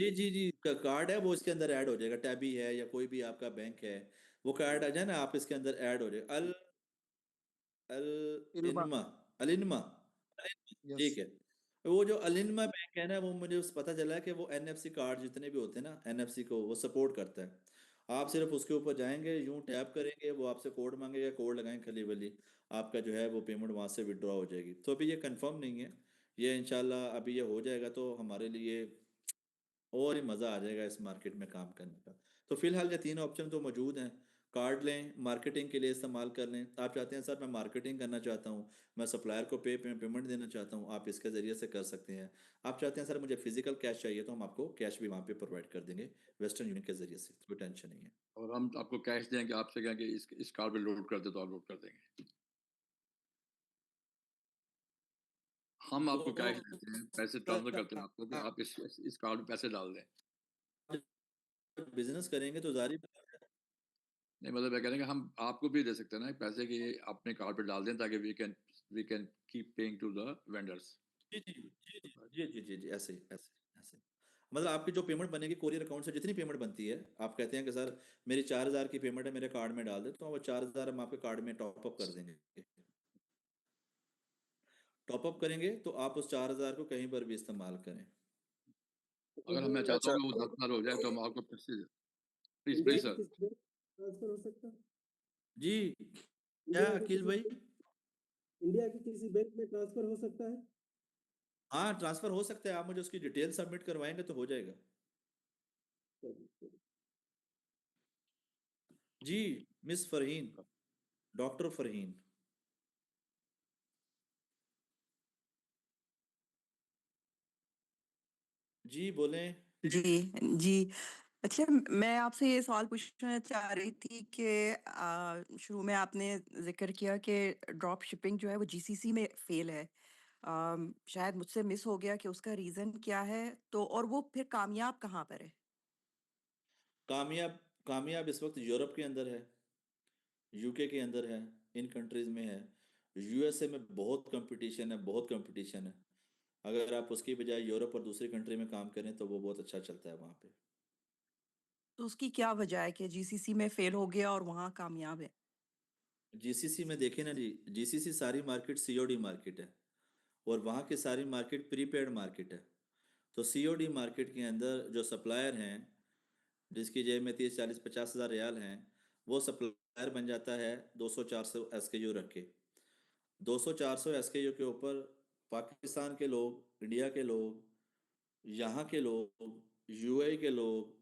जी जी जी, कार्ड है वो इसके अंदर ऐड हो जाएगा, टैबी है या कोई भी आपका बैंक है, वो कार्ड आ जाए ना, आप इसके अंदर ऐड हो जाएगा। अल अल इल्मा। इनमा अल इनमा यस। ठीक है। वो जो अलिनमा बैंक है ना, वो मुझे पता चला है कि वो एनएफसी कार्ड जितने भी होते हैं ना, एनएफसी को वो सपोर्ट करता है। आप सिर्फ उसके ऊपर जाएंगे, यूं टैप करेंगे, वो आपसे कोड मांगेगा, कोड लगाएंगे खाली वाली, आपका जो है वो पेमेंट वहां से विड्रॉ हो जाएगी। तो अभी ये कंफर्म नहीं है, ये इंशाल्लाह अभी ये हो जाएगा तो हमारे लिए और ही मज़ा आ जाएगा इस मार्केट में काम करने का। तो फिलहाल ये तीन ऑप्शन तो मौजूद हैं। कार्ड लें, मार्केटिंग के लिए इस्तेमाल कर लें। आप चाहते हैं सर मैं मार्केटिंग करना चाहता हूँ, मैं सप्लायर को पेमेंट देना चाहता हूँ, आप इसके ज़रिए से कर सकते हैं। आप चाहते हैं सर मुझे फिजिकल कैश चाहिए, तो हम आपको कैश भी वहाँ पे प्रोवाइड कर देंगे वेस्टर्न यूनियन के ज़रिए से, कोई टेंशन नहीं है। और हम आपको कैश देंगे, आपसे कहेंगे इस कार्ड पे लोड कर दे, तो आप लोड कर देंगे। हम आपको कैश तो देते हैं, पैसे ट्रांसफर करते हैं आपको कि आप इस कार्ड में पैसे डाल दें। बिजनेस करेंगे तो जारी बात है। नहीं मतलब मैं कह रहे हैं कि हम आपको भी दे सकते हैं ना पैसे कि अपने कार्ड पे डाल दें, ताकि we can keep paying to the vendors. जी जी जी जी जी जी जी जी, ऐसे ही ऐसे ऐसे। मतलब आपकी जो पेमेंट बनेगी कोरियर अकाउंट से, जितनी पेमेंट बनती है, आप कहते हैं कि सर मेरी 4,000 की पेमेंट है, मेरे कार्ड में डाल दे, तो वो 4,000 हम आपके कार्ड में टॉप अप कर देंगे। टॉप अप करेंगे तो आप उस 4,000 को कहीं पर भी इस्तेमाल करें। अगर मैं ये चाहता अच्छा। हूँ कि वो 10,000 हो जाए, तो हम आपको प्लीज इंडिया प्लीज के सर। किस बैंक ट्रांसफर हो सकता है? जी, क्या इंडिया के अकील किसी भाई? इंडिया के किसी बैंक में ट्रांसफर हो सकता है? हाँ ट्रांसफर हो सकता है, आप मुझे उसकी डिटेल सबमिट करवाएंगे तो हो जाएगा। चलिए, चलिए। जी, मिस फरहीन, डॉक्टर फरहीन। जी बोलें। जी जी। अच्छा, मैं आपसे ये सवाल पूछना चाह रही थी कि शुरू में आपने जिक्र किया कि ड्रॉप शिपिंग जो है वो जीसीसी में फेल है। शायद मुझसे मिस हो गया कि उसका रीजन क्या है, तो और वो फिर कामयाब कहाँ पर है? कामयाब, कामयाब इस वक्त यूरोप के अंदर है, यूके के अंदर है, इन कंट्रीज में है। यूएसए में बहुत कंपटीशन है, बहुत कंपटीशन है। अगर आप उसकी बजाय यूरोप और दूसरी कंट्री में काम करें तो वो बहुत अच्छा चलता है वहाँ पे। तो उसकी क्या वजह है कि जीसीसी में फेल हो गया और वहाँ कामयाब है? जीसीसी में देखें ना जी, जीसीसी सारी मार्केट सीओडी मार्केट है, और वहाँ की सारी मार्केट प्रीपेड मार्केट है। तो सीओडी मार्केट के अंदर जो सप्लायर हैं, जिसकी जेब में 30 40 50 हज़ार रियाल हैं, वो सप्लायर बन जाता है 200 400 एसकेयू रख के। 200 400 एसकेयू के ऊपर पाकिस्तान के लोग, इंडिया के लोग, यहाँ के लोग, यूएई के लोग,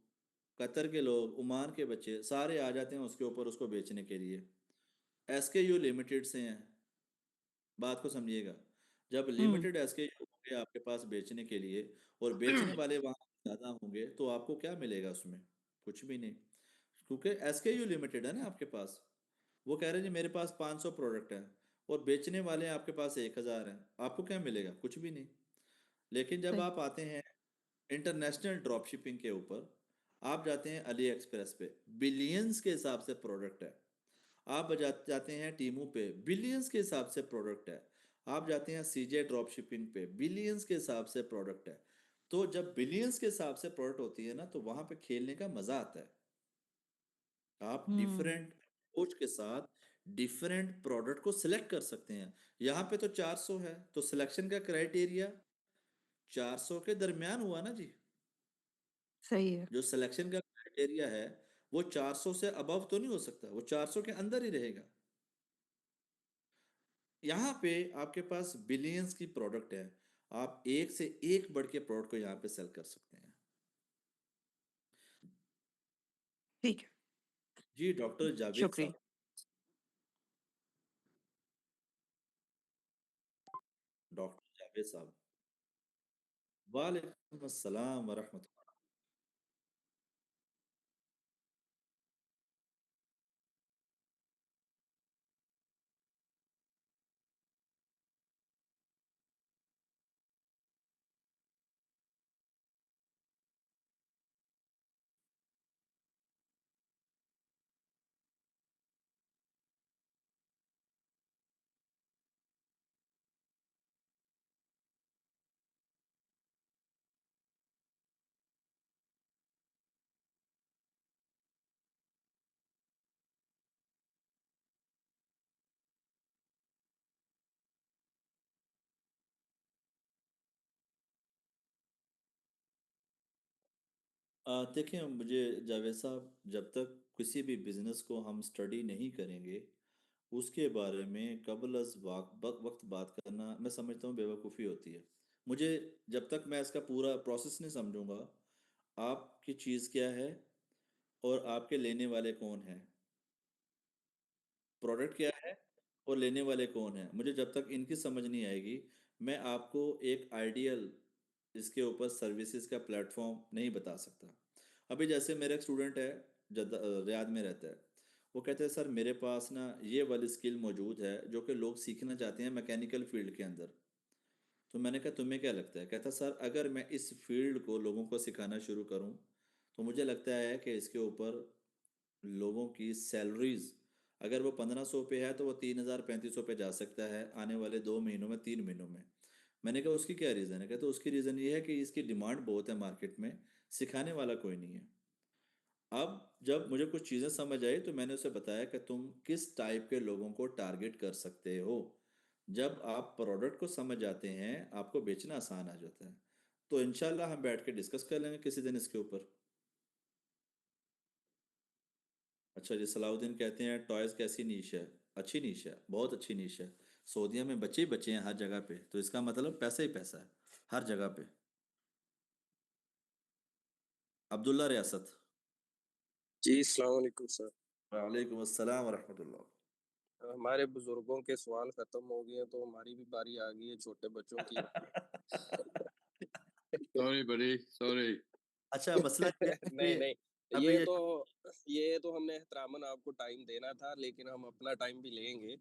कतर के लोग, ओमान के बच्चे सारे आ जाते हैं उसके ऊपर उसको बेचने के लिए। एसकेयू लिमिटेड से हैं, बात को समझिएगा। जब हम्म। लिमिटेड एसकेयू होंगे आपके पास बेचने के लिए, और बेचने वाले वहाँ ज़्यादा होंगे, तो आपको क्या मिलेगा उसमें? कुछ भी नहीं, क्योंकि एसकेयू लिमिटेड है ना आपके पास। वो कह रहे हैं जी मेरे पास 500 प्रोडक्ट हैं, और बेचने वाले आपके पास 1,000 हैं, आपको क्या मिलेगा? कुछ भी नहीं। लेकिन जब सही। आप आते हैं इंटरनेशनल ड्रॉप शिपिंग के ऊपर, आप जाते हैं अली एक्सप्रेस पे, बिलियंस के हिसाब से प्रोडक्ट है। आप जाते हैं टीमू पे, बिलियंस के हिसाब से प्रोडक्ट है। आप जाते हैं सीजे ड्रॉप शिपिंग पे, बिलियंस के हिसाब से प्रोडक्ट है। तो जब बिलियंस के हिसाब से प्रोडक्ट होती है ना, तो वहां पे खेलने का मजा आता है। आप हम्म। डिफरेंट अप्रोच के साथ डिफरेंट प्रोडक्ट को सिलेक्ट कर सकते हैं। यहाँ पे तो 400 है, तो सिलेक्शन का क्राइटेरिया 400 के दरमियान हुआ ना जी। सही है। जो सिलेक्शन का क्राइटेरिया है वो 400 से अबव तो नहीं हो सकता, वो 400 के अंदर ही रहेगा। यहाँ पे आपके पास बिलियंस की प्रोडक्ट है, आप एक से एक बढ़ के प्रोडक्ट को यहाँ पे सेल कर सकते हैं। ठीक है। जी डॉक्टर जावेद शुक्रिया। साहब, डॉक्टर जावेद साहब। वालेकुम अस्सलाम वरहमतुल्लाह। देखिए मुझे जावेद साहब, जब तक किसी भी बिजनेस को हम स्टडी नहीं करेंगे उसके बारे में कबल अज वक्त बात करना मैं समझता हूँ बेवकूफ़ी होती है। मुझे जब तक मैं इसका पूरा प्रोसेस नहीं समझूंगा, आपकी चीज़ क्या है और आपके लेने वाले कौन हैं, प्रोडक्ट क्या है और लेने वाले कौन हैं, मुझे जब तक इनकी समझ नहीं आएगी मैं आपको एक आइडियल इसके ऊपर सर्विसेज का प्लेटफॉर्म नहीं बता सकता। अभी जैसे मेरा एक स्टूडेंट है, रियाद में रहता है। वो कहते हैं सर मेरे पास ना ये वाली स्किल मौजूद है जो कि लोग सीखना चाहते हैं मैकेनिकल फील्ड के अंदर। तो मैंने कहा तुम्हें क्या लगता है? कहता सर अगर मैं इस फील्ड को लोगों को सिखाना शुरू करूं तो मुझे लगता है कि इसके ऊपर लोगों की सैलरीज अगर वो 1500 पे है तो वो 3000 3500 पे जा सकता है आने वाले 2 महीनों में 3 महीनों में। मैंने कहा उसकी क्या रीज़न है? कहते उसकी रीज़न ये है कि इसकी डिमांड बहुत है मार्केट में, सिखाने वाला कोई नहीं है। अब जब मुझे कुछ चीज़ें समझ आई तो मैंने उसे बताया कि तुम किस टाइप के लोगों को टारगेट कर सकते हो। जब आप प्रोडक्ट को समझ जाते हैं आपको बेचना आसान आ जाता है। तो इंशाल्लाह हम बैठ के डिस्कस कर लेंगे किसी दिन इसके ऊपर। अच्छा जी, सलाउद्दीन कहते हैं टॉयज कैसी नीश है? अच्छी नीश है, बहुत अच्छी नीश है। सऊदीया में बच्चे ही बच्चे हैं हर जगह पे, तो इसका मतलब पैसा ही पैसा है हर जगह पे। अब्दुल्ला रियासत। जी अस्सलाम वालेकुम सर। वालेकुम अस्सलाम वरहमतुल्लाह। हमारे बुजुर्गों के सवाल खत्म हो गए हैं तो हमारी भी बारी आ गई है छोटे बच्चों की। सॉरी बड़ी सॉरी। अच्छा मसला ये है कि नहीं नहीं, अभी ये ये तो ये तो हमने एहतरामन आपको टाइम देना था लेकिन हम अपना टाइम भी लेंगे।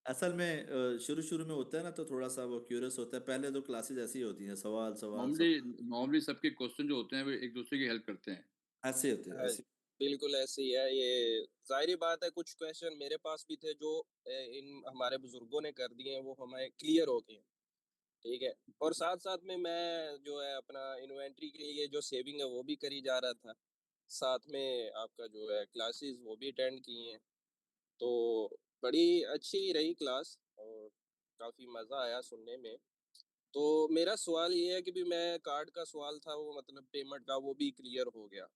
असल में शुरू शुरू में होता है ना तो थोड़ा सा वो क्यूरियस होता है, पहले तो क्लासेस ऐसी ही होती हैं, सवाल सवाल नॉर्मली सवाल नॉर्मली सबके क्वेश्चन जो होते हैं वो एक दूसरे की हेल्प करते हैं। ऐसे होते हैं हाँ, ऐसे। बिल्कुल ऐसे ही है ये। जाहिर बात है कुछ क्वेश्चन मेरे पास भी थे जो इन हमारे बुजुर्गों ने कर दिए हैं, वो हमें क्लियर हो गए हैं। ठीक है। और साथ साथ में मैं जो है अपना इन्वेंट्री के लिए जो सेविंग है वो भी करी जा रहा था। साथ में आपका जो है क्लासेस वो भी अटेंड किए हैं। तो बड़ी अच्छी रही क्लास और काफ़ी मज़ा आया सुनने में। तो मेरा सवाल ये है कि भी मैं कार्ड का सवाल था वो मतलब पेमेंट का वो भी क्लियर हो गया।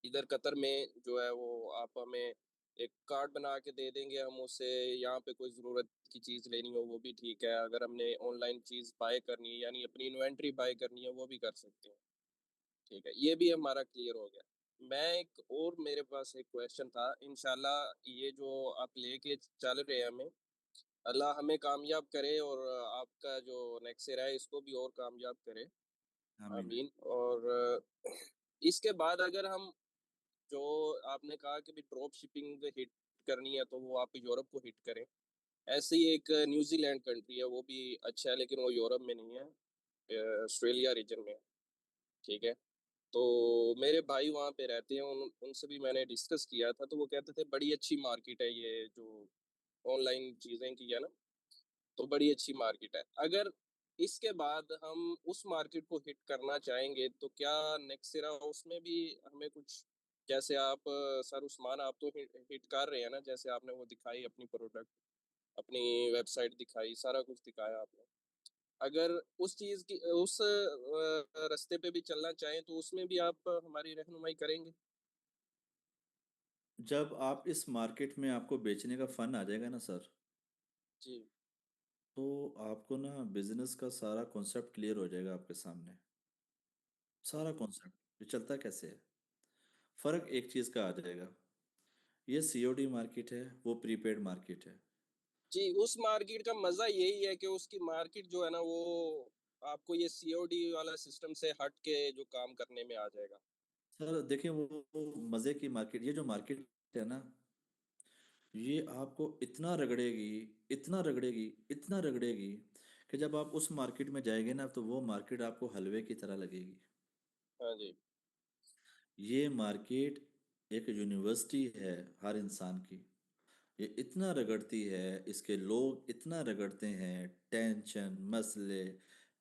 इधर कतर में जो है वो आप हमें एक कार्ड बना के दे देंगे, हम उससे यहाँ पे कोई ज़रूरत की चीज़ लेनी हो वो भी ठीक है। अगर हमने ऑनलाइन चीज़ बाय करनी है यानी अपनी इन्वेंट्री बाय करनी है वो भी कर सकते हैं। ठीक है, ये भी हमारा क्लियर हो गया। मैं एक और मेरे पास एक क्वेश्चन था, इंशाल्लाह ये जो आप लेके चल रहे हैं हमें, अल्लाह हमें कामयाब करे और आपका जो नेक्स्ट ईयर है इसको भी और कामयाब करे। आमीन। आमीन। और इसके बाद अगर हम जो आपने कहा कि भी ड्रॉप शिपिंग हिट करनी है तो वो आप यूरोप को हिट करें। ऐसे ही एक न्यूजीलैंड कंट्री है वो भी अच्छा है लेकिन वो यूरोप में नहीं है, ऑस्ट्रेलिया रीजन में है। ठीक है। तो मेरे भाई वहाँ पे रहते हैं, उनसे भी मैंने डिस्कस किया था तो वो कहते थे बड़ी अच्छी मार्केट है ये जो ऑनलाइन चीज़ें की है ना, तो बड़ी अच्छी मार्केट है। अगर इसके बाद हम उस मार्केट को हिट करना चाहेंगे तो क्या नेक्स्ट ईयर उसमें भी हमें कुछ, जैसे आप सर उस्मान आप तो हिट कर रहे हैं ना, जैसे आपने वो दिखाई अपनी प्रोडक्ट, अपनी वेबसाइट दिखाई, सारा कुछ दिखाया आपने। अगर उस चीज़ की उस रास्ते पे भी चलना चाहें तो उसमें भी आप हमारी रहनुमाई करेंगे? जब आप इस मार्केट में आपको बेचने का फन आ जाएगा ना सर, जी। तो आपको ना बिजनेस का सारा कॉन्सेप्ट क्लियर हो जाएगा आपके सामने। सारा कॉन्सेप्ट ये चलता कैसे है, फर्क एक चीज़ का आ जाएगा। ये सीओडी मार्केट है, वो प्रीपेड मार्केट है। जी, उस मार्केट का मज़ा यही है कि उसकी मार्केट जो है ना वो आपको ये सीओडी वाला सिस्टम से हट के जो काम करने में आ जाएगा। सर देखिए वो मज़े की मार्केट, ये जो मार्केट है ना, ये आपको इतना रगड़ेगी, इतना रगड़ेगी, इतना रगड़ेगी कि जब आप उस मार्केट में जाएंगे ना तो वो मार्केट आपको हलवे की तरह लगेगी। हाँ जी। ये मार्केट एक यूनिवर्सिटी है हर इंसान की। ये इतना रगड़ती है, इसके लोग इतना रगड़ते हैं, टेंशन मसले,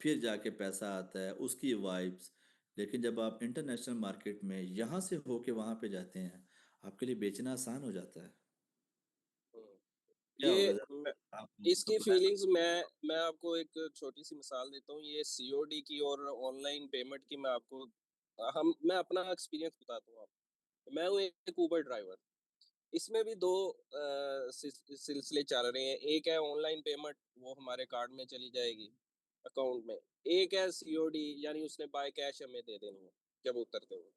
फिर जाके पैसा आता है उसकी वाइब्स। लेकिन जब आप इंटरनेशनल मार्केट में यहाँ से होके वहाँ पे जाते हैं आपके लिए बेचना आसान हो जाता है। हुँ। क्या ये होगा मैं जरा आप इसकी फीलिंग्स मैं आपको एक छोटी सी मिसाल देता हूँ। ये सीओडी की और ऑनलाइन पेमेंट की मैं अपना एक्सपीरियंस बताता हूँ आपको। मैं हूँ एक ऊबर ड्राइवर। इसमें भी दो सिलसिले चल रहे हैं। एक है ऑनलाइन पेमेंट, वो हमारे कार्ड में चली जाएगी अकाउंट में। एक है सीओडी, यानी उसने बाय कैश हमें दे देना है जब उतरते हुए।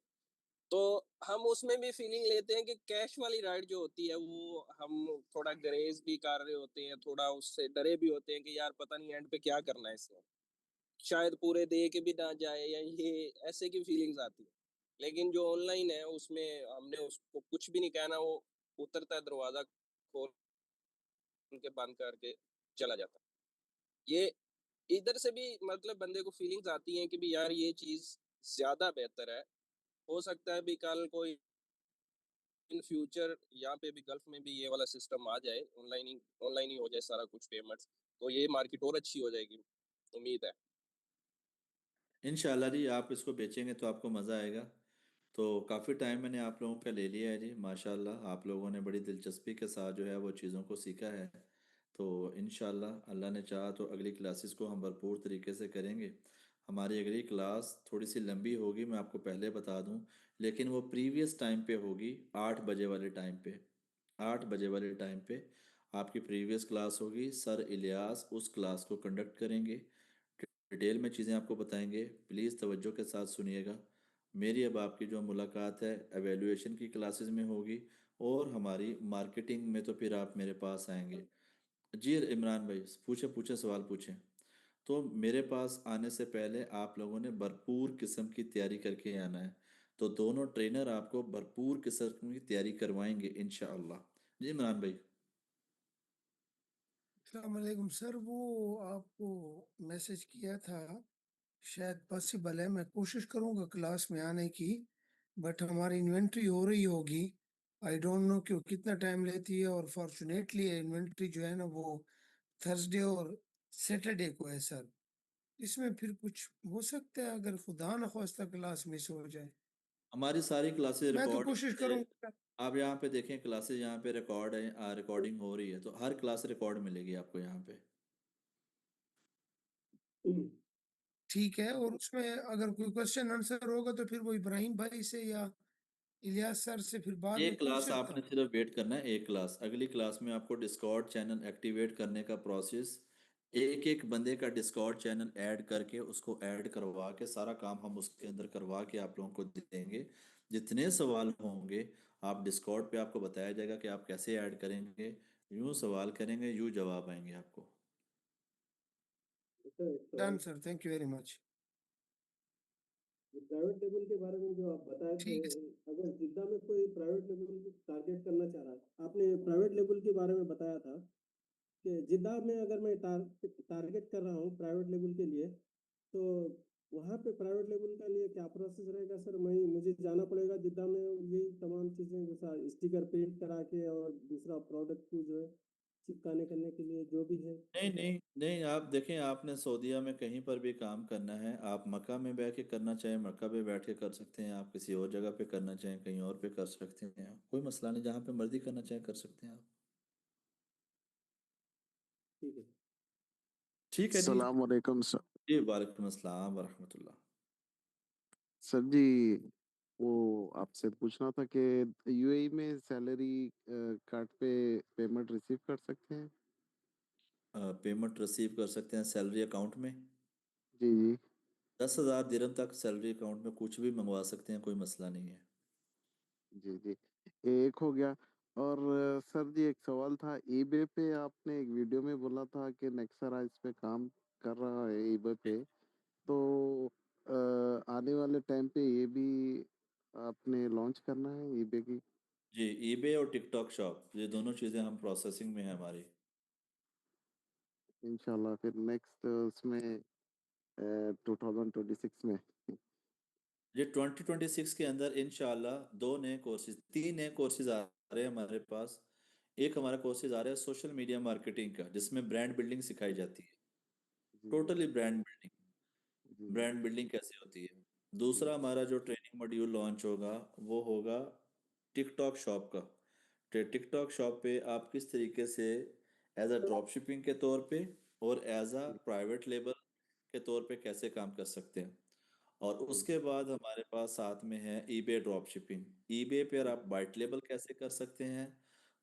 तो हम उसमें भी फीलिंग लेते हैं कि कैश वाली राइड जो होती है वो हम थोड़ा ग्रेज भी कर रहे होते हैं, थोड़ा उससे डरे भी होते हैं कि यार पता नहीं एंड पे क्या करना है इसमें, शायद पूरे दे के भी ना जाए, या ये ऐसे की फीलिंग्स आती है। लेकिन जो ऑनलाइन है उसमें हमने उसको कुछ भी नहीं कहना, वो उतरता है, दरवाजा खोल के बंद करके चला जाता है। ये इधर से भी मतलब बंदे को फीलिंग्स आती हैं कि भी यार ये चीज ज्यादा बेहतर है। हो सकता है भी कल कोई इन फ्यूचर यहाँ पे भी गल्फ में भी ये वाला सिस्टम आ जाए, ऑनलाइन ही हो जाए सारा कुछ पेमेंट्स, तो ये मार्केट और अच्छी हो जाएगी, उम्मीद है। इंशाल्लाह जी, आप इसको बेचेंगे तो आपको मज़ा आएगा। तो काफ़ी टाइम मैंने आप लोगों का ले लिया है जी, माशाल्लाह आप लोगों ने बड़ी दिलचस्पी के साथ जो है वो चीज़ों को सीखा है। तो इंशाल्लाह अल्लाह ने चाहा तो अगली क्लासेस को हम भरपूर तरीके से करेंगे। हमारी अगली क्लास थोड़ी सी लंबी होगी, मैं आपको पहले बता दूं, लेकिन वो प्रीवियस टाइम पे होगी, 8 बजे वाले टाइम पे। 8 बजे वाले टाइम पे आपकी प्रीवियस क्लास होगी। सर इलियास उस क्लास को कंडक्ट करेंगे, डिटेल में चीज़ें आपको बताएंगे। प्लीज़ तवज्जो के साथ सुनिएगा। मेरी अब आपकी जो मुलाकात है एवेल्यूएशन की क्लासेस में होगी, और हमारी मार्केटिंग में तो फिर आप मेरे पास आएंगे। जी इमरान भाई, पूछे पूछे सवाल पूछें। तो मेरे पास आने से पहले आप लोगों ने भरपूर किस्म की तैयारी करके आना है। तो दोनों ट्रेनर आपको भरपूर किस्म की तैयारी करवाएंगे इंशाअल्लाह। जी इमरान भाई। अस्सलाम वालेकुम सर, वो आपको मैसेज किया था, शायद पॉसिबल है, मैं कोशिश करूंगा क्लास में आने की, बट हमारी इन्वेंट्री हो रही होगी। आई डोंट नो कि वो कितना टाइम लेती है, और फॉर्चुनेटली इन्वेंट्री जो है ना वो थर्सडे और सैटरडे को है सर। इसमें फिर कुछ हो सकता है अगर खुदा न खास्ता क्लास मिस हो जाए। हमारी सारी क्लासेस मैं तो रिकॉर्ड कोशिश करूंगा। आप यहाँ पे देखें, क्लासेस यहाँ पे रिकॉर्ड है, रिकॉर्डिंग हो रही है, तो हर क्लास रिकॉर्ड मिलेगी आपको यहाँ पे। ठीक है, और उसमें अगर कोई क्वेश्चन आंसर होगा तो फिर वो इब्राहिम भाई से या इलियास सर से फिर बाद में एक पूछ क्लास सकता आपने हूँ। सिर्फ वेट करना है, एक क्लास। अगली क्लास में आपको डिस्कॉर्ड चैनल एक्टिवेट करने का प्रोसेस, एक एक बंदे का डिस्कॉर्ड चैनल ऐड करके उसको ऐड करवा के सारा काम हम उसके अंदर करवा के आप लोगों को देंगे। जितने सवाल होंगे आप डिस्कॉर्ड पे आपको बताया जाएगा कि आप कैसे ऐड करेंगे। यूं सवाल करेंगे यूं जवाब आएंगे आपको। Done sir, thank you very much. Private level के बारे में जो आप बताए थे, ठीक है अगर जिद्दा में कोई प्राइवेट लेवल टारगेट करना चाह रहा है, आपने प्राइवेट लेवल के बारे में बताया था कि जिद्दा में अगर मैं टारगेट कर रहा हूँ प्राइवेट लेवल के लिए, तो वहाँ पे प्राइवेट लेवल के लिए क्या प्रोसेस रहेगा सर? मुझे जाना पड़ेगा जिद्दा में, यही तमाम चीज़ें जैसा स्टिकर प्रिंट करा के और दूसरा प्रोडक्ट को जो है चिपकाने करने के लिए जो भी है। नहीं नहीं नहीं, आप देखें, आपने सऊदीया में कहीं पर भी काम करना है, आप मक्का में बैठ के करना चाहें मक्का पे बैठ के कर सकते हैं, आप किसी और जगह पे करना चाहें कहीं और पे कर सकते हैं, कोई मसला नहीं, जहाँ पे मर्जी करना चाहें कर सकते हैं आप। ठीक है। ठीक है जी। सलाम वालेकुम सर। जी वालेकुम अस्सलाम वरहमतुल्लाह। सर जी, वो आपसे पूछना था कि यूएई में सैलरी कार्ड पे पेमेंट रिसीव कर सकते हैं? पेमेंट रिसीव कर सकते हैं सैलरी अकाउंट में। जी जी 10,000 दिरहम तक सैलरी अकाउंट में कुछ भी मंगवा सकते हैं, कोई मसला नहीं है। जी जी, एक हो गया। और सर जी, एक सवाल था, ईबे पे आपने एक वीडियो में बोला था कि नेक्सरा इस पे काम कर रहा है ईबे पे, तो आने वाले टाइम पे ये भी आपने लॉन्च करना है ईबे की? जी, ईबे और टिकटॉक शॉप, ये दोनों चीज़ें हम प्रोसेसिंग में है हमारी। इंशाल्लाह फिर नेक्स्ट उसमें 2026 में। ये 2026 के अंदर इंशाल्लाह तीन नए कोर्सेज आ रहे हैं हमारे पास। एक हमारा कोर्सेज आ रहा है सोशल मीडिया मार्केटिंग का, जिसमें ब्रांड बिल्डिंग सिखाई जाती है। जी जी टोटली ब्रांड बिल्डिंग, जी जी ब्रांड बिल्डिंग कैसे होती है। जी दूसरा हमारा जो ट्रेनिंग मॉड्यूल लॉन्च होगा वो होगा टिकटॉक शॉप का। टिकटॉक शॉप पे आप किस तरीके से एज अ ड्रॉप शिपिंग के तौर पे और एज अ प्राइवेट लेबल के तौर पे कैसे काम कर सकते हैं। और उसके बाद हमारे पास साथ में है ईबे ड्रॉप शिपिंग। ईबे पर आप वाइट लेबल कैसे कर सकते हैं,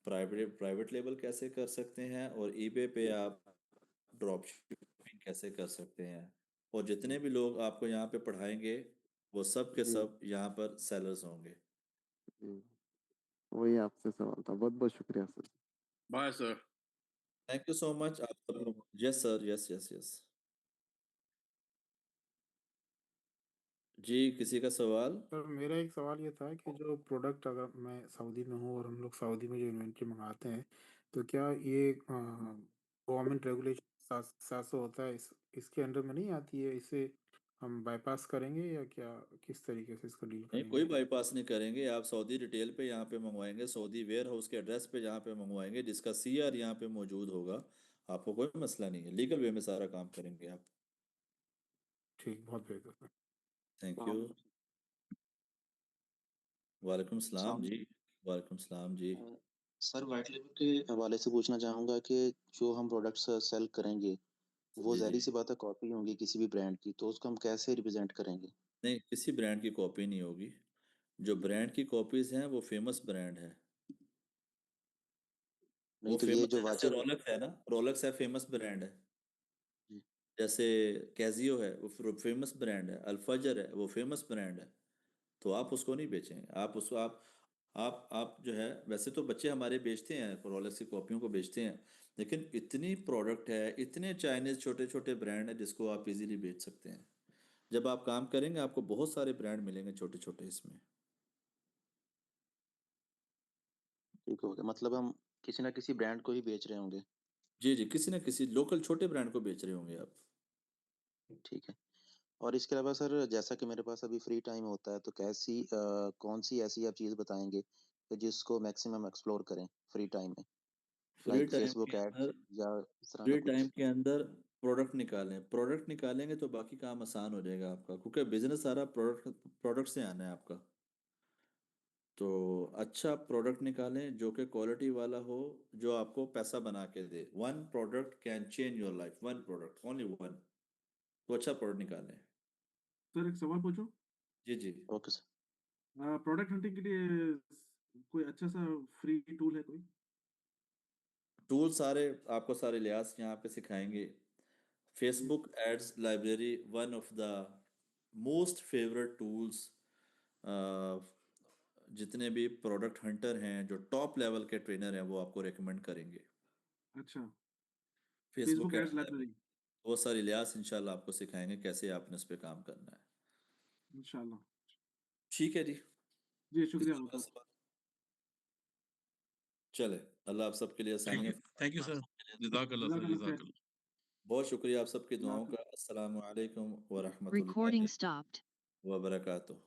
प्राइवेट प्राइवेट लेबल कैसे कर सकते हैं, और ईबे पे आप ड्रॉप शिपिंग कैसे कर सकते हैं। और जितने भी लोग आपको यहाँ पे पढ़ाएंगे वो सब के जी सब यहाँ पर सेलर्स होंगे। जी वही आपसे सवाल था। बहुत बहुत शुक्रिया sir. Bye, sir. Thank you so much आप सब लोग। Yes sir, yes yes yes. जी, किसी का सवाल? सर मेरा एक सवाल ये था कि जो प्रोडक्ट अगर मैं सऊदी में हूँ और हम लोग सऊदी में जो इन्वेंट्री मंगाते हैं, तो क्या ये गवर्नमेंट रेगुलेशन 700 होता है, इसके अंडर में नहीं आती है? इसे हम बाईपास करेंगे या क्या, किस तरीके से इसको डील नहीं, करेंगे? कोई बाईपास नहीं करेंगे। आप सऊदी रिटेल पे यहाँ पे मंगवाएंगे, सऊदी वेयर हाउस के एड्रेस पे यहाँ पे मंगवाएंगे, जिसका सीआर यहाँ पे मौजूद होगा। आपको कोई मसला नहीं है, लीगल वे में सारा काम करेंगे आप। ठीक, बहुत बेहतर सर। Thank you. वालेकुम सलाम सलाम जी। वालेकुम सलाम जी। सर, व्हाइट लेबल के हवाले से पूछना चाहूँगा कि जो हम प्रोडक्ट्स सेल करेंगे, वो जी जी। ज़ाहिर सी बात है कॉपी होंगी किसी भी ब्रांड की, तो उसको हम कैसे रिप्रेजेंट करेंगे? नहीं, किसी ब्रांड की कॉपी नहीं होगी। जो ब्रांड की कॉपीज हैं वो फेमस ब्रांड है। वो नहीं तो ये फेमस जो है, जैसे वाजिब रोलेक्स है ना, रोलेक्स है, फेमस ब्रांड है। जी, जैसे कैजियो है, वो फेमस ब्रांड है। अल्फाजर है, वो फेमस ब्रांड है। तो आप उसको नहीं बेचेंगे। आप उसको आप जो है, वैसे तो बच्चे हमारे बेचते हैं, रोलेक्स की कॉपियों को बेचते हैं, लेकिन इतनी प्रोडक्ट है, इतने चाइनीज छोटे छोटे ब्रांड है जिसको आप इजीली बेच सकते हैं। जब आप काम करेंगे आपको बहुत सारे ब्रांड मिलेंगे छोटे छोटे इसमें। ठीक हो गया। मतलब हम किसी ना किसी ब्रांड को ही बेच रहे होंगे। जी जी, किसी न किसी लोकल छोटे ब्रांड को बेच रहे होंगे आप। ठीक है। और इसके अलावा सर, जैसा कि मेरे पास अभी फ्री टाइम होता है, तो कौन सी ऐसी आप चीज़ बताएंगे कि जिसको मैक्सिमम एक्सप्लोर करें फ्री टाइम में? फ्री लाइक टाइम के फेसबुक एड्स अंदर या इस तरह का फ्री टाइम कुछ? के अंदर प्रोडक्ट निकालें। प्रोडक्ट निकालेंगे तो बाकी काम आसान हो जाएगा आपका, क्योंकि बिजनेस सारा प्रोडक्ट प्रोडक्ट से आना है आपका। तो अच्छा प्रोडक्ट निकालें जो कि क्वालिटी वाला हो, जो आपको पैसा बना के दे। One product can change your life, one product, only one. तो अच्छा प्रोडक्ट निकालें। सर एक सवाल पूछूं? जी जी। Okay sir. प्रोडक्ट हंटिंग के लिए कोई अच्छा सा फ्री टूल है कोई? टूल सारे आपको सारे लिहाज यहाँ पे सिखाएंगे। जी। Facebook ads library one of the most favourite tools. जितने भी प्रोडक्ट हंटर हैं, जो टॉप लेवल के ट्रेनर हैं, वो आपको रेकमेंड करेंगे। अच्छा। Facebook Facebook ads ads library library. बहुत सारी लिहाज इंशाल्लाह आपको सिखाएंगे कैसे आपने उस पर काम करना है। इंशाल्लाह। ठीक है जी। जी, किसी शुक्रिया और बहुत का बहुत। सवाल? चले, अल्लाह आप सबके लिए आसानियाँ थैंक यू सर। जज़ाकल्लाह सर, जज़ाकल्लाह खैर। जज़ाकल्लाह। बहुत शुक्रिया आप सबकी अल्लाह दुआओं हाफ़िज़। का। अस्सलामु अलैकुम व रहमतुल्लाहि Recording stopped. व बरकातुहू।